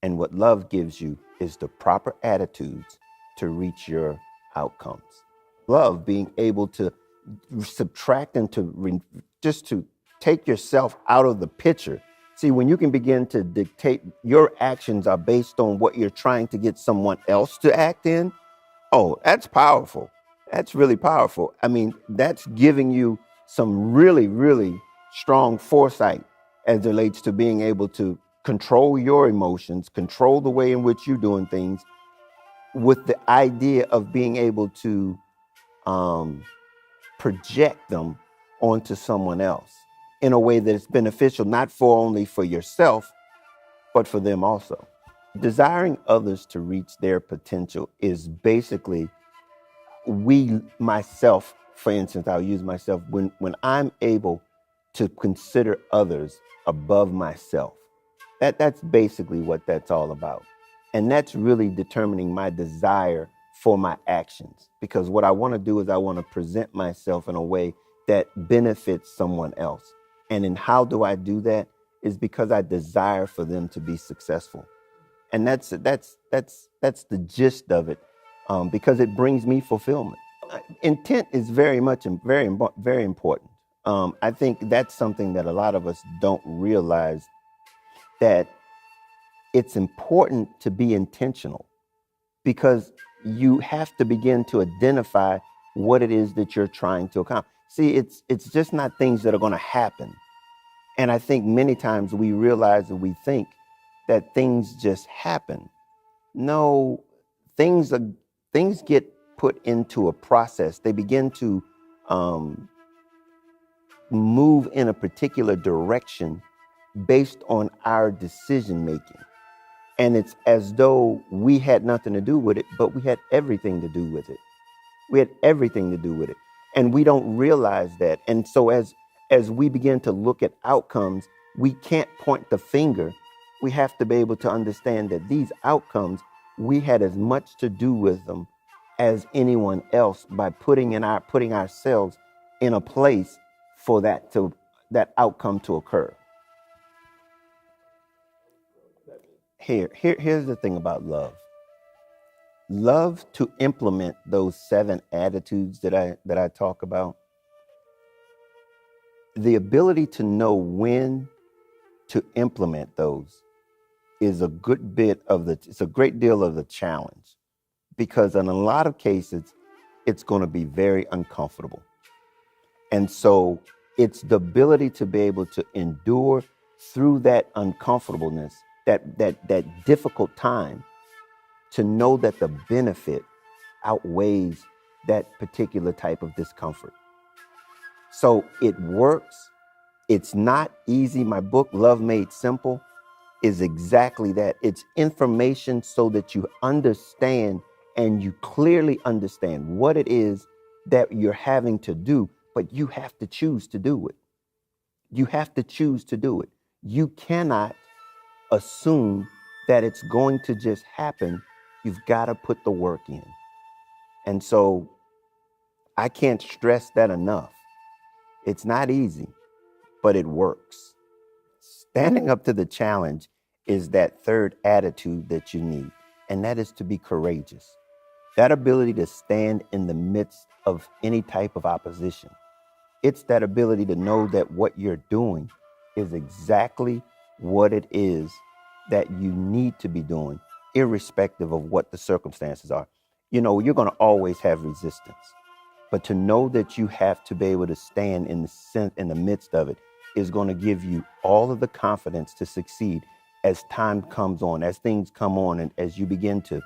And what love gives you is the proper attitudes to reach your outcomes. Love, being able to subtract and just to take yourself out of the picture. See, when you can begin to dictate, your actions are based on what you're trying to get someone else to act in. Oh, that's powerful. That's really powerful. I mean, that's giving you some really, really strong foresight as it relates to being able to control your emotions, control the way in which you're doing things, with the idea of being able to project them onto someone else in a way that is beneficial, not for only for yourself, but for them also. Desiring others to reach their potential is basically myself, for instance, I'll use myself, when I'm able to consider others above myself, that's basically what that's all about. And that's really determining my desire for my actions. Because what I want to do is I want to present myself in a way that benefits someone else. And in how do I do that is because I desire for them to be successful. And that's the gist of it, because it brings me fulfillment. Intent is very important. I think that's something that a lot of us don't realize, that it's important to be intentional, because you have to begin to identify what it is that you're trying to accomplish. See, it's just not things that are going to happen. And I think many times we realize and we think that things just happen. No, things get put into a process. They begin to move in a particular direction based on our decision making. And it's as though we had nothing to do with it, but we had everything to do with it. We had everything to do with it. And we don't realize that. And so as we begin to look at outcomes, we can't point the finger. We have to be able to understand that these outcomes, we had as much to do with them as anyone else by putting ourselves in a place for that outcome to occur. Here's the thing about love. Love, to implement those 7 attitudes that I talk about, the ability to know when to implement those is a great deal of the challenge, because in a lot of cases, it's going to be very uncomfortable. And so it's the ability to be able to endure through that uncomfortableness, that difficult time, to know that the benefit outweighs that particular type of discomfort. So it works. It's not easy. My book, Love Made Simple, is exactly that. It's information so that you understand, and you clearly understand what it is that you're having to do, but you have to choose to do it. You have to choose to do it. You cannot assume that it's going to just happen. You've got to put the work in. And so I can't stress that enough. It's not easy, but it works. Standing up to the challenge is that third attitude that you need, and that is to be courageous. That ability to stand in the midst of any type of opposition. It's that ability to know that what you're doing is exactly what it is that you need to be doing, irrespective of what the circumstances are. You know, you're going to always have resistance, but to know that you have to be able to stand in the midst of it is going to give you all of the confidence to succeed as time comes on, as things come on, and as you begin to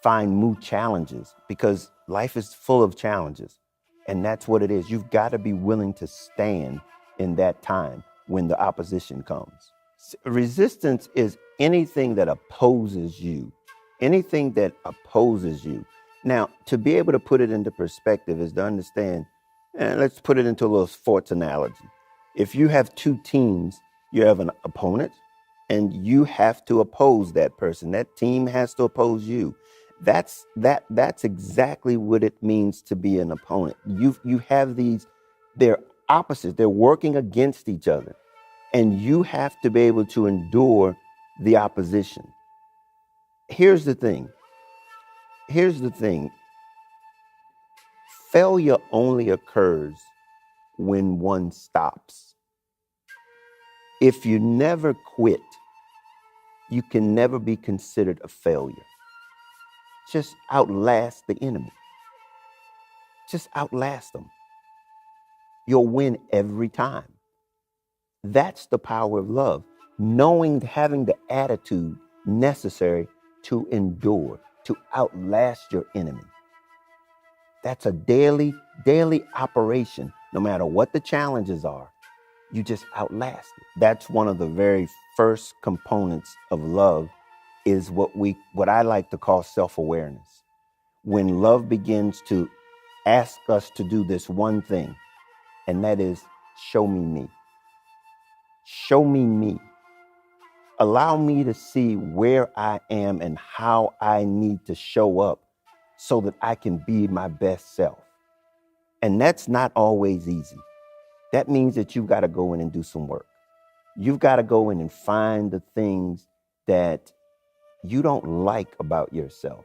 find new challenges, because life is full of challenges. And that's what it is. You've got to be willing to stand in that time when the opposition comes. Resistance is anything that opposes you. Anything that opposes you. Now, to be able to put it into perspective is to understand, let's put it into a little sports analogy. If you have 2 teams, you have an opponent, and you have to oppose that person. That team has to oppose you. That's exactly what it means to be an opponent. You have they're opposites. They're working against each other, and you have to be able to endure the opposition. Here's the thing. Failure only occurs when one stops. If you never quit, you can never be considered a failure. Just outlast the enemy. Just outlast them. You'll win every time. That's the power of love. Having the attitude necessary to endure, to outlast your enemy. That's a daily operation. No matter what the challenges are, you just outlast it. That's one of the very first components of love is what I like to call self-awareness. When love begins to ask us to do this one thing, and that is show me me. Show me me. Allow me to see where I am and how I need to show up so that I can be my best self. And that's not always easy. That means that you've got to go in and do some work. You've got to go in and find the things that you don't like about yourself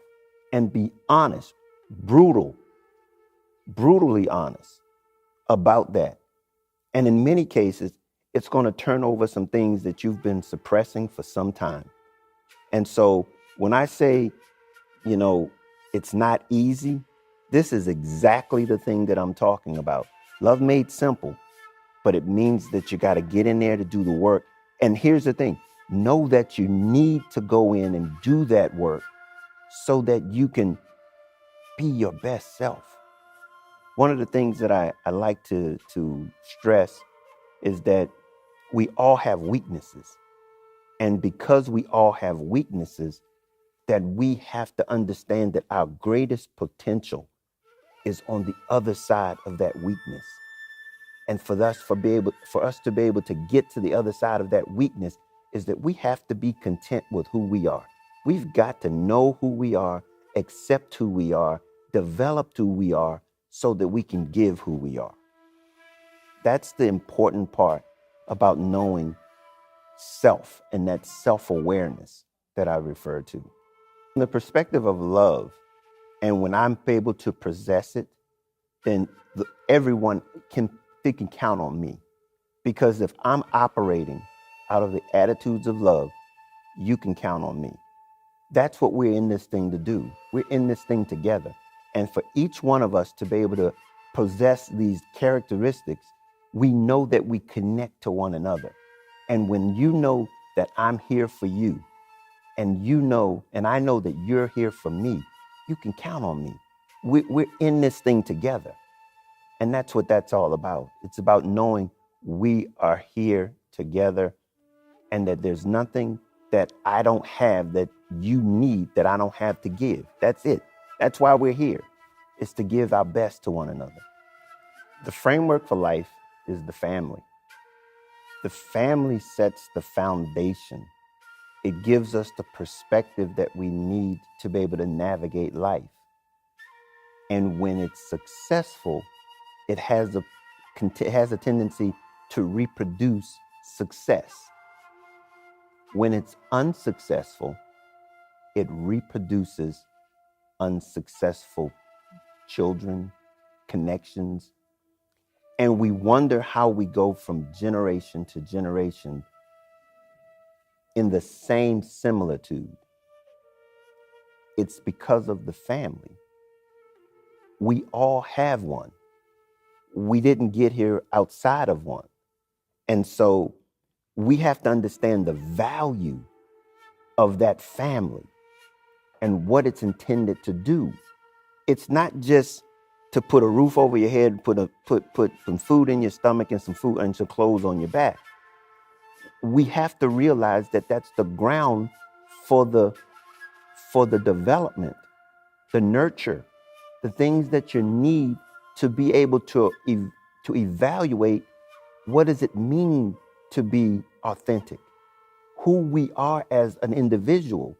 and be honest, brutally honest about that. And in many cases, it's going to turn over some things that you've been suppressing for some time. And so when I say, it's not easy, this is exactly the thing that I'm talking about. Love made simple, but it means that you got to get in there to do the work. And here's the thing, know that you need to go in and do that work so that you can be your best self. One of the things that I like to stress is that we all have weaknesses. And because we all have weaknesses, that we have to understand that our greatest potential is on the other side of that weakness. And for us to be able to get to the other side of that weakness is that we have to be content with who we are. We've got to know who we are, accept who we are, develop who we are so that we can give who we are. That's the important part about knowing self and that self-awareness that I refer to. From the perspective of love, and when I'm able to possess it, then everyone can count on me. Because if I'm operating out of the attitudes of love, you can count on me. That's what we're in this thing to do. We're in this thing together. And for each one of us to be able to possess these characteristics, we know that we connect to one another. And when you know that I'm here for you, and I know that you're here for me, you can count on me. We're in this thing together. And that's what that's all about. It's about knowing we are here together and that there's nothing that I don't have that you need that I don't have to give. That's it. That's why we're here. It's to give our best to one another. The framework for life is the family. The family sets the foundation. It gives us the perspective that we need to be able to navigate life. And when it's successful, it has a tendency to reproduce success. When it's unsuccessful, it reproduces unsuccessful children, connections. And we wonder how we go from generation to generation in the same similitude. It's because of the family. We all have one. We didn't get here outside of one. And so we have to understand the value of that family and what it's intended to do. It's not just to put a roof over your head, put some food in your stomach and some food and some clothes on your back. We have to realize that that's the ground for the development, the nurture, the things that you need to be able to evaluate what does it mean to be authentic, who we are as an individual.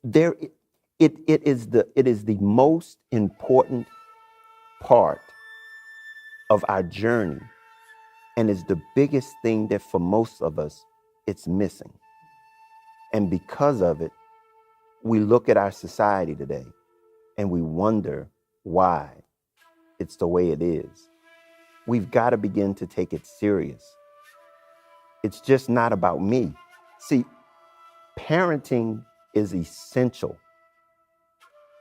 It is the most important part of our journey, and is the biggest thing that for most of us it's missing. And because of it, we look at our society today and we wonder why it's the way it is. We've got to begin to take it serious. It's just not about me. See, parenting is essential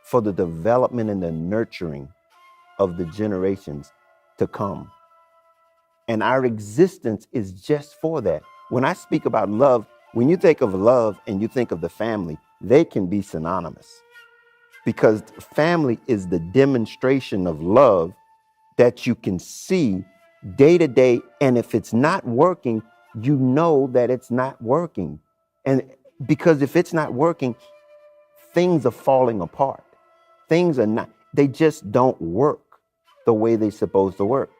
for the development and the nurturing of the generations to come. And our existence is just for that. When I speak about love, when you think of love and you think of the family, they can be synonymous. because family is the demonstration of love that you can see day to day. And if it's not working, you know that it's not working. And because if it's not working, things are falling apart. Things are not, they just don't work the way they're supposed to work.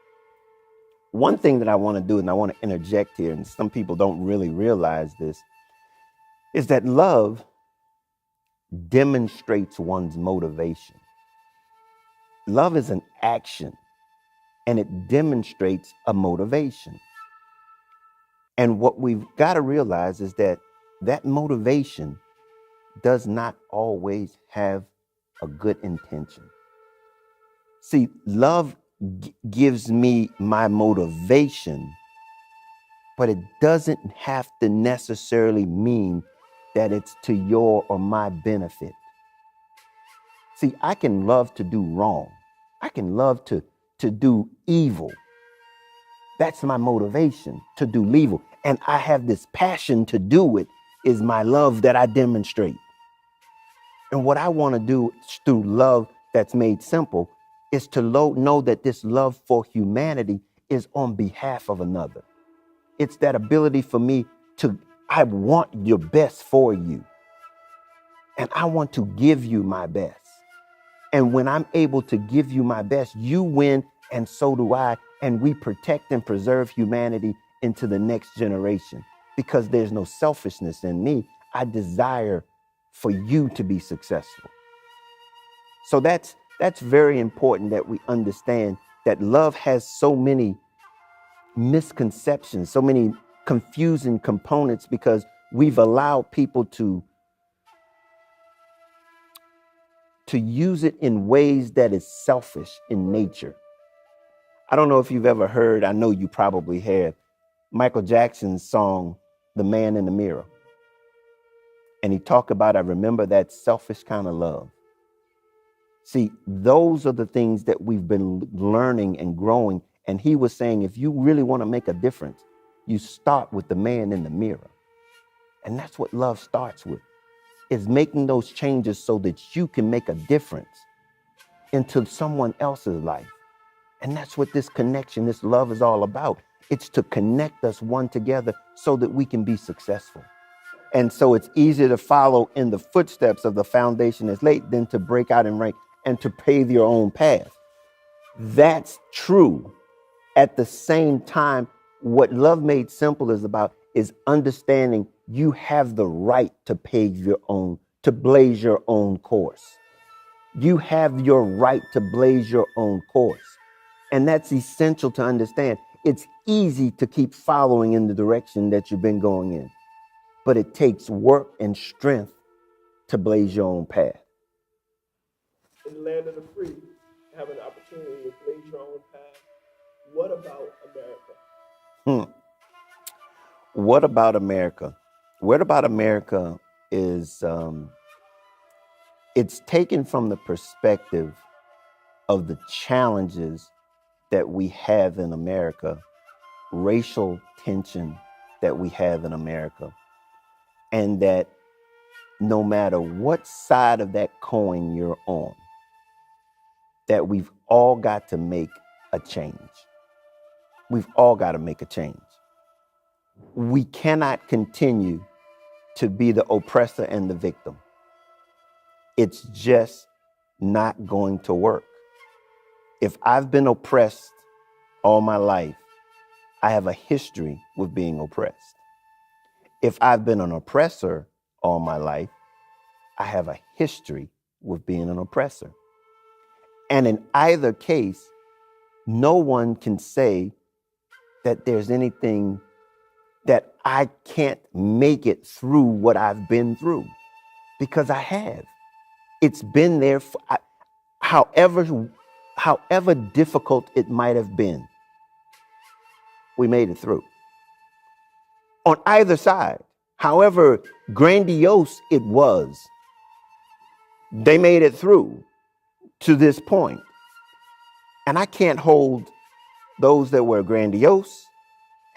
One thing that I want to do, and I want to interject here, and some people don't really realize this, is that love demonstrates one's motivation. Love is an action, and it demonstrates a motivation. And what we've got to realize is that that motivation does not always have a good intention. See, love gives me my motivation, but it doesn't have to necessarily mean that it's to your or my benefit. See, I can love to do wrong. I can love to do evil. That's my motivation, to do evil. And I have this passion to do it, is my love that I demonstrate. And what I want to do through love that's made simple is to know that this love for humanity is on behalf of another. It's that ability for me to, I want your best for you. And I want to give you my best. And when I'm able to give you my best, you win and so do I. And we protect and preserve humanity into the next generation because there's no selfishness in me. I desire for you to be successful. So that's very important that we understand that love has so many misconceptions, so many confusing components because we've allowed people to use it in ways that is selfish in nature. I don't know if you've ever heard, I know you probably have, Michael Jackson's song, The Man in the Mirror. And he talked about, I remember that selfish kind of love. See, those are the things that we've been learning and growing. And he was saying, if you really want to make a difference, you start with the man in the mirror. And that's what love starts with, is making those changes so that you can make a difference into someone else's life. And that's what this connection, this love is all about. It's to connect us one together so that we can be successful. And so it's easier to follow in the footsteps of the foundation that's laid than to break out and rank and to pave your own path. That's true. At the same time, what Love Made Simple is about is understanding you have the right to pave your own, to blaze your own course. You have your right to blaze your own course. And that's essential to understand. It's easy to keep following in the direction that you've been going in, but it takes work and strength to blaze your own path. In the land of the free, have an opportunity to blaze your own path. What about America? What about America? What about America is, it's taken from the perspective of the challenges that we have in America, racial tension that we have in America, and that no matter what side of that coin you're on, that we've all got to make a change. We've all got to make a change. We cannot continue to be the oppressor and the victim. It's just not going to work. If I've been oppressed all my life, I have a history with being oppressed. If I've been an oppressor all my life, I have a history with being an oppressor. And in either case, no one can say that there's anything that I can't make it through what I've been through, because I have. It's been there, however difficult it might have been, we made it through. On either side, however grandiose it was, they made it through to this point. And I can't hold those that were grandiose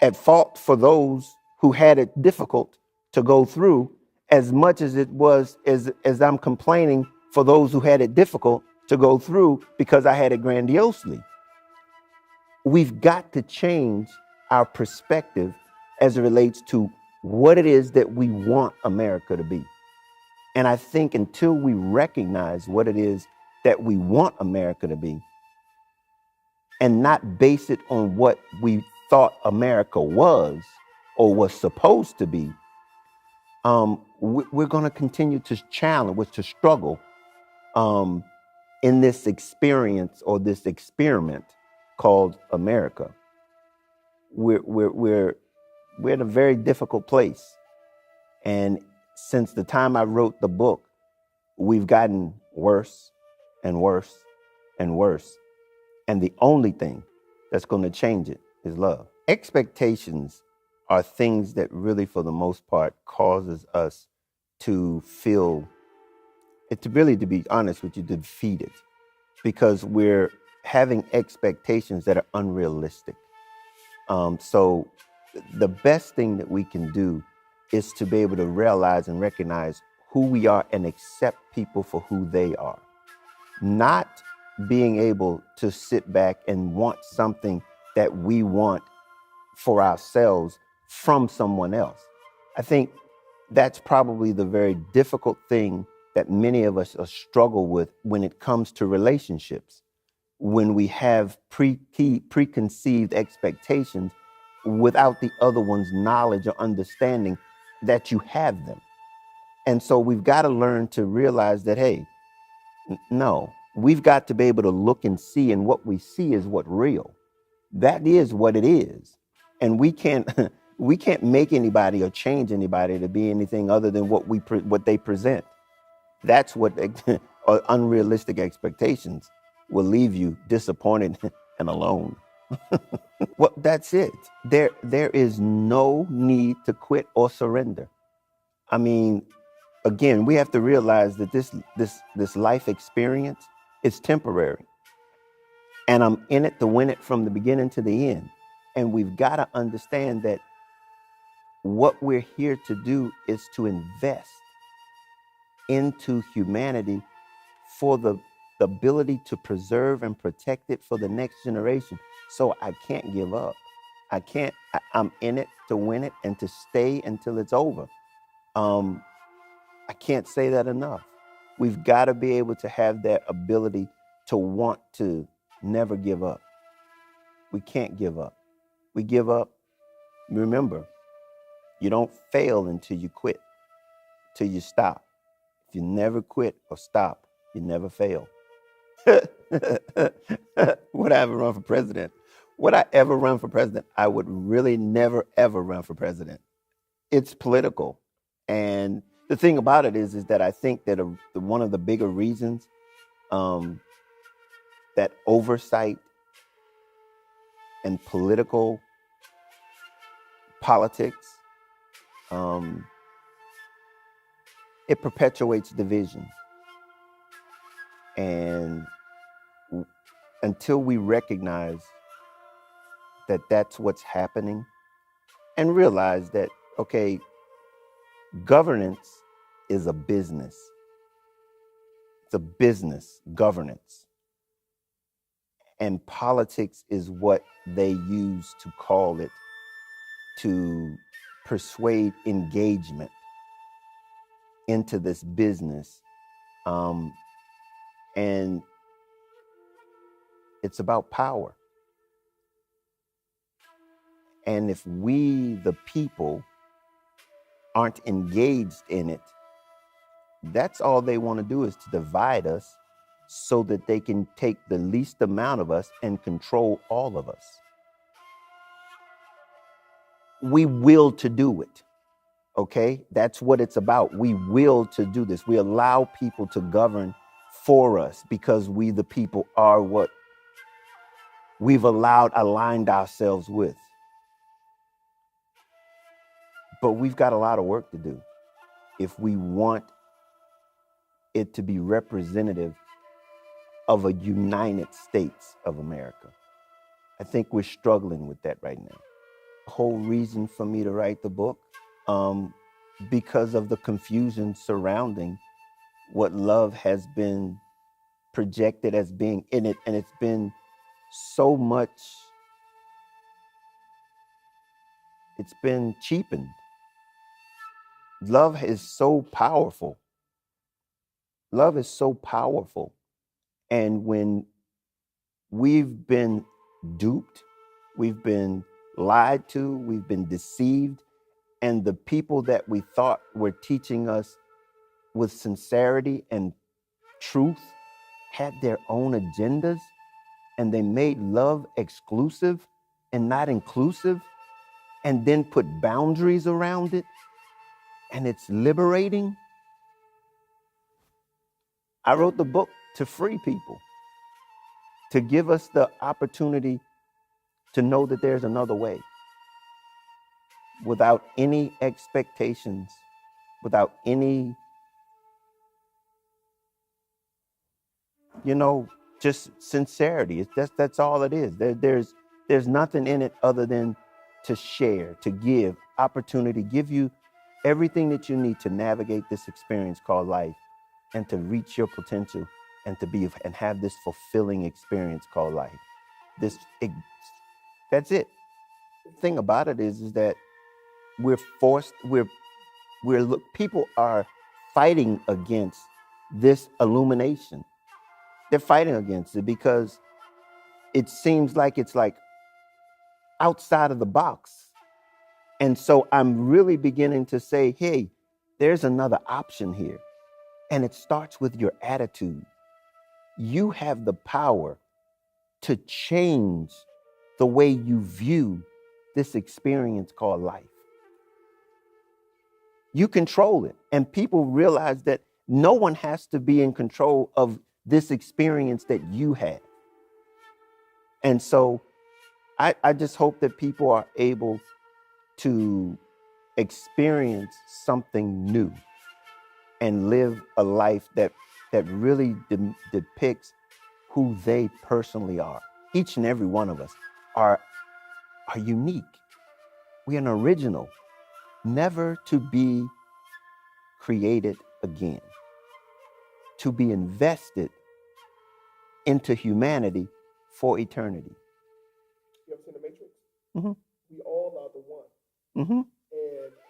at fault for those who had it difficult to go through, as much as it was as I'm complaining for those who had it difficult to go through because I had it grandiosely. We've got to change our perspective as it relates to what it is that we want America to be. And I think until we recognize what it is that we want America to be and not base it on what we thought America was or was supposed to be, we're going to continue to challenge, to struggle in this experience or this experiment called America. We're in a very difficult place. And since the time I wrote the book, we've gotten worse and worse and worse. And the only thing that's going to change it is love. Expectations are things that really, for the most part, causes us to feel, to be honest with you, defeated, because we're having expectations that are unrealistic. So the best thing that we can do is to be able to realize and recognize who we are and accept people for who they are. Not being able to sit back and want something that we want for ourselves from someone else. I think that's probably the very difficult thing that many of us struggle with when it comes to relationships. When we have preconceived expectations without the other one's knowledge or understanding that you have them. And so we've got to learn to realize that, hey, no, we've got to be able to look and see, and what we see is what real. That is what it is. And we can't make anybody or change anybody to be anything other than what they present. That's what unrealistic expectations will leave you disappointed and alone. Well, that's it. There is no need to quit or surrender. I mean, again, we have to realize that this life experience is temporary. And I'm in it to win it from the beginning to the end. And we've got to understand that what we're here to do is to invest into humanity for the ability to preserve and protect it for the next generation. So I can't give up. I'm in it to win it and to stay until it's over. I can't say that enough. We've got to be able to have that ability to want to never give up. We can't give up. We give up. Remember, you don't fail until you quit, till you stop. If you never quit or stop, you never fail. Would I ever run for president? Would I ever run for president? I would really never, ever run for president. It's political. And the thing about it is that I think that one of the bigger reasons that oversight and politics, it perpetuates division. And until we recognize that that's what's happening and realize that, okay, governance is a business. It's a business, governance. And politics is what they use to call it, to persuade engagement into this business. And it's about power. And if we, the people, aren't engaged in it, that's all they want to do, is to divide us so that they can take the least amount of us and control all of us. We will to do it, okay? That's what it's about. We will to do this. We allow people to govern for us because we, the people, are what we've aligned ourselves with. But we've got a lot of work to do if we want it to be representative of a United States of America. I think we're struggling with that right now. The whole reason for me to write the book, because of the confusion surrounding what love has been projected as being in it, and it's been so much, it's been cheapened. Love is so powerful. Love is so powerful. And when we've been duped, we've been lied to, we've been deceived, and the people that we thought were teaching us with sincerity and truth had their own agendas, and they made love exclusive and not inclusive, and then put boundaries around it, and it's liberating. I wrote the book to free people, to give us the opportunity to know that there's another way, without any expectations, without any, just sincerity. That's all it is. There's nothing in it other than to share, to give, opportunity, give you everything that you need to navigate this experience called life, and to reach your potential, and to be and have this fulfilling experience called life. That's it. The thing about it is that people are fighting against this illumination. They're fighting against it because it seems like it's like outside of the box. And so I'm really beginning to say, hey, there's another option here. And it starts with your attitude. You have the power to change the way you view this experience called life. You control it. And people realize that no one has to be in control of this experience that you have. And so I just hope that people are able to experience something new and live a life that really depicts who they personally are. Each and every one of us are unique. We're an original, never to be created again, to be invested into humanity for eternity. You ever seen The Matrix? Mm-hmm. We all are the one. Mm-hmm.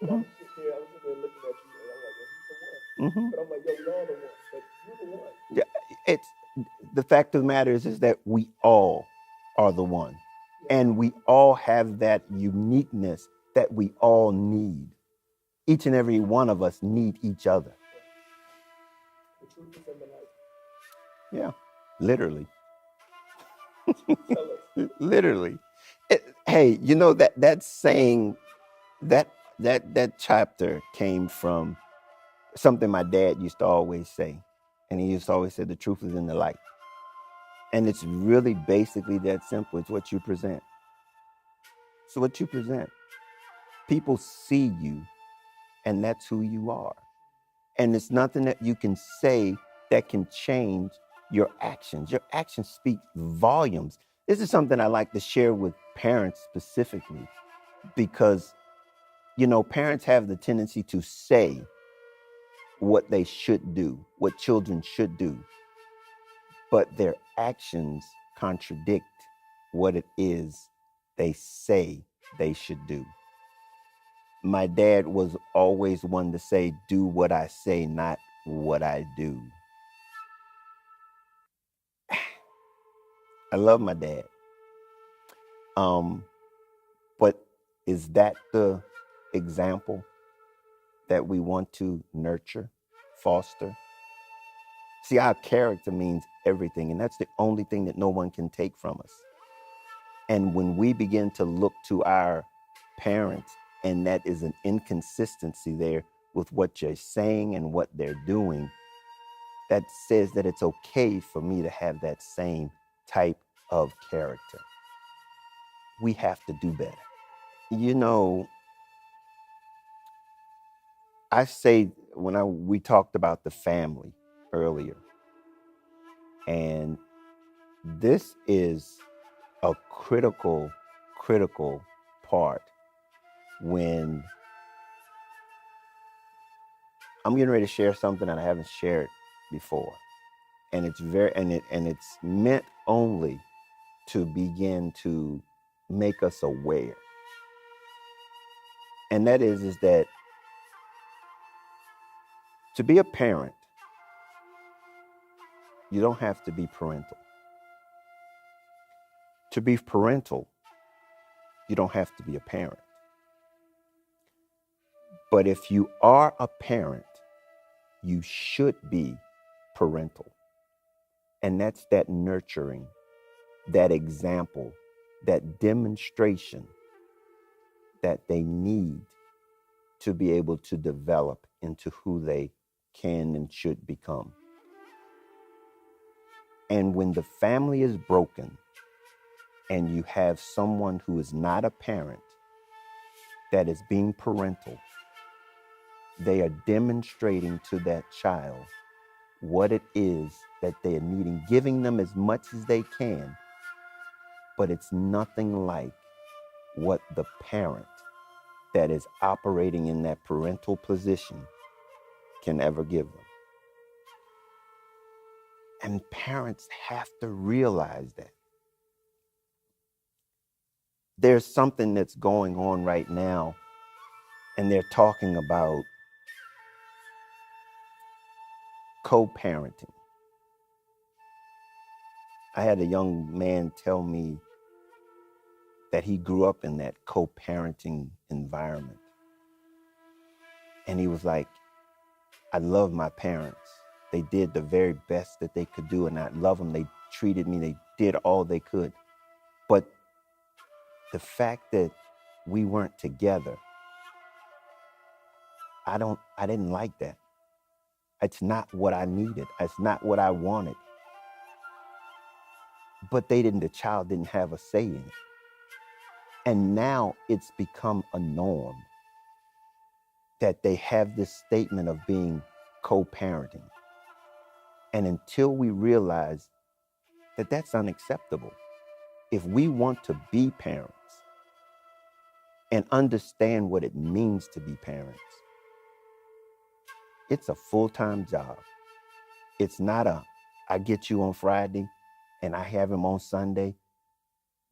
And I was sitting there looking at you, and I'm like, well, he's the one. Mm-hmm. But I'm like, yo, we all the one. But you're the one. Yeah, it's the fact of the matter is that we all are the one, and we all have that uniqueness that we all need. Each and every one of us need each other. The truth is in the light. Yeah, literally. Tell us. Literally. Hey, you know that saying, that chapter came from something my dad used to always say, and he used to always say, the truth is in the light. And it's really basically that simple. It's what you present. So what you present, people see you, and that's who you are. And it's nothing that you can say that can change your actions. Your actions speak volumes. This is something I like to share with parents specifically, because, parents have the tendency to say what they should do, what children should do, but their actions contradict what it is they say they should do. My dad was always one to say, do what I say, not what I do. I love my dad. But is that the example that we want to nurture, foster? See, our character means everything, and that's the only thing that no one can take from us. And when we begin to look to our parents, and that is an inconsistency there with what you're saying and what they're doing, that says that it's okay for me to have that same type of character. We have to do better. I say, we talked about the family earlier, and this is a critical part when I'm getting ready to share something that I haven't shared before. And it's meant only to begin to make us aware. And that is that to be a parent, you don't have to be parental. To be parental, you don't have to be a parent. But if you are a parent, you should be parental. And that's that nurturing, that example, that demonstration that they need to be able to develop into who they can and should become. And when the family is broken and you have someone who is not a parent that is being parental, they are demonstrating to that child what it is that they are needing, giving them as much as they can, but it's nothing like what the parent that is operating in that parental position can ever give them. And parents have to realize that. There's something that's going on right now, and they're talking about co-parenting. I had a young man tell me that he grew up in that co-parenting environment. And he was like, I love my parents. They did the very best that they could do, and I love them. They treated me, they did all they could. But the fact that we weren't together, I didn't like that. It's not what I needed. It's not what I wanted. But the child didn't have a say in it. And now it's become a norm that they have this statement of being co-parenting. And until we realize that that's unacceptable, if we want to be parents and understand what it means to be parents, it's a full-time job. It's not I get you on Friday and I have him on Sunday.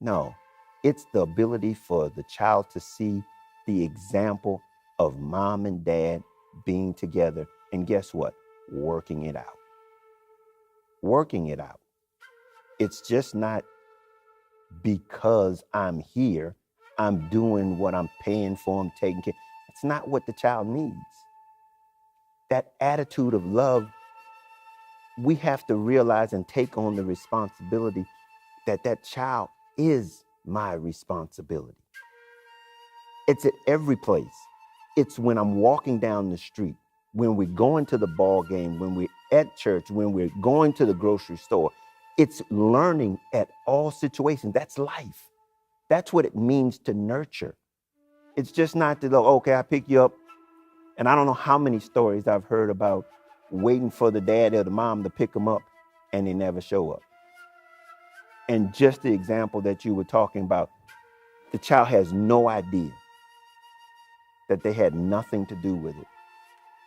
No, it's the ability for the child to see the example of mom and dad being together. And guess what? Working it out. Working it out. It's just not because I'm here, I'm doing what I'm paying for, I'm taking care. It's not what the child needs. That attitude of love, we have to realize and take on the responsibility that child is my responsibility. It's at every place. It's when I'm walking down the street, when we're going to the ball game, when we're at church, when we're going to the grocery store. It's learning at all situations. That's life. That's what it means to nurture. It's just not to go, okay, I pick you up. And I don't know how many stories I've heard about waiting for the dad or the mom to pick them up and they never show up. And just the example that you were talking about, the child has no idea that they had nothing to do with it.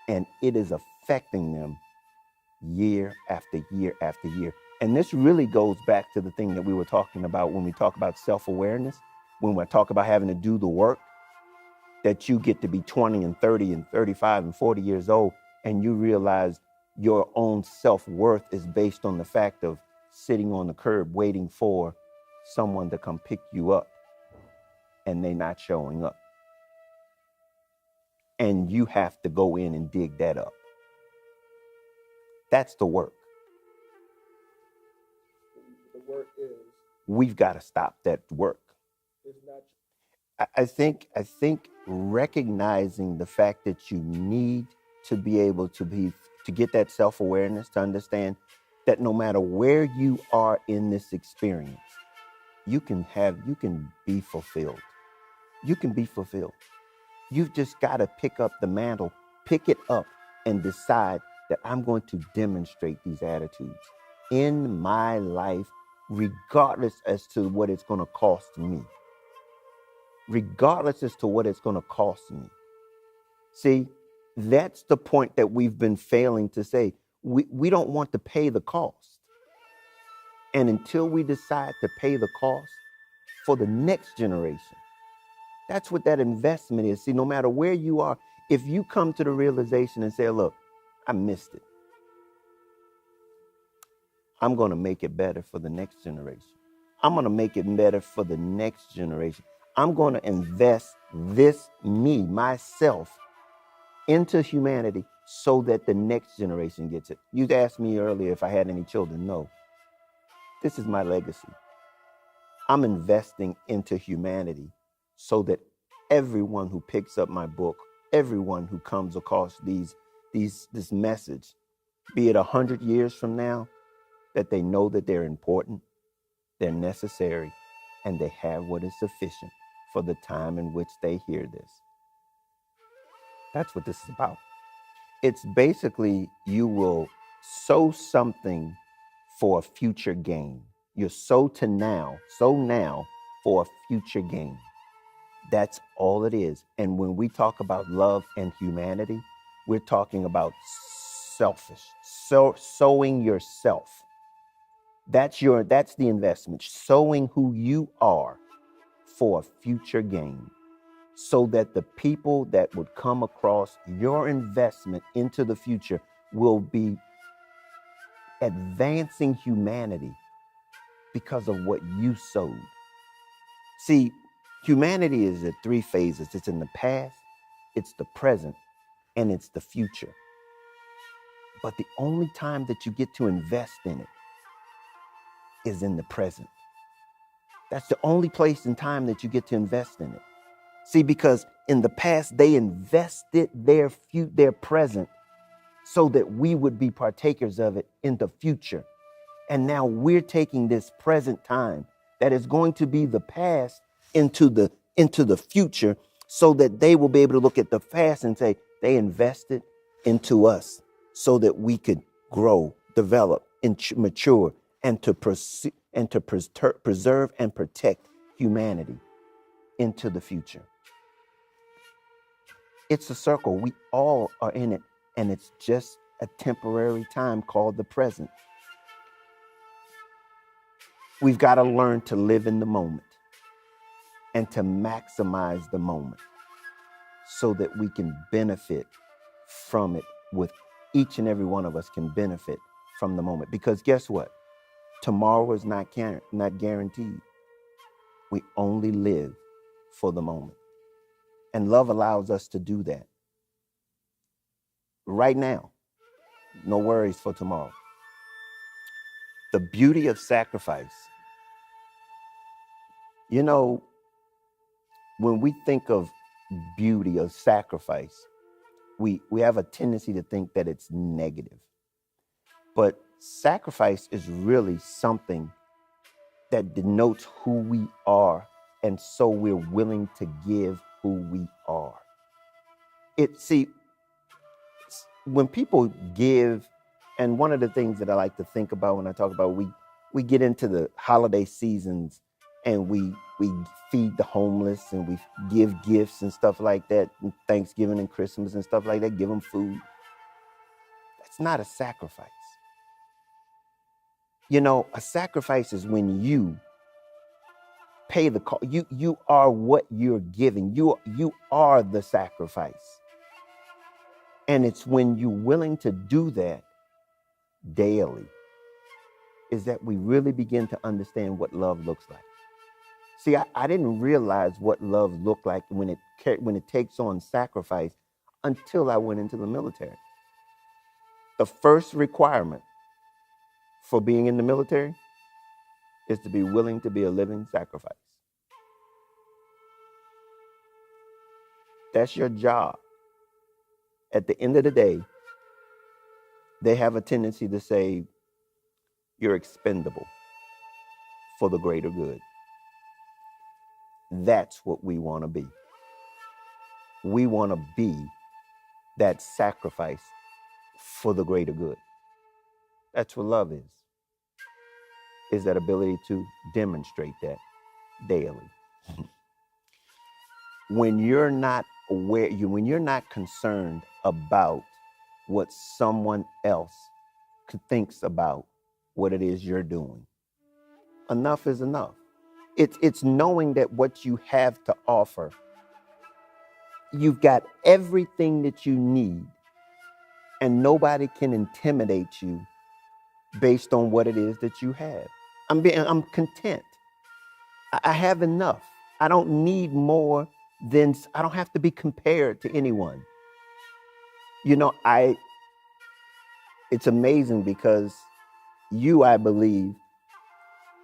And it is affecting them year after year after year. And this really goes back to the thing that we were talking about when we talk about self-awareness, when we talk about having to do the work, that you get to be 20 and 30 and 35 and 40 years old, and you realize your own self-worth is based on the fact of sitting on the curb waiting for someone to come pick you up, and they not showing up. And you have to go in and dig that up. That's the work. The work is? We've got to stop that work. I think recognizing the fact that you need to be able to get that self-awareness, to understand that no matter where you are in this experience, you can be fulfilled. You can be fulfilled. You've just got to pick up the mantle, pick it up, and decide that I'm going to demonstrate these attitudes in my life, regardless as to what it's going to cost me. Regardless as to what it's going to cost me. See, that's the point that we've been failing to say. We don't want to pay the cost. And until we decide to pay the cost for the next generation, that's what that investment is. See, no matter where you are, if you come to the realization and say, look, I missed it, I'm going to make it better for the next generation. I'm going to make it better for the next generation. I'm going to invest myself, into humanity so that the next generation gets it. You asked me earlier if I had any children. No. This is my legacy. I'm investing into humanity so that everyone who picks up my book, everyone who comes across this message, be it 100 years from now, that they know that they're important, they're necessary, and they have what is sufficient for the time in which they hear this. That's what this is about. It's basically you will sow something for a future gain. You sow now for a future gain. That's all it is. And when we talk about love and humanity, we're talking about sowing yourself. That's the investment, sowing who you are for a future gain, so that the people that would come across your investment into the future will be advancing humanity because of what you sowed. See, humanity is at 3 phases. It's in the past, it's the present, and it's the future. But the only time that you get to invest in it is in the present. That's the only place and time that you get to invest in it. See, because in the past, they invested their present so that we would be partakers of it in the future. And now we're taking this present time that is going to be the past into the future, so that they will be able to look at the past and say they invested into us so that we could grow, develop, and mature, and to preserve and protect humanity into the future. It's a circle. We all are in it, and it's just a temporary time called the present. We've got to learn to live in the moment and to maximize the moment so that we can benefit from it. With each and every one of us can benefit from the moment, because guess what? Tomorrow is not guaranteed. We only live for the moment. And love allows us to do that. Right now, no worries for tomorrow. The beauty of sacrifice. You know, when we think of beauty of sacrifice, we have a tendency to think that it's negative. But sacrifice is really something that denotes who we are, and so we're willing to give who we are. When people give, and one of the things that I like to think about when I talk about, we get into the holiday seasons and we feed the homeless and we give gifts and stuff like that, and Thanksgiving and Christmas and stuff like that, give them food. That's not a sacrifice. You know, a sacrifice is when you pay the cost. You are what you're giving. You are the sacrifice. And it's when you're willing to do that daily is that we really begin to understand what love looks like. See, I didn't realize what love looked like when it takes on sacrifice until I went into the military. The first requirement for being in the military is to be willing to be a living sacrifice. That's your job. At the end of the day, they have a tendency to say you're expendable for the greater good. That's what we want to be. We want to be that sacrifice for the greater good. That's what love is that ability to demonstrate that daily. When you're not aware, when you're not concerned about what someone else thinks about what it is you're doing. Enough is enough. It's knowing that what you have to offer, you've got everything that you need, and nobody can intimidate you based on what it is that you have. I'm content. I have enough. I don't need more than, I don't have to be compared to anyone. You know, it's amazing because I believe,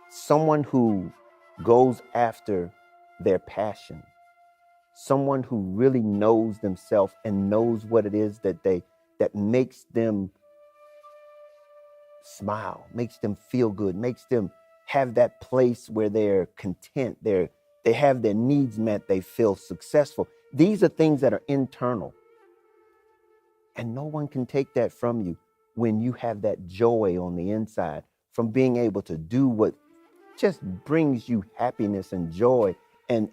someone who goes after their passion, someone who really knows themselves and knows what it is that makes them smile, makes them feel good, makes them have that place where they're content, they have their needs met, they feel successful. These are things that are internal. And no one can take that from you when you have that joy on the inside from being able to do what just brings you happiness and joy. And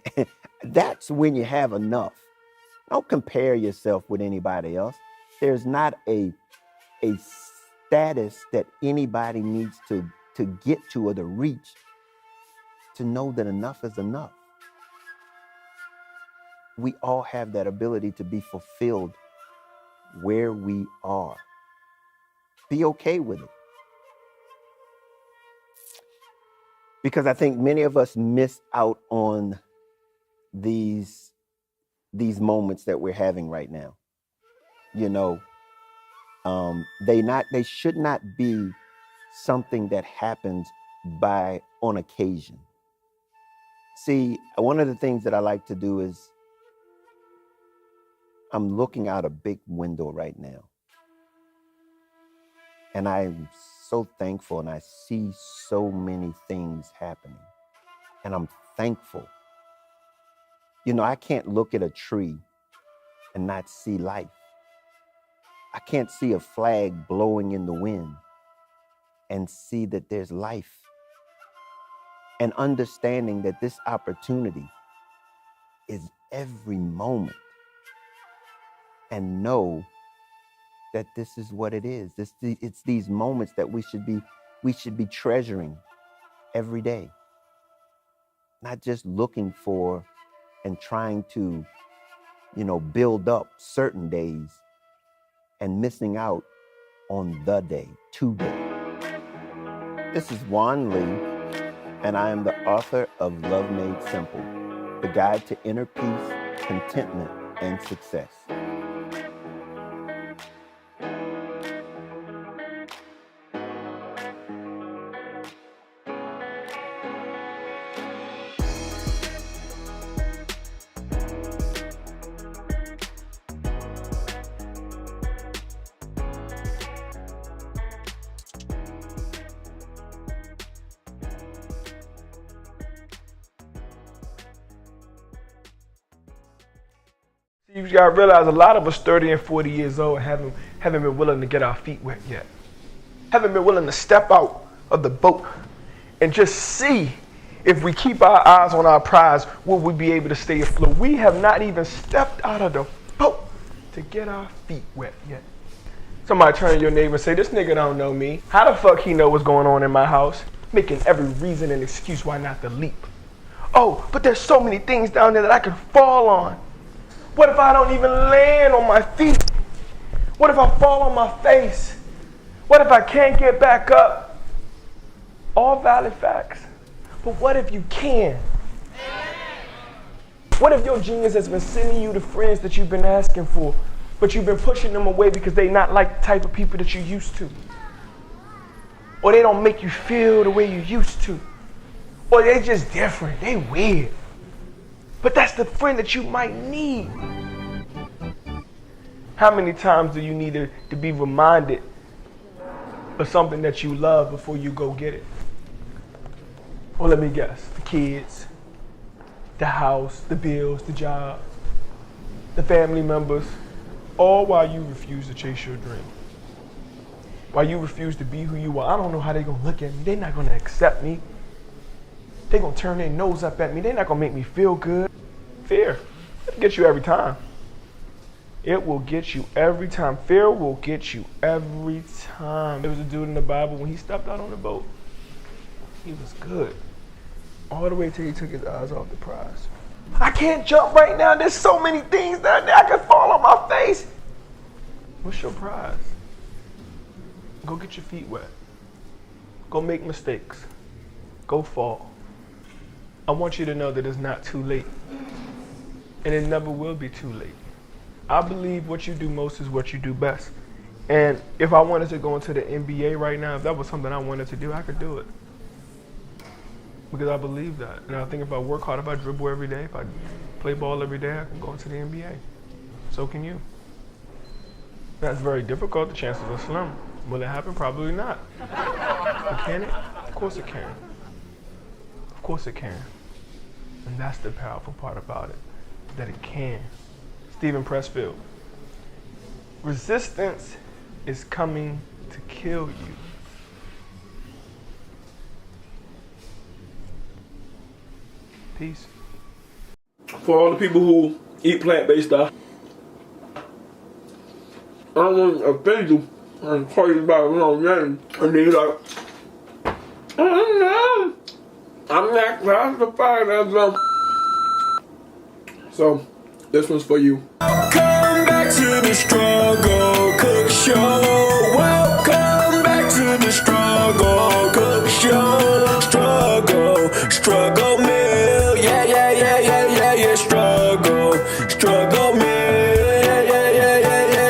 that's when you have enough. Don't compare yourself with anybody else. There's not a status that anybody needs to get to or to reach to know that enough is enough. We all have that ability to be fulfilled where we are. Be okay with it. Because I think many of us miss out on these moments that we're having right now. You know, they should not be something that happens on occasion. See, one of the things that I like to do is, I'm looking out a big window right now. And I'm so thankful, and I see so many things happening. And I'm thankful. You know, I can't look at a tree and not see life. I can't see a flag blowing in the wind and see that there's life. And understanding that this opportunity is every moment. And know that this is what it is. It's these moments that we should be treasuring every day. Not just looking for and trying to, build up certain days and missing out on the day, today. This is Juan Lee, and I am the author of Love Made Simple, the guide to inner peace, contentment, and success. You gotta realize a lot of us 30 and 40 years old haven't been willing to get our feet wet yet. Haven't been willing to step out of the boat and just see if we keep our eyes on our prize, will we be able to stay afloat? We have not even stepped out of the boat to get our feet wet yet. Somebody turn to your neighbor and say, this nigga don't know me. How the fuck he know what's going on in my house? Making every reason and excuse why not to leap. Oh, but there's so many things down there that I could fall on. What if I don't even land on my feet? What if I fall on my face? What if I can't get back up? All valid facts. But what if you can? What if your genius has been sending you the friends that you've been asking for, but you've been pushing them away because they're not like the type of people that you used to? Or they don't make you feel the way you used to? Or they're just different, they weird. But that's the friend that you might need. How many times do you need to be reminded of something that you love before you go get it? Well, let me guess. The kids, the house, the bills, the job, the family members, all while you refuse to chase your dream. While you refuse to be who you are. I don't know how they're gonna look at me. They're not gonna accept me. They're gonna turn their nose up at me. They're not gonna make me feel good. Fear, it'll get you every time. It will get you every time. Fear will get you every time. There was a dude in the Bible, when he stepped out on the boat, he was good. All the way till he took his eyes off the prize. I can't jump right now. There's so many things down there. I could fall on my face. What's your prize? Go get your feet wet. Go make mistakes. Go fall. I want you to know that it's not too late. And it never will be too late. I believe what you do most is what you do best. And if I wanted to go into the NBA right now, if that was something I wanted to do, I could do it. Because I believe that. And I think if I work hard, if I dribble every day, if I play ball every day, I can go into the NBA. So can you. That's very difficult. The chances are slim. Will it happen? Probably not. But can it? Of course it can. Of course it can. And that's the powerful part about it, that it can. Stephen Pressfield. Resistance is coming to kill you. Peace. For all the people who eat plant-based stuff, I don't want to offend you and call you by the wrong name. And then you're like, oh no, I'm not classified as a... So, this one's for you. Come back to the Struggle Cook Show. Welcome back to the Struggle Cook Show. Struggle meal. Yeah. Struggle meal.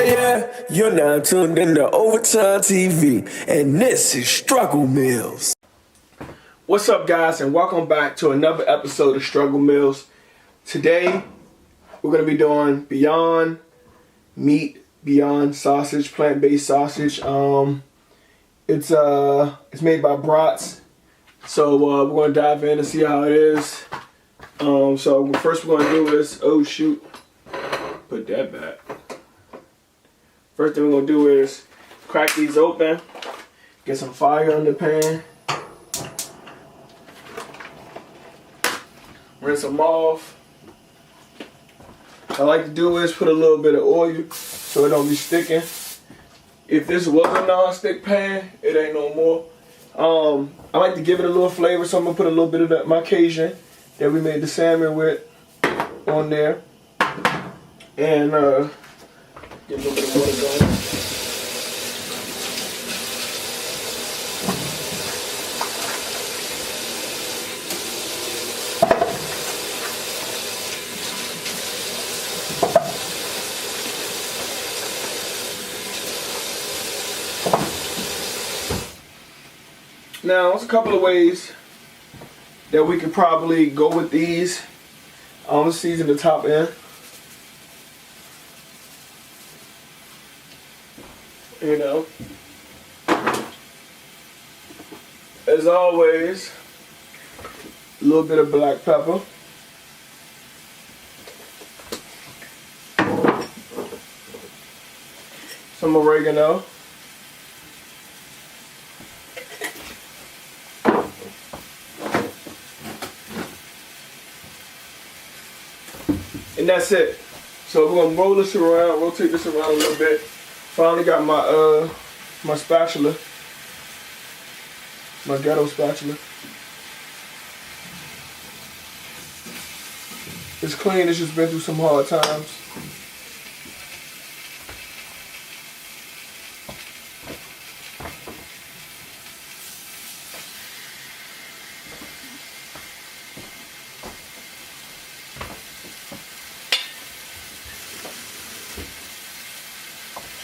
Yeah. You're now tuned into Overtyme TV, and this is Struggle Meals. What's up, guys, and welcome back to another episode of Struggle Meals. Today, we're going to be doing Beyond Meat, Beyond Sausage, plant-based sausage. It's made by Brats. So we're going to dive in and see how it is. So first we're going to do is, oh shoot, put that back. First thing we're going to do is crack these open, get some fire in the pan, rinse them off. What I like to do is put a little bit of oil so it don't be sticking. If this was a non-stick pan, it ain't no more. I like to give it a little flavor, so I'm gonna put a little bit of my Cajun that we made the salmon with on there, and get a little bit of water going. Now, there's a couple of ways that we could probably go with these. Let's season the top end. You know, as always, a little bit of black pepper. Some oregano. And that's it. So we're gonna roll this around, rotate this around a little bit. Finally got my my spatula, my ghetto spatula. It's clean. It's just been through some hard times.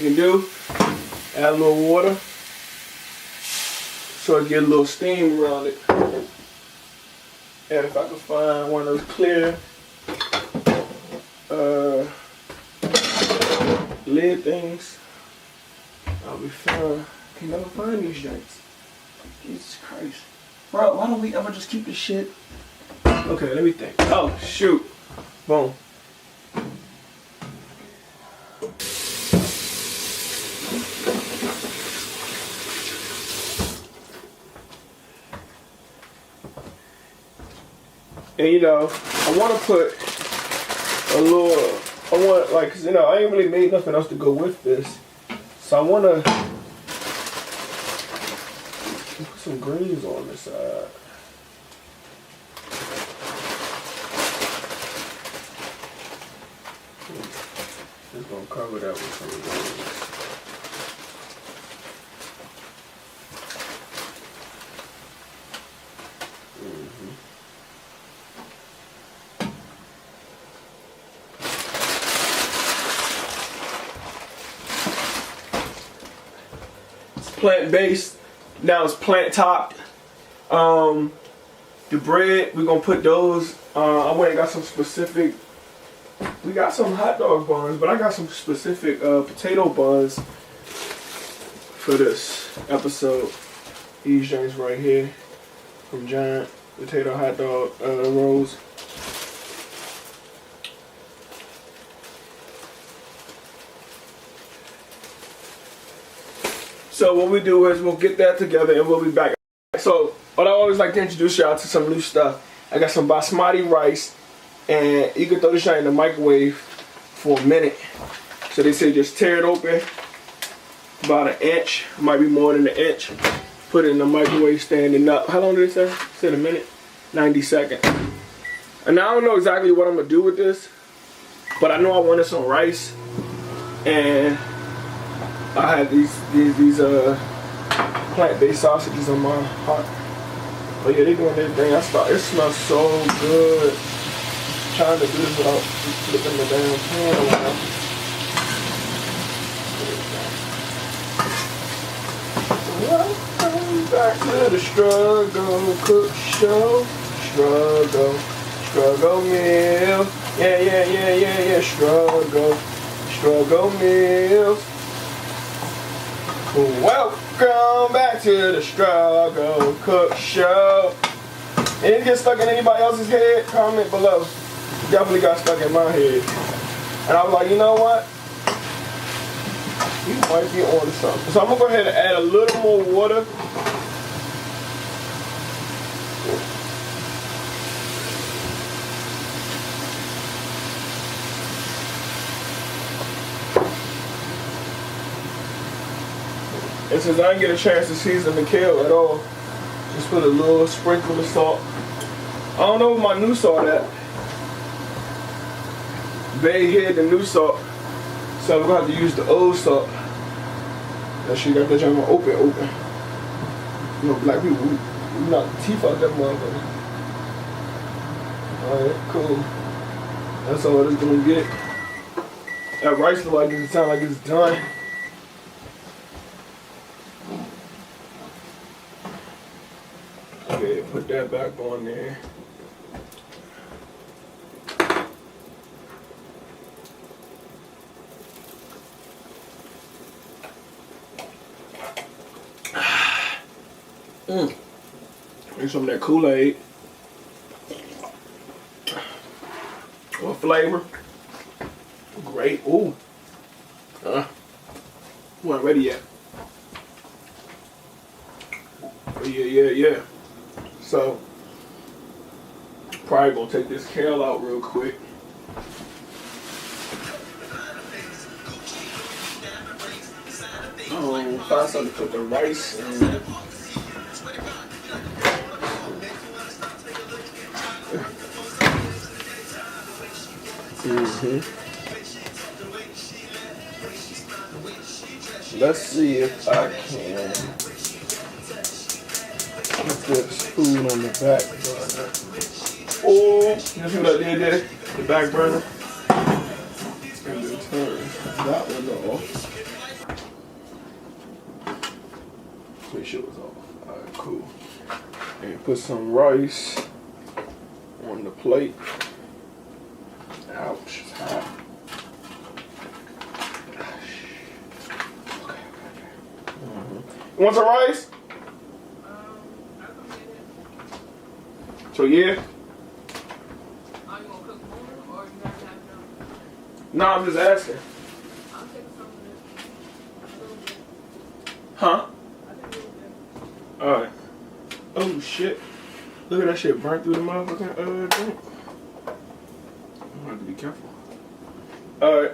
You can do, add a little water so it get a little steam around it. And if I can find one of those clear lid things, I'll be fine. Can never find these joints. Jesus Christ. Bro, why don't we ever just keep this shit? Okay, let me think. Oh, shoot. Boom. And you know, I want to put a little I want, like, 'cause, you know, I ain't really made nothing else to go with this. So I want to put some greens on this side. Just gonna cover that with some greens. Plant-based, now it's plant-topped. The bread, we're gonna put those, I went and got some specific, we got some hot dog buns, but I got some specific potato buns for this episode. These joints right here from Giant, potato hot dog rolls. So what we do is we'll get that together and we'll be back. So, but I always like to introduce y'all to some new stuff. I got some basmati rice, and you can throw this shit in the microwave for a minute. So they say just tear it open about an inch, might be more than an inch. Put it in the microwave standing up. How long did it say? It said a minute, 90 seconds. And I don't know exactly what I'm gonna do with this, but I know I wanted some rice, and I had these plant-based sausages on my heart. But yeah, they doing their thing. It smells so good. I'm trying to do this without flipping the damn pan around. Welcome back to the Struggle Cook Show. Struggle meal. Yeah. Struggle meals. Welcome back to the Struggle Cook Show. Anything get stuck in anybody else's head? Comment below. Definitely got stuck in my head. And I was like, you know what? You might be on to something. So I'm gonna go ahead and add a little more water. And since I didn't get a chance to season the kale at all, just put a little sprinkle of salt. I don't know where my new salt at. They hid the new salt, so we're gonna have to use the old salt. That shit got that jam open. You know, black people, we knock the teeth out that motherfucker. Alright, cool. That's all it's gonna get. That rice look like it sound like it's done. Okay, put that back on there. Here's some of that Kool-Aid. What flavor? Great. Ooh. Wasn't ready yet. But yeah. So, probably gonna take this kale out real quick. Find something to put the rice in. Let's see if I can put this food on the back burner. Oh, you see what I did there? The back burner. And then turn that one off. Make sure it's off. Alright, cool. And put some rice on the plate. Ouch, it's hot. You want some rice? So yeah. No, I'm just asking. Huh? Alright. Oh shit. Look at that shit burnt through the motherfucking drink. I'm gonna have to be careful. Alright.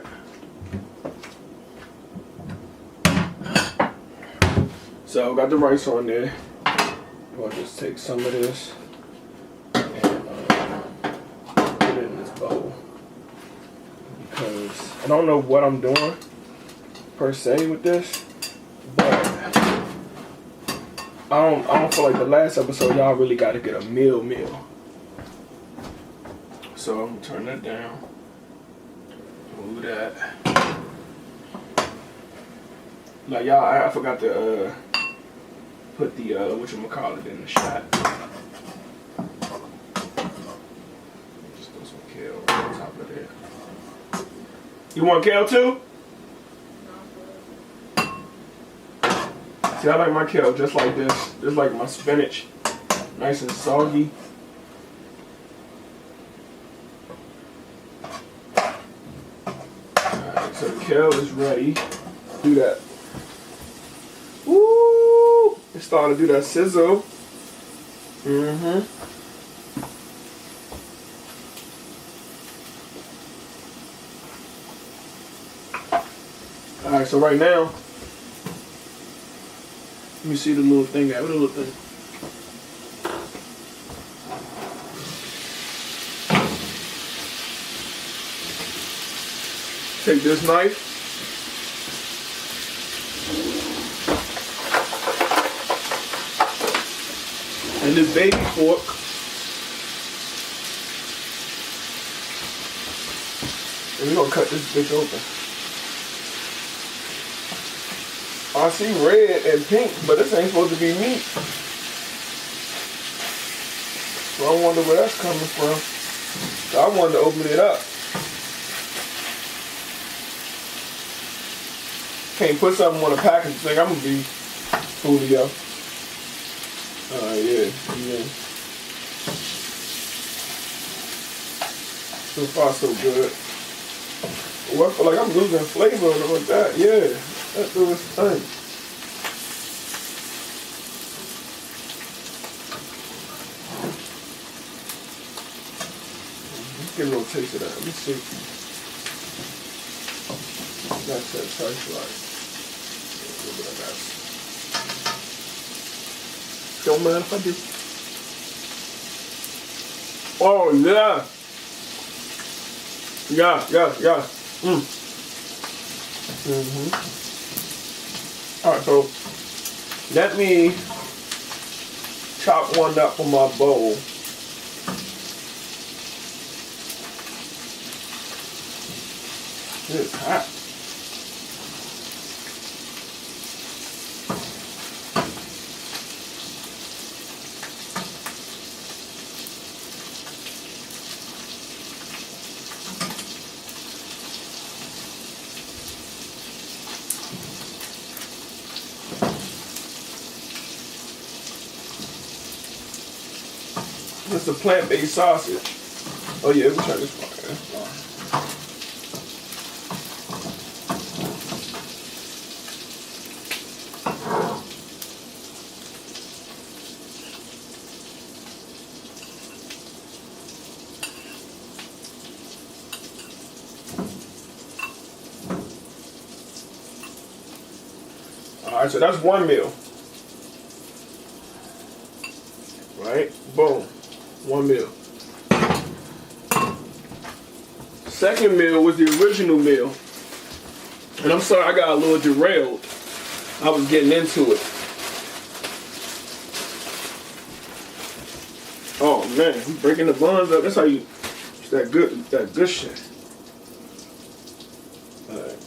So got the rice on there. I'll just take some of this and put it in this bowl. Because I don't know what I'm doing per se with this, but I don't feel like the last episode y'all really got to get a meal. So I'm gonna turn that down. Move that. Like y'all, I forgot to put the whatchamacallit in the shot. Just throw some kale on top of there. You want kale too? See, I like my kale just like this. Just like my spinach. Nice and soggy. Alright, so the kale is ready. Do that. Woo! It's starting to do that sizzle. Alright, so right now, let me see the little thing. What little thing? Take this knife. And this baby fork. And we're gonna cut this bitch open. I see red and pink, but this ain't supposed to be meat. So I wonder where that's coming from. So I wanted to open it up. Can't put something on a package thing. I'm gonna be foolio. Yeah. So far, so good. Well, I feel like I'm losing flavor with that. Yeah, that do its thing. Let's get a little taste of that. Let me see. That's that taste like. A little bit of that. Don't mind if I do. Oh yeah. Yeah. Alright, so let me chop one up for my bowl. It's hot. It's a plant-based sausage. Oh yeah, let me try this one. Alright, so that's one meal. Right? Boom. One meal. Second meal was the original meal. And I'm sorry, I got a little derailed. I was getting into it. Oh man, we breaking the buns up. That's how you, it's that good shit. Alright.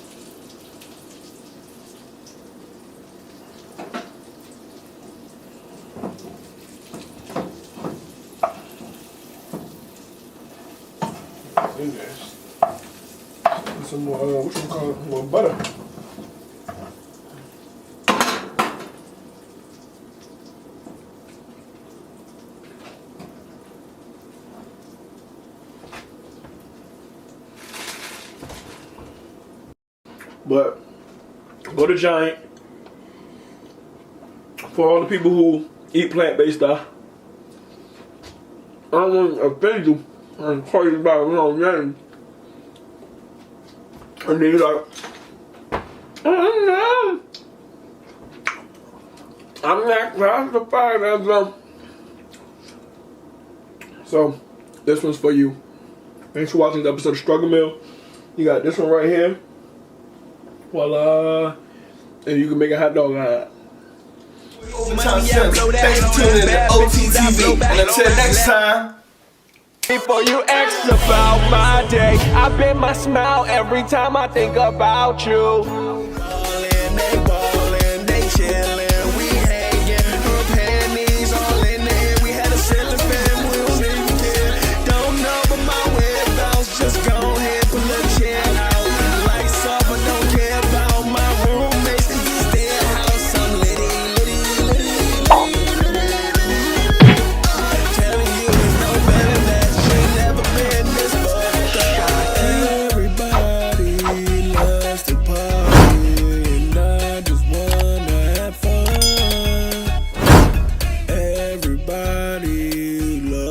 In there. Some more, what you call it? More butter. But go to Giant for all the people who eat plant-based stuff. I don't want to offend you and call you by the wrong name. And then you're like, I'm not classified as a. So, this one's for you. Thanks for watching the episode of Struggle Meal. You got this one right here. Voila. And you can make a hot dog out of it. Thanks for tuning in to OTTV. And until next time. Before you ask about my day, I bet my smile every time I think about you. They ballin', they chillin'.